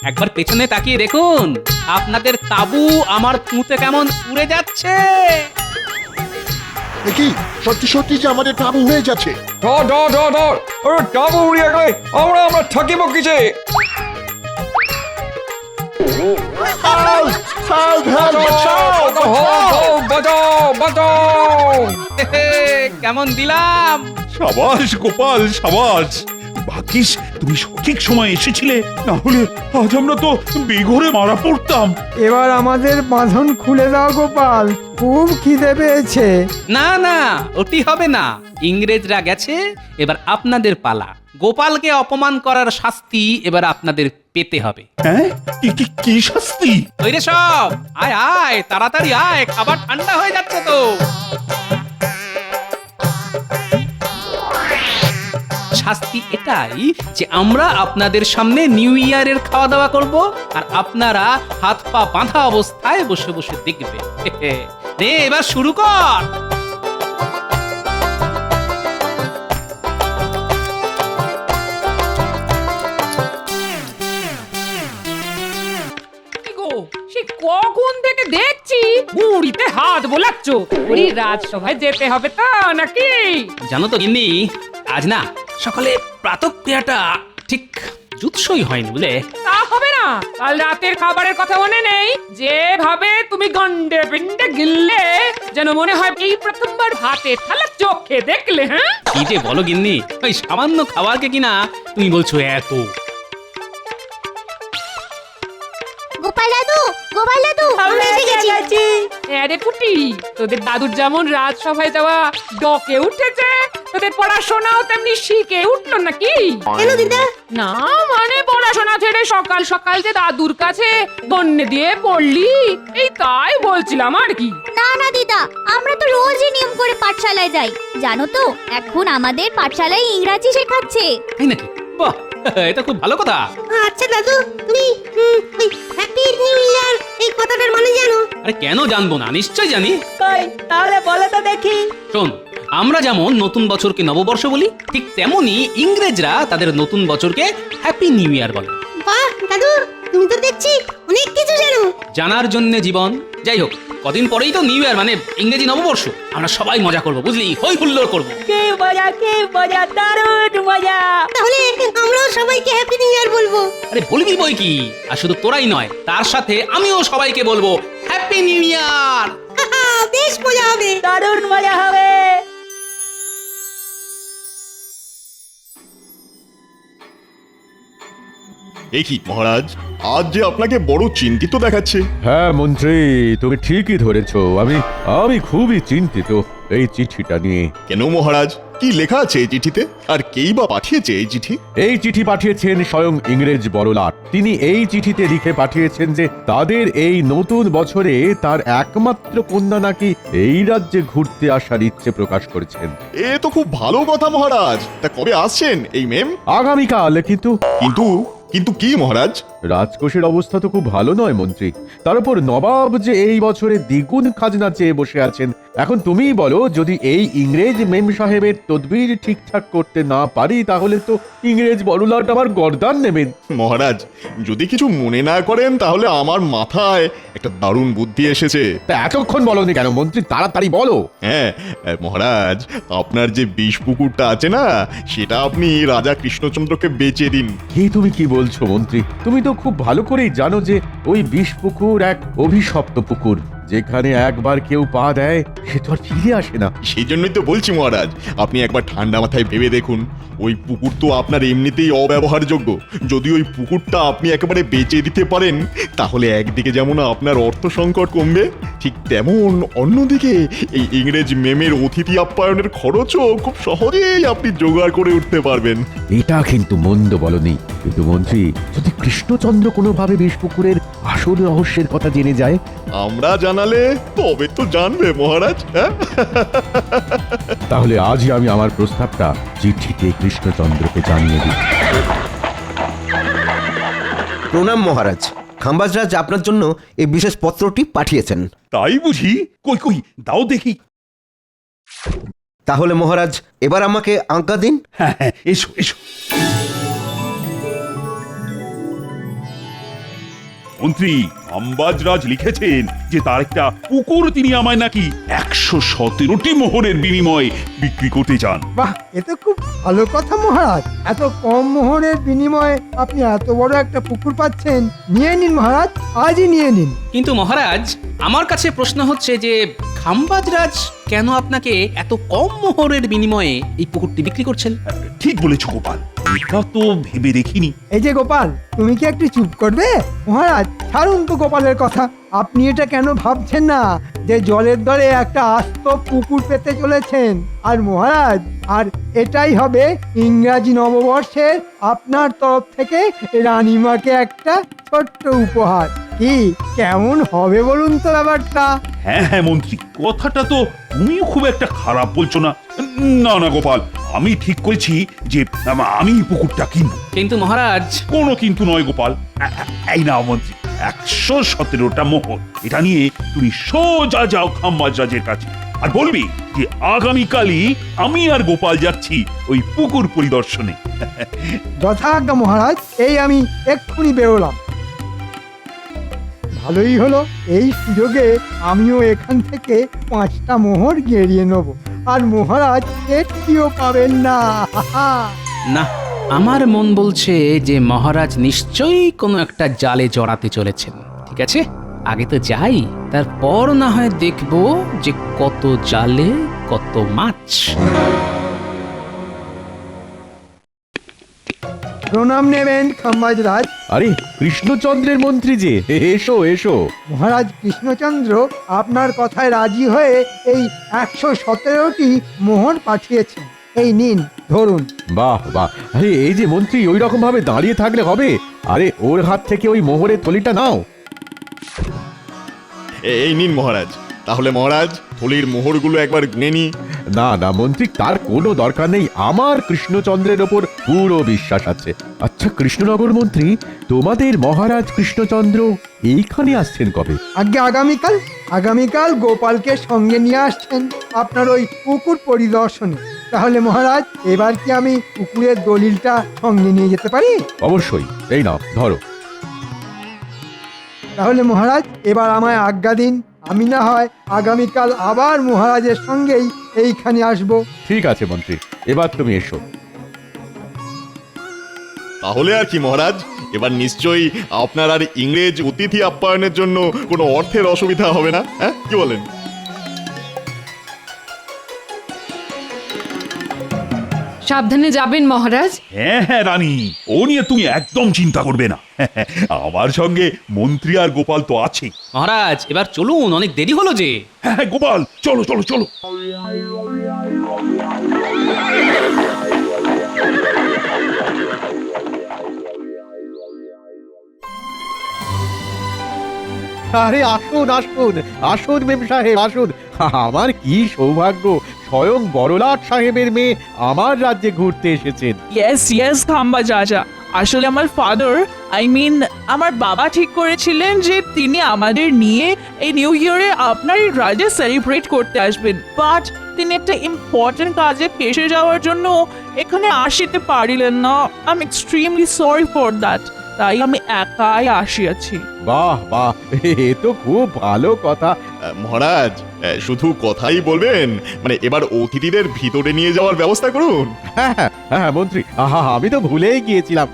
একবার পেছনে তাকিয়ে দেখুন, আপনাদের তাবু আমার ফুঁতে কেমন উড়ে যাচ্ছে। দেখি, সত্যি সত্যি যে আমাদের তাবু হয়ে যাচ্ছে। ধর ধর ধর ধর, ওরে তাবু উড়িয়ে গেলে আমরা থাকিব কিসে? কেমন দিলাম? সাবাস গোপাল, সাবাস। ভাগ্যিস তুমি সঠিক সময় এসেছিলে, না হলে আজ আমরা তো বেঘরে মারা পড়তাম। এবার আমাদের বাঁধন খুলে দাও গোপাল, খুব খিদে পেয়েছে। না না, ওটি হবে না। ইংরেজরা গেছে, এবার আপনাদের পালা। গোপালকে অপমান করার শাস্তি এবার আপনাদের পেতে হবে। হ্যাঁ, কি শাস্তি? ওই রে সব, আয় আয় তাড়াতাড়ি আয়, খাবার ঠান্ডা হয়ে যাচ্ছে তো। শাস্তি এটাই যে আমরা আপনাদের সামনে নিউ ইয়ারের খাওয়া দাওয়া করব, আর আপনারা হাত পা বাঁধা অবস্থায় বসে বসে দেখবেন। রে এবার শুরু কর। সে কখন থেকে দেখছি বুড়িতে হাত বোলাচ্ছ। বুড়ি রাজসভায় যেতে হবে তো নাকি? জানো তো গিন্নি, আজ না সকালে প্রাতঃক্রিয়াটা ঠিক জুৎসই হয়নি বুঝলে। তা হবে না, কাল রাতের খাবারের কথা মনে নেই? যেভাবে তুমি গন্ডে পিন্ডে গিললে, যেন মনে হয় এই প্রথমবার ভাতে থালা চোখে দেখলে। হ্যাঁ, কি যে বলো গিন্নি, ওই সামান্য খাবারকে কিনা তুমি বলছো এত। গোপাল দাদু, গোপাল দাদু, আমরা এসে গেছি। আরে পুটি, তোদের দাদুর যেমন রাজসভায় যাওয়া ডকে উঠেছে, তোদের পড়াশোনাও তেমনি শিখে উঠলো নাকি? কেন দিদা? না মানে পড়াশোনা ছেড়ে সকাল সকাল যে দাদুর কাছে বন্যে দিয়ে পড়লি, এই তাই বলছিলাম আর কি। না না দিদা, আমরা তো রোজই নিয়ম করে পাঠশালায় যাই। জানো তো, এখন আমাদের পাঠশালায় ইংরাজি শেখাচ্ছে। তাই নাকি? বাহ, এটা খুব ভালো কথা। আচ্ছা দাদু, তুমি ওই হ্যাপি নিউ ইয়ার এই কথাটার মানে জানো? আরে কেন জানবো না, নিশ্চয় জানি। কই তাহলে বলো তো দেখি। শোন, আমরা যেমন নতুন বছরকে নববর্ষ বলি, ঠিক তেমনি ইংরেজরা তাদের নতুন বছরকে হ্যাপি নিউ ইয়ার বলে। বাহ দাদু, তুমি তো দেখছি অনেক কিছু জানো। জানার জন্য জীবন। যাই হোক, কদিন পরেই তো নিউ ইয়ার, মানে ইংরেজি নববর্ষ। আমরা সবাই মজা করব, বুঝলি, হই হুল্লোড় করব। কি মজা, দারুণ মজা। তাহলে আমরাও সবাইকে হ্যাপি নিউ ইয়ার বলবো। আরে বলবি বই কি, আর শুধু তোরাই নয়, তার সাথে আমিও সবাইকে বলবো হ্যাপি নিউ ইয়ার। বেশ মজা হবে, দারুণ মজা হবে। এ কি মহারাজ, আজ যে আপনাকে বড় চিন্তিত দেখাচ্ছে। হ্যাঁ মন্ত্রী, তুমি ঠিকই ধরেছো। আমি খুবই চিন্তিত এই চিঠিটা নিয়ে। কেন মহারাজ, কি লেখা আছে এই চিঠিতে, আর কেই বা পাঠিয়েছে এই চিঠি? এই চিঠি পাঠিয়েছেন স্বয়ং ইংরেজ বড়লাট। তিনি এই চিঠিতে লিখে পাঠিয়েছেন যে তাদের এই নতুন বছরে তার একমাত্র কন্যা নাকি এই রাজ্যে ঘুরতে আসার ইচ্ছে প্রকাশ করেছেন। এ তো খুব ভালো কথা মহারাজ। তা কবে আসছেন এই মেম? আগামীকাল। কিন্তু কিন্তু কি মহারাজ? রাজকোষের অবস্থা তো খুব ভালো নয় মন্ত্রী। তার উপর নবাব যে এই বছরে দ্বিগুণ খাজনা চেয়ে বসে আছেন। এখন তুমিই বলো, যদি এই ইংরেজ মেম সাহেবের তদবির ঠিকঠাক করতে না পারি তাহলে তো ইংরেজ বড়লাট আমার গর্দান নেবেন। মহারাজ, যদি কিছু মনে না করেন তাহলে আমার মাথায় একটা দারুণ বুদ্ধি এসেছে। তা এতক্ষণ বলনি কেন মন্ত্রী? তাড়াতাড়ি বলো। হ্যাঁ মহারাজ, আপনার যে বিষ পুকুরটা আছে না, সেটা আপনি রাজা কৃষ্ণচন্দ্রকে বেচে দিন। তুমি কি বলছো মন্ত্রী? তুমি তো খুব ভালো করেই জানো যে ওই বিষ পুকুর এক অভিশপ্ত পুকুর, যেখানে একবার কেউ পা দেয় সে তো আর ফিরে আসে না। সেই জন্যই তো বলছি মহারাজ, আপনি একবার ঠান্ডা মাথায় ভেবে দেখুন। ওই পুকুর তো আপনার এমনিতেই অব্যবহারযোগ্য। যদি ওই পুকুরটা আপনি একেবারে বেচে দিতে পারেন, তাহলে একদিকে যেমন আপনার অর্থ সংকট কমবে, ঠিক তেমন অন্যদিকে এই ইংরেজ মেমের অতিথি আপ্যায়নের খরচও খুব সহজেই আপনি জোগাড় করে উঠতে পারবেন। এটা কিন্তু মন্দ বলনি। কিন্তু মন্ত্রী, যদি কৃষ্ণচন্দ্র কোনোভাবে বিষ পুকুরের আসল রহস্যের কথা জেনে যায়? আমরা জানালে তবে তো জানবে মহারাজ। তাহলে আজই আমি আমার প্রস্তাবটা চিঠিতে কৃষ্ণচন্দ্রকে জানিয়ে দিই। প্রণাম মহারাজ। খাম্বাজরাজ আপনার জন্য এই বিশেষ পত্রটি পাঠিয়েছেন। তাই বুঝি? কই কই দাও দেখি। তাহলে মহারাজ এবার আমাকে আজ্ঞা দিন। হ্যাঁ হ্যাঁ, এসো এসো। মন্ত্রী, খাম্বাজরাজ লিখেছেন যে তার একটা পুকুর তিনি আমায় নাকি 117টি মোহরের বিনিময়ে বিক্রি করতে চান। বাহ, এ তো খুব ভালো কথা মহারাজ। এত কম মোহরের বিনিময়ে আপনি এত বড় একটা পুকুর পাচ্ছেন। নিয়ে নিন মহারাজ, আজই নিয়ে নিন। কিন্তু মহারাজ, আমার কাছে প্রশ্ন হচ্ছে যে খাম্বাজরাজ কেন আপনাকে এত কম মোহরের বিনিময়ে এই পুকুরটি বিক্রি করছেন? ঠিক বলেছ গোপাল, এটা তো ভেবে দেখিনি। এই যে গোপাল, তুমি কি একটু চুপ করবে? মহারাজ ছাড়ুন তো গোপালের কথা। আপনি এটা কেন ভাবছেন না যে জলের দরে একটা আস্ত পুকুর পেতে চলেছেন? আর মহারাজ, আর এটাই হবে ইংরাজি নববর্ষের আপনার তরফ থেকে রানীমাকে একটা ছোট্ট উপহার। কি কেমন হবে বলুন তো ব্যাপারটা? হ্যাঁ হ্যাঁ মন্ত্রী, কথাটা তো তুমিও খুব একটা খারাপ বলছো না। না না গোপাল, আমি ঠিক করেছি যে আমি পুকুরটা কিনবো। কিন্তু মহারাজ। কোনো কিন্তু নয় গোপাল। এই নাও মন্ত্রী, 117টা মোহর। এটা নিয়ে তুমি সোজা যাও খাম্বাজরাজের কাছে আর বলবি যে আগামীকালই আমি আর গোপাল যাচ্ছি ওই পুকুর পরিদর্শনে। যথাজ্ঞা মহারাজ, এই আমি এক্ষুনি বেরোলাম। ভালোই হলো, এই সুযোগে আমিও এখান থেকে 5টা মোহর গেড়িয়ে নেব, আর মহারাজ একটিও পাবেন না। না, আমার মন বলছে যে মহারাজ নিশ্চয়ই কোনো একটা জালে জড়াতে চলেছেন। ঠিক আছে, আগে তো যাই, তারপর না হয় দেখবো যে কত জালে কত মাছ। প্রণাম নেবেন খাম্বাজরাজ। আরে কৃষ্ণচন্দ্রের মন্ত্রী যে, এসো এসো। মহারাজ কৃষ্ণচন্দ্র আপনার কথায় রাজি হয়ে এই 117টি মোহর পাঠিয়েছেন। এই নিন, ধরুন। বাহ বাহ। আরে এই যে মন্ত্রী, ওই রকম ভাবে দাঁড়িয়ে থাকলে হবে? আরে ওর হাত থেকে ওই মোহরের থলিটা নাও। এই নিন মহারাজ। তাহলে মহারাজ, থলির মোহরগুলো একবার গুনে নি। না না মন্ত্রী, তার কোনো দরকার নেই। আমার কৃষ্ণচন্দ্রের ওপর পুরো বিশ্বাস আছে। আচ্ছা কৃষ্ণনগর মন্ত্রী, তোমাদের মহারাজ কৃষ্ণচন্দ্র এইখানে আসছেন কবে? আগে আগামীকাল গোপালকে সঙ্গে নিয়ে আসছেন আপনার ওই পুকুর পরিদর্শনে। তাহলে মহারাজ, এবার কি আমি পুকুরের দলিলটা সঙ্গে নিয়ে যেতে পারি? অবশ্যই। এই নাও, ধরো। তাহলে মহারাজ, এবার আমায় আজ্ঞা দিন। আমি না হয় আগামীকাল আবার মহারাজের সঙ্গেই এইখানে আসব। ঠিক আছে মন্ত্রী, এবার তুমি এসো। তাহলে আর কি মহারাজ, এবার নিশ্চয়ই আপনার আর ইংরেজ অতিথি আপ্যায়নের জন্য কোনো অর্থের অসুবিধা হবে না। হ্যাঁ, কি বলেন? সাবধানে যাবেন মহারাজ। হ্যাঁ হ্যাঁ রানী, ও নিয়ে তুমি একদম চিন্তা করবে না। আমার সঙ্গে মন্ত্রী আর গোপাল তো আছে। মহারাজ এবার চলুন, অনেক দেরি হলো যে। হ্যাঁ হ্যাঁ গোপাল, চলো চলো চলো। আরে আসুন আসুন আসুন মেম সাহেব আসুন। আমার কি সৌভাগ্য, স্বয়ং বড়লাট সাহেবের মেয়ে আমার রাজ্যে ঘুরতে এসেছেন। ইয়েস খাম্বাজ রাজা, আসলে আমার ফাদার আমার বাবা ঠিক করেছিলেন যে তিনি আমাদের নিয়ে এই নিউ ইয়ারে আপনার এই রাজ্যে সেলিব্রেট করতে আসবেন, বাট তিনি একটা ইম্পর্টেন্ট কাজে ফেসে যাওয়ার জন্য এখানে আসতে পারিলেন না। I am extremely sorry for that, তাই আমি একাই আসিয়াছি। বাহ বাহ, এ তো খুব ভালো কথা। মহারাজ শুধু কথাই বলবেন, মানে এবার অতিথিদের ভিতরে নিয়ে যাওয়ার ব্যবস্থা করুন। হ্যাঁ হ্যাঁ হ্যাঁ মন্ত্রী, আমি তো ভুলেই গিয়েছিলাম।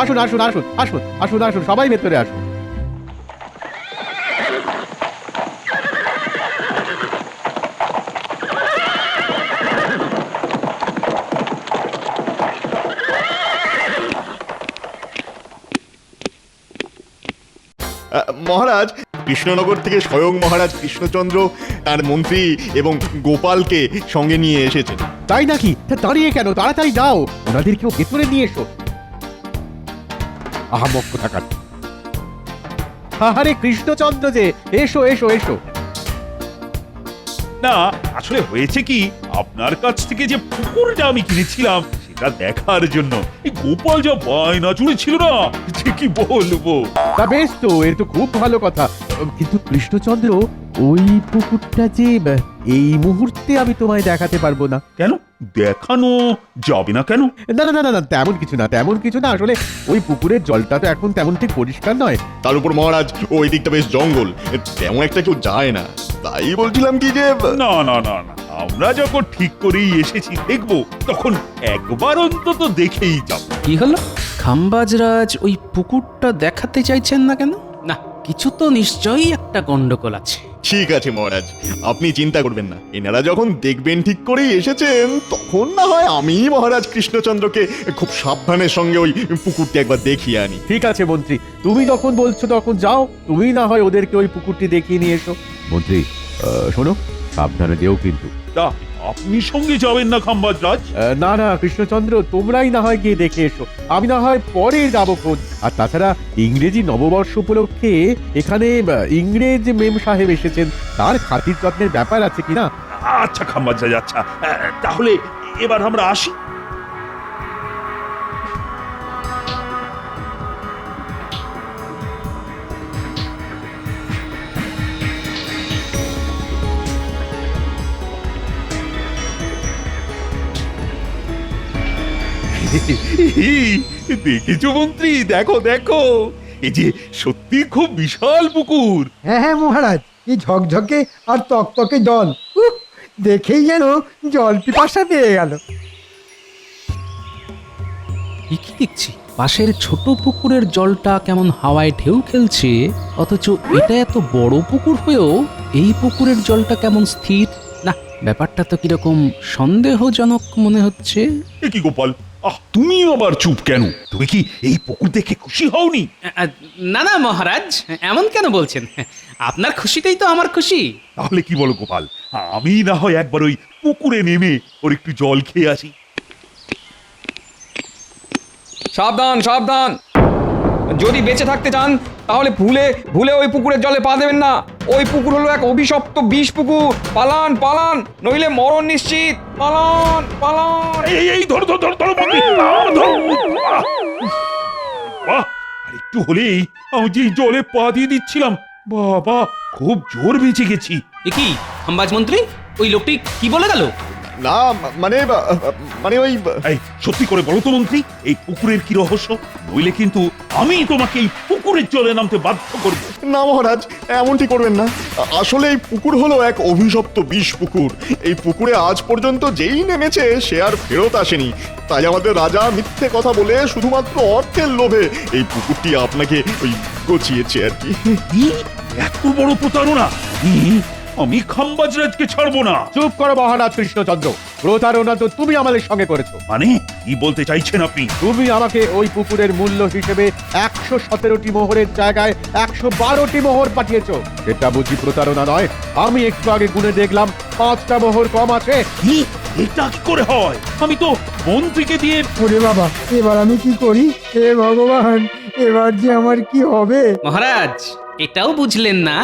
আসুন আসুন আসুন আসুন আসুন আসুন সবাই ভেতরে আসুন। মহারাজ, কৃষ্ণনগর থেকে স্বয়ং মহারাজ কৃষ্ণচন্দ্র তার মন্ত্রী এবং গোপালকে সঙ্গে নিয়ে এসেছেন। তাই নাকি? দাঁড়িয়ে কেন, তাড়াতাড়ি যাও, ওনাদেরকেও ভেতরে নিয়ে এসো। আহামক কোথাকার। আরে কৃষ্ণচন্দ্র যে, এসো এসো এসো। না আসলে হয়েছে কি, আপনার কাছ থেকে যে পুকুরটা আমি কিনেছিলাম সেটা দেখার জন্য এই গোপাল যা বায়না জুড়েছিল না, যে কি বলবো। তা বেশ তো, এর তো খুব ভালো কথা। কিন্তু কৃষ্ণচন্দ্র, ওই পুকুরটা যে এই মুহূর্তে আমি তোমায় দেখাতে পারবো না। কেন দেখানো যাবে না? কেন? না না না না, তেমন কিছু না, তেমন কিছু না। আসলে ওই পুকুরের জলটা তো এখন তেমন ঠিক পরিষ্কার নয়। তার উপর মহারাজ ওই দিকটা বেশ জঙ্গল, তেমন একটা কেউ যায় না। তাই বলছিলাম কি যে না না না না, আমরা যখন ঠিক করেই এসেছি দেখবো, তখন একবার অন্তত দেখেই যাব। কি হলো, খাম্বাজরাজ ওই পুকুরটা দেখাতে চাইছেন না কেন? না, কিছু তো নিশ্চয়ই একটা গন্ডগোল আছে। ঠিক আছে মহারাজ, আপনি চিন্তা করবেন না। এনারা যখন দেখবেন ঠিক করেই এসেছেন, তখন না হয় আমি মহারাজ কৃষ্ণচন্দ্রকে খুব সাবধানের সঙ্গে ওই পুকুরটি একবার দেখিয়ে আনি। ঠিক আছে মন্ত্রী, তুমি যখন বলছো তখন যাও, তুমি না হয় ওদেরকে ওই পুকুরটি দেখিয়ে নিয়ে এসো। মন্ত্রী শোনো, সাবধানে যেও কিন্তু। তা আপনি সঙ্গে যাবেন না খাম্বাজরাজ? না না কৃষ্ণচন্দ্র, তোমরাই না হয় গিয়ে দেখে এসো, আমি না হয় পরে যাবো খোঁজ। আর তাছাড়া ইংরেজি নববর্ষ উপলক্ষে এখানে ইংরেজ মেম সাহেব এসেছেন, তার খাতির যত্নের ব্যাপার আছে কিনা। আচ্ছা খাম্বাজরাজ, আচ্ছা তাহলে এবার আমরা আসি। দেখেছো মন্ত্রী, দেখো দেখো, এই যে সত্যি খুব বিশাল পুকুর। হ্যাঁ হ্যাঁ মহারাজ, কি ঝকঝকে আর তকতকে জল, দেখেই যেন জল পিপাসা পেয়ে গেল। কি দেখছি, পাশের ছোট পুকুরের জলটা কেমন হাওয়ায় ঢেউ খেলছে, অথচ এটা এত বড় পুকুর হয়েও এই পুকুরের জলটা কেমন স্থির। না, ব্যাপারটা তো কিরকম সন্দেহজনক মনে হচ্ছে। এ কি গোপাল, তুমি আবার চুপ কেন? তুমি কি এই পুকুর দেখে খুশি হওনি? না না মহারাজ, এমন কেন বলছেন? আপনার খুশিতেই তো আমার খুশি। তাহলে কি বলো গোপাল, আমি না হয় একবার ওই পুকুরে নেমে ওর একটু জল খেয়ে আসি। সাবধান সাবধান, যদি বেঁচে থাকতে চান তাহলে ভুলে ভুলে ওই পুকুরের জলে পা দেবেন না। ওই পুকুর হলো এক অভিশপ্ত বিষ পুকুর। পালান পালান, নইলে মরণ নিশ্চিত। পালান পালান। এই ধরো ধরো ধরো ধরো বন্ধু, ধরো। বাহ, আর একটু হলেই আমি যে জলে পা দিয়ে দিচ্ছিলাম, বাবা খুব জোর বেঁচে গেছি। এ কি খাম্বাজ মন্ত্রী, ওই লোকটি কি বলে গেল? না মানে ওই সত্যি করে বলো তো মন্ত্রী, এই পুকুরের কি রহস্য? নইলে কিন্তু আমি তোমাকে এই পুকুরের জলে নামতে বাধ্য করব। না মহারাজ, এমনটি করবেন না। আসলে এই পুকুর হলো এক অভিশপ্ত বিষ পুকুর। এই পুকুরে আজ পর্যন্ত যেই নেমেছে সে আর ফেরত আসেনি। তাই আমাদের রাজা মিথ্যে কথা বলে শুধুমাত্র অর্থের লোভে এই পুকুরটি আপনাকে ওই গচিয়েছে আর কি। এত বড় প্রতারণা! আমি খাম্বাজরাজকে ছাড়বো না। চুপ করো মহারাজ কৃষ্ণচন্দ্র, প্রতারণা তো তুমি আমাদের সঙ্গে করেছো। মানে কি বলতে চাইছেন আপনি? তুমি আমাকে ওই পুকুরের মূল্য হিসেবে 117টি মোহরের জায়গায় 112টি মোহর পাঠিয়েছো। এটা বুঝি প্রতারণা নয়? আমি একটু আগে গুনে দেখলাম 5টা মোহর কম আছে। কি? এটা কি করে হয়? আমি তো মন্ত্রীকে দিয়ে। ওরে বাবা, এবার আমি কি করি? হে ভগবান, এবার যে আমার কি হবে? মহারাজ, এটাও বুঝলেন না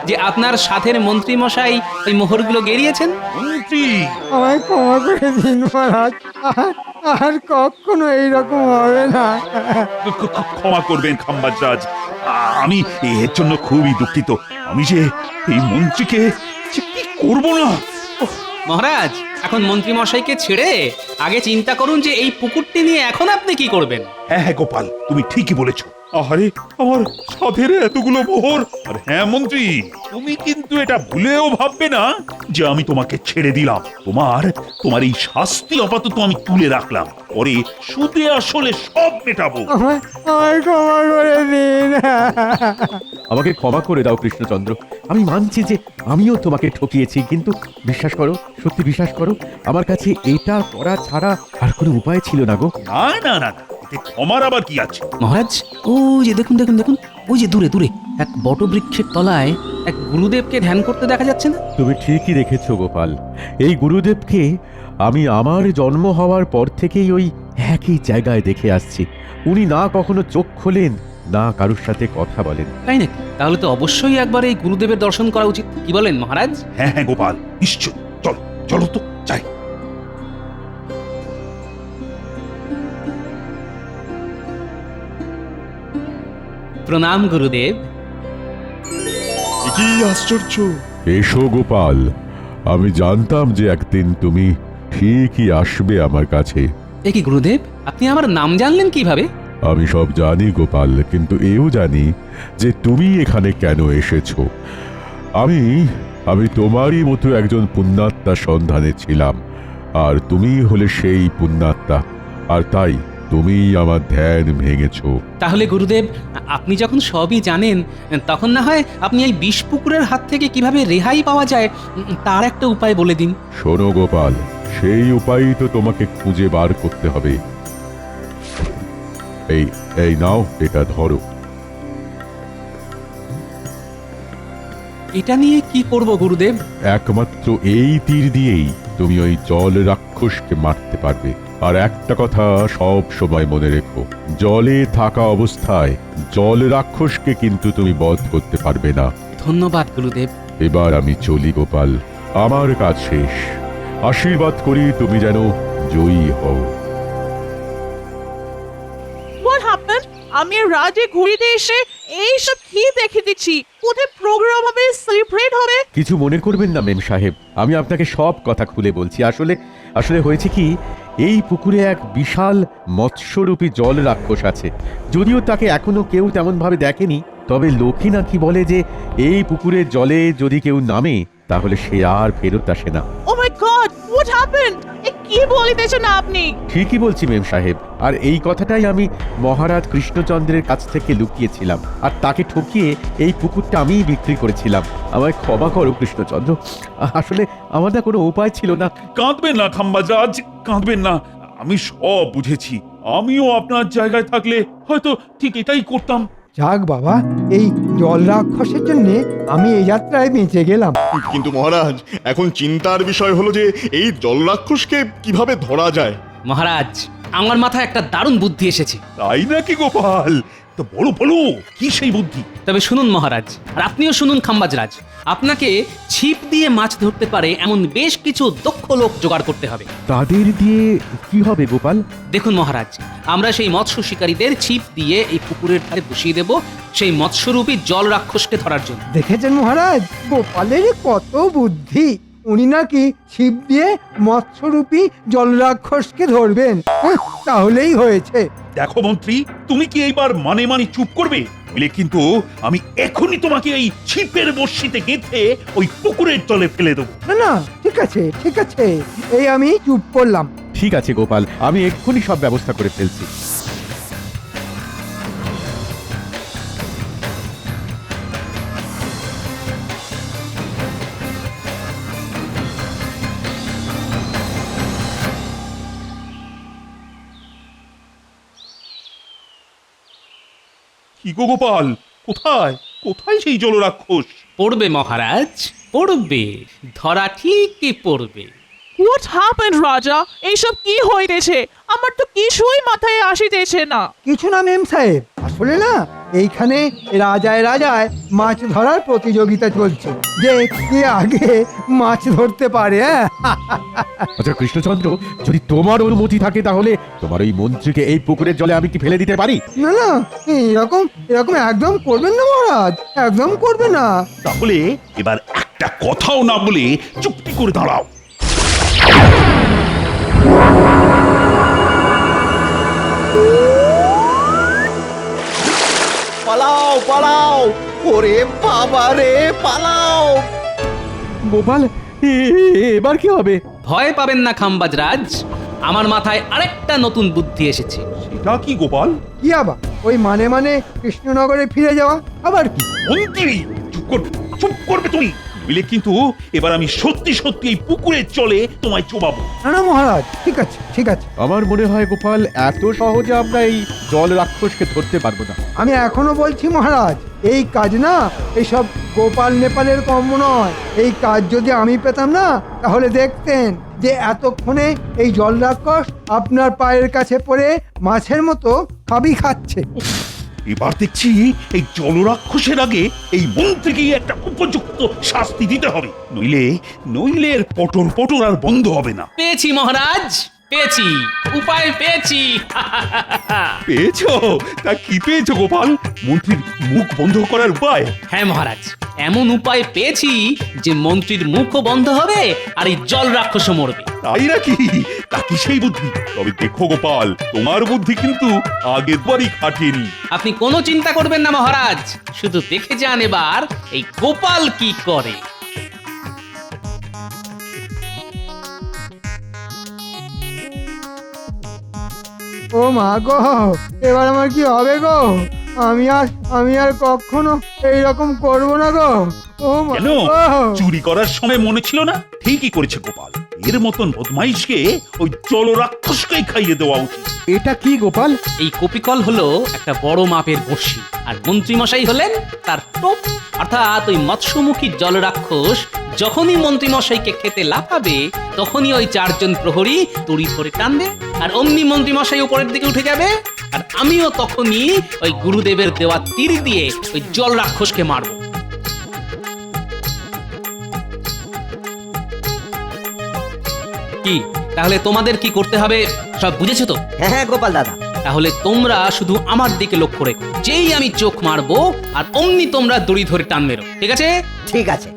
যে আপনার সাথের মন্ত্রী মশাই ওই মোহরগুলো গেরিয়েছেন? মন্ত্রী, আমায় ক্ষমা করে দিন মহারাজ, আর কখনো এইরকম হবে না। ক্ষমা করবেন খাম্বাজ রাজ, আমি এর জন্য খুবই দুঃখিত। আমি যে এই মন্ত্রীকে যে কি করব না। মহারাজ, এখন মন্ত্রী মশাইকে ছেড়ে আগে চিন্তা করুন যে এই পুকুরটি নিয়ে এখন আপনি কি করবেন। হ্যাঁ হ্যাঁ গোপাল, তুমি ঠিকই বলেছো। আরে আমার সাধের এতগুলো মোহর। আর হ্যাঁ মন্ত্রী, তুমি কিন্তু এটা ভুলেও ভাববে না যে আমি তোমাকে ছেড়ে দিলাম। তোমার এই শাস্তি আপাতত আমি তুলে রাখলাম, পরে সুদে আসলে সব মেটাবো। আমায় ক্ষমা করে দিন। আমাকে ক্ষমা করে দাও কৃষ্ণচন্দ্র। আমি মানছি যে আমিও তোমাকে ঠকিয়েছি, কিন্তু বিশ্বাস করো, সত্যি বিশ্বাস করো, আমার কাছে এটা করা ছাড়া আর কোনো উপায় ছিল না গো। না না না, এতে ক্ষমার আবার কি আছে? মহারাজ, ও যে দেখুন দেখুন দেখুন, ওই যে দূরে দূরে এক বটবৃক্ষের তলায় এক গুরুদেবকে ধ্যান করতে দেখা যাচ্ছে না? তুমি ঠিকই দেখেছো গোপাল, এই গুরুদেবকে আমি আমার জন্ম হওয়ার পর থেকেই ওই একই জায়গায় দেখে আসছি। উনি না কখনো চোখ খোলেন, না কারুর সাথে কথা বলেন। তাই নাকি? তাহলে তো অবশ্যই একবার এই গুরুদেবের দর্শন করা উচিত, কি বলেন মহারাজ? হ্যাঁ হ্যাঁ গোপাল, নিশ্চয়, চলো চলো তো যাই। প্রণাম গুরুদেব। কি আশ্চর্য! এসো গোপাল, আমি জানতাম যে একদিন তুমি ঠিকই আসবে আমার কাছে। এ কি গুরুদেব, আপনি আমার নাম জানলেন কিভাবে? আমি সব জানি গোপাল, কিন্তু এও জানি যে তুমি এখানে কেন এসেছো। আমি তোমারই মতো একজন পুণ্যাত্মার সন্ধানে ছিলাম, আর তুমি হলে সেই পুণ্যাত্মা, আর তাই তুমি আমার ধ্যান ভেঙেছো। তাহলে গুরুদেব, আপনি যখন সবই জানেন, তখন না হয় আপনি এই বিষ পুকুরের হাত থেকে কিভাবে রেহাই পাওয়া যায় তার একটা উপায় বলে দিন। শোনো গোপাল, সেই উপায়ই তো তোমাকে খুঁজে বার করতে হবে। এই নাও, এটা ধরো। এটা নিয়ে কি করব গুরুদেব? একমাত্র এই তীর দিয়েই তুমি ওই জল রাক্ষসকে মারতে পারবে। আর একটা কথা সব সময় মনে রেখো, জলে থাকা অবস্থায় জল রাক্ষসকে কিন্তু তুমি বধ করতে পারবে না। ধন্যবাদ গুরুদেব। এবার আমি চলি গোপাল, আমার কাজ শেষ। আশীর্বাদ করি তুমি যেন জয়ী হও। What happened? আমি রাজে ঘুরিতে এসে এইসব কি দেখে দিচ্ছি? কোথায় প্রোগ্রাম হবে, সেলিব্রেট হবে? কিছু মনে করবেন না মেম সাহেব, আমি আপনাকে সব কথা খুলে বলছি। আসলে হয়েছে কি, এই পুকুরে এক বিশাল মৎস্যরূপী জল রাক্ষস আছে। যদিও তাকে এখনো কেউ তেমন ভাবে দেখেনি, তবে লোকে নাকি বলে যে এই পুকুরের জলে যদি কেউ নামে তাহলে সে আর ফেরত আসে না। Oh my God! What happened? এ কি বলিতেছেন আপনি? ঠিকই বলছি মেম সাহেব, আর এই কথাটাই আমি মহারাজ কৃষ্ণচন্দ্রের কাছ থেকে লুকিয়েছিলাম, আর তাকে ঠকিয়ে এই পুকুরটা আমিই বিক্রি করেছিলাম। আমায় ক্ষমা করো কৃষ্ণচন্দ্র, আসলে আমার না কোনো উপায় ছিল না। কাঁদবেন না খাম্বাজ রাজ, কাঁদবেন না। আমি সব বুঝেছি, আমিও আপনার জায়গায় থাকলে হয়তো ঠিক এটাই করতাম। যাক বাবা, এই জল রাক্ষসের জন্য আমি এই যাত্রায় বেঁচে গেলাম। কিন্তু মহারাজ, এখন চিন্তার বিষয় হলো যে এই জল রাক্ষসকে কিভাবে ধরা যায়। মহারাজ, আমার মাথায় একটা দারুণ বুদ্ধি এসেছে। তাই নাকি গোপাল? তো বলো কি সেই বুদ্ধি? তবে শুনুন মহারাজ, আর আপনিও শুনুন খাম্বাজরাজ, আপনাকে ছিপ দিয়ে মাছ ধরতে পারে এমন বেশ কিছু দক্ষ লোক জোগাড় করতে হবে। তাদের দিয়ে কি হবে গোপাল? দেখুন মহারাজ, আমরা সেই মৎস্য শিকারীদের ছিপ দিয়ে এই পুকুরের ধারে বসিয়ে দেব সেই মৎস্যরূপী জল রাক্ষসকে ধরার জন্য। দেখেছেন মহারাজ, গোপালের কত বুদ্ধি! উনি নাকি ছিপ দিয়ে মৎস্যরূপী জল রাক্ষসকে ধরবেন। তাহলেই হয়েছে। দেখো মন্ত্রী, তুমি কি এইবার মানে চুপ করবে? বলে কিন্তু আমি এখনই তোমাকে এই ছিপের বড়শিতে গেঁথে ওই পুকুরের জলে ফেলে দেবো। না, ঠিক আছে, এই আমি চুপ করলাম। ঠিক আছে গোপাল, আমি এক্ষুনি সব ব্যবস্থা করে ফেলছি। কি গো গোপাল, কোথায় কোথায় সেই জলরাক্ষস? পড়বে মহারাজ, পড়বে, ধরা ঠিকই পড়বে। হোয়াট হ্যাপেন্ড রাজা? এইসব কি হইতেছে? আমার তো কিছুই মাথায় আসিতেছে না। কিছু না মেম সাহেব, আসলে না এইখানে রাজায় রাজায় মাছ ধরার প্রতিযোগিতা চলছে, যে কে আগে মাছ ধরতে পারে। আচ্ছা কৃষ্ণচন্দ্র, যদি তোমার অনুমতি থাকে তাহলে তোমার ওই মন্ত্রীকে এই পুকুরের জলে আমি কি ফেলে দিতে পারি? না না, এরকম এরকম একদম করবেন না মহারাজ, একদম করবে না। তাহলে এবার একটা কথাও না বলে চুপটি করে দাঁড়াও। পালাও পালাও, ওরে বাবা রে, পালাও। গোপাল, এবার কি হবে? ভয় পাবেন না খাম্বাজ রাজ, আমার মাথায় আরেকটা নতুন বুদ্ধি এসেছে। সেটা কি গোপাল? কি আবার? ওই মানে মানে কৃষ্ণনগরে ফিরে যাওয়া আবার কি? মন্ত্রী, চুপ করবে তুমি, নইলে কিন্তু এবার আমি সত্যি সত্যি এই পুকুরের চলে তোমায় চোবাবো। না না মহারাজ, ঠিক আছে ঠিক আছে। আমার মনে হয় গোপাল, এত সহজে আমরা এই জল রাক্ষসকে ধরতে পারবো না। আমি এখনো বলছি মহারাজ, এই কাজ না এইসব গোপাল নেপালের কর্ম নয়। এই কাজ যদি আমি পেতাম না, তাহলে দেখতেন যে এতক্ষণে এই জল রাক্ষস আপনার পায়ের কাছে পড়ে মাছের মতো খাবি খাচ্ছে। এবার দেখছি এই জলরাক্ষসের আগে এই মন্ত্রীকেই একটা উপযুক্ত শাস্তি দিতে হবে, নইলে নইলে এর পটর পটর আর বন্ধ হবে না। পেয়েছি মহারাজ, পেয়েছি, উপায় পেয়েছি। পেয়েছো? তা কি পেয়েছো গোপাল? মন্ত্রীর মুখ বন্ধ করার উপায়? হ্যাঁ মহারাজ, এমন উপায় পেয়েছি যে মন্ত্রীর মুখও বন্ধ হবে আর এই জল রাক্ষসও মরবে। তাই নাকি? তা কি সেই বুদ্ধি? তবে দেখো গোপাল, তোমার বুদ্ধি কিন্তু আগের বারই খাটেনি। আপনি কোনো চিন্তা করবেন না মহারাজ, শুধু দেখে যান এবার এই গোপাল কি করে। ও মা গো, এবার আমার কি হবে গো? আমি আর কখনো এইরকম করব না গো। ও মা কেন? চুরি করার সময় মনে ছিল না? ঠিকই করেছে গোপাল, এর মতন বদমাইশকে ওই জলরাক্ষসকেই খাইয়ে দেওয়া উচিত। এটা কি গোপাল? এই কপিকল হলো একটা বড় মাপের বড়শি, আর মন্ত্রী মশাই হলেন তার টোপ। অর্থাৎ ওই মৎস্যমুখী জলরাক্ষস যখনই মন্ত্রী মশাইকে খেতে লাফাবে, তখনই ওই চারজন প্রহরী দড়ি ধরে টানবে, আর অমনি মন্ত্রী মশাই উপরের দিকে উঠে যাবে, আর আমিও তখনই ওই গুরুদেবের দেওয়া তীর দিয়ে ওই জলরাক্ষসকে মারবো। কি তাহলে তোমাদের কি করতে হবে সব বুঝেছো তো? হ্যাঁ গোপাল দাদা। তাহলে তোমরা শুধু আমার দিকে লক্ষ্য রেখো, যেই আমি চোখ মারবো আর অমনি তোমরা দড়ি ধরে টান মেরো, ঠিক আছে? ঠিক আছে।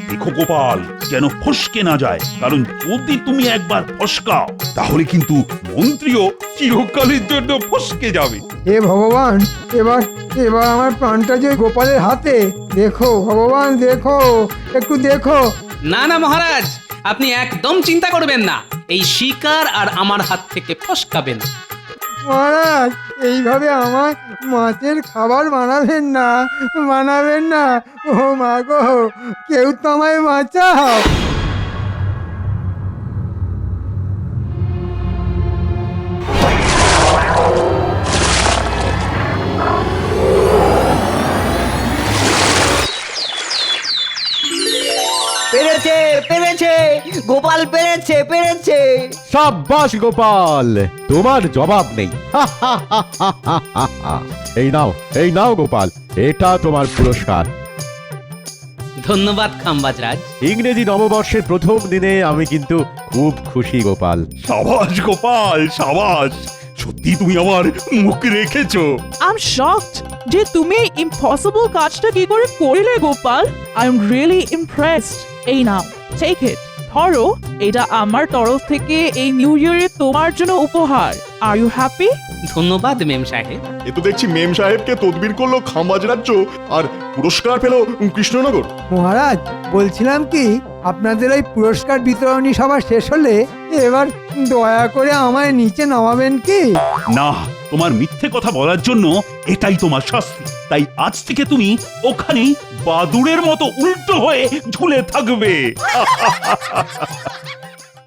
দেখো গোপাল, যেন ফসকে না যায়, কারণ যদি তুমি একবার ফসকাও তাহলে কিন্তু মন্ত্রীও চিরকালের জন্য ফসকে যাবে। হে ভগবান, এবার এবার আমার প্রাণটা যে গোপালের হাতে। দেখো ভগবান, দেখো, একটু দেখো। না না মহারাজ, আপনি একদম চিন্তা করবেন না, এই শিকার আর আমার হাত থেকে ফসকাবে না। মহারাজ, এইভাবে আমার মাছের খাবার বানাবেন না, বানাবেন না। ও মা গো, কেউ তো আমায় বাঁচাও। পেরেছে পেরেছে, গোপাল পেরেছে পেরেছে। সাব্বাস গোপাল, তোমার জবাব নেই। এই নাও গোপাল, এটা তোমার পুরস্কার। ধন্যবাদ খাম্বাজ রাজ। ইংরেজি নববর্ষের প্রথম দিনে আমি কিন্তু খুব খুশি গোপাল। সাবাস গোপাল, সাবাস, সত্যি তুমি আমার মুখ রেখেছো। আই এম শকড যে তুমি ইম্পসিবল কাজটা কি করে করলে Gopal. I am really impressed. এই নাও, টেক ইট, ধরো, এটা আমার তরফ থেকে এই নিউ ইয়ারে তোমার জন্য উপহার। Are you happy? ধন্যবাদ মেম সাহেব। এ তো দেখছি মেম সাহেবকে তদবির করলো খাম্বাজ রাজ্য, আর পুরস্কার পেল কৃষ্ণনগর। মহারাজ, বলছিলাম কি, আপনাদের ওই পুরস্কার বিতরণী সভা শেষ হলে এবার দয়া করে আমায় নিচে নামাবেন কি? না, তোমার মিথ্যে কথা বলার জন্য এটাই তোমার শাস্তি। তাই আজ থেকে তুমি ওখানেই বাদুড়ের মতো উল্টো হয়ে ঝুলে থাকবে।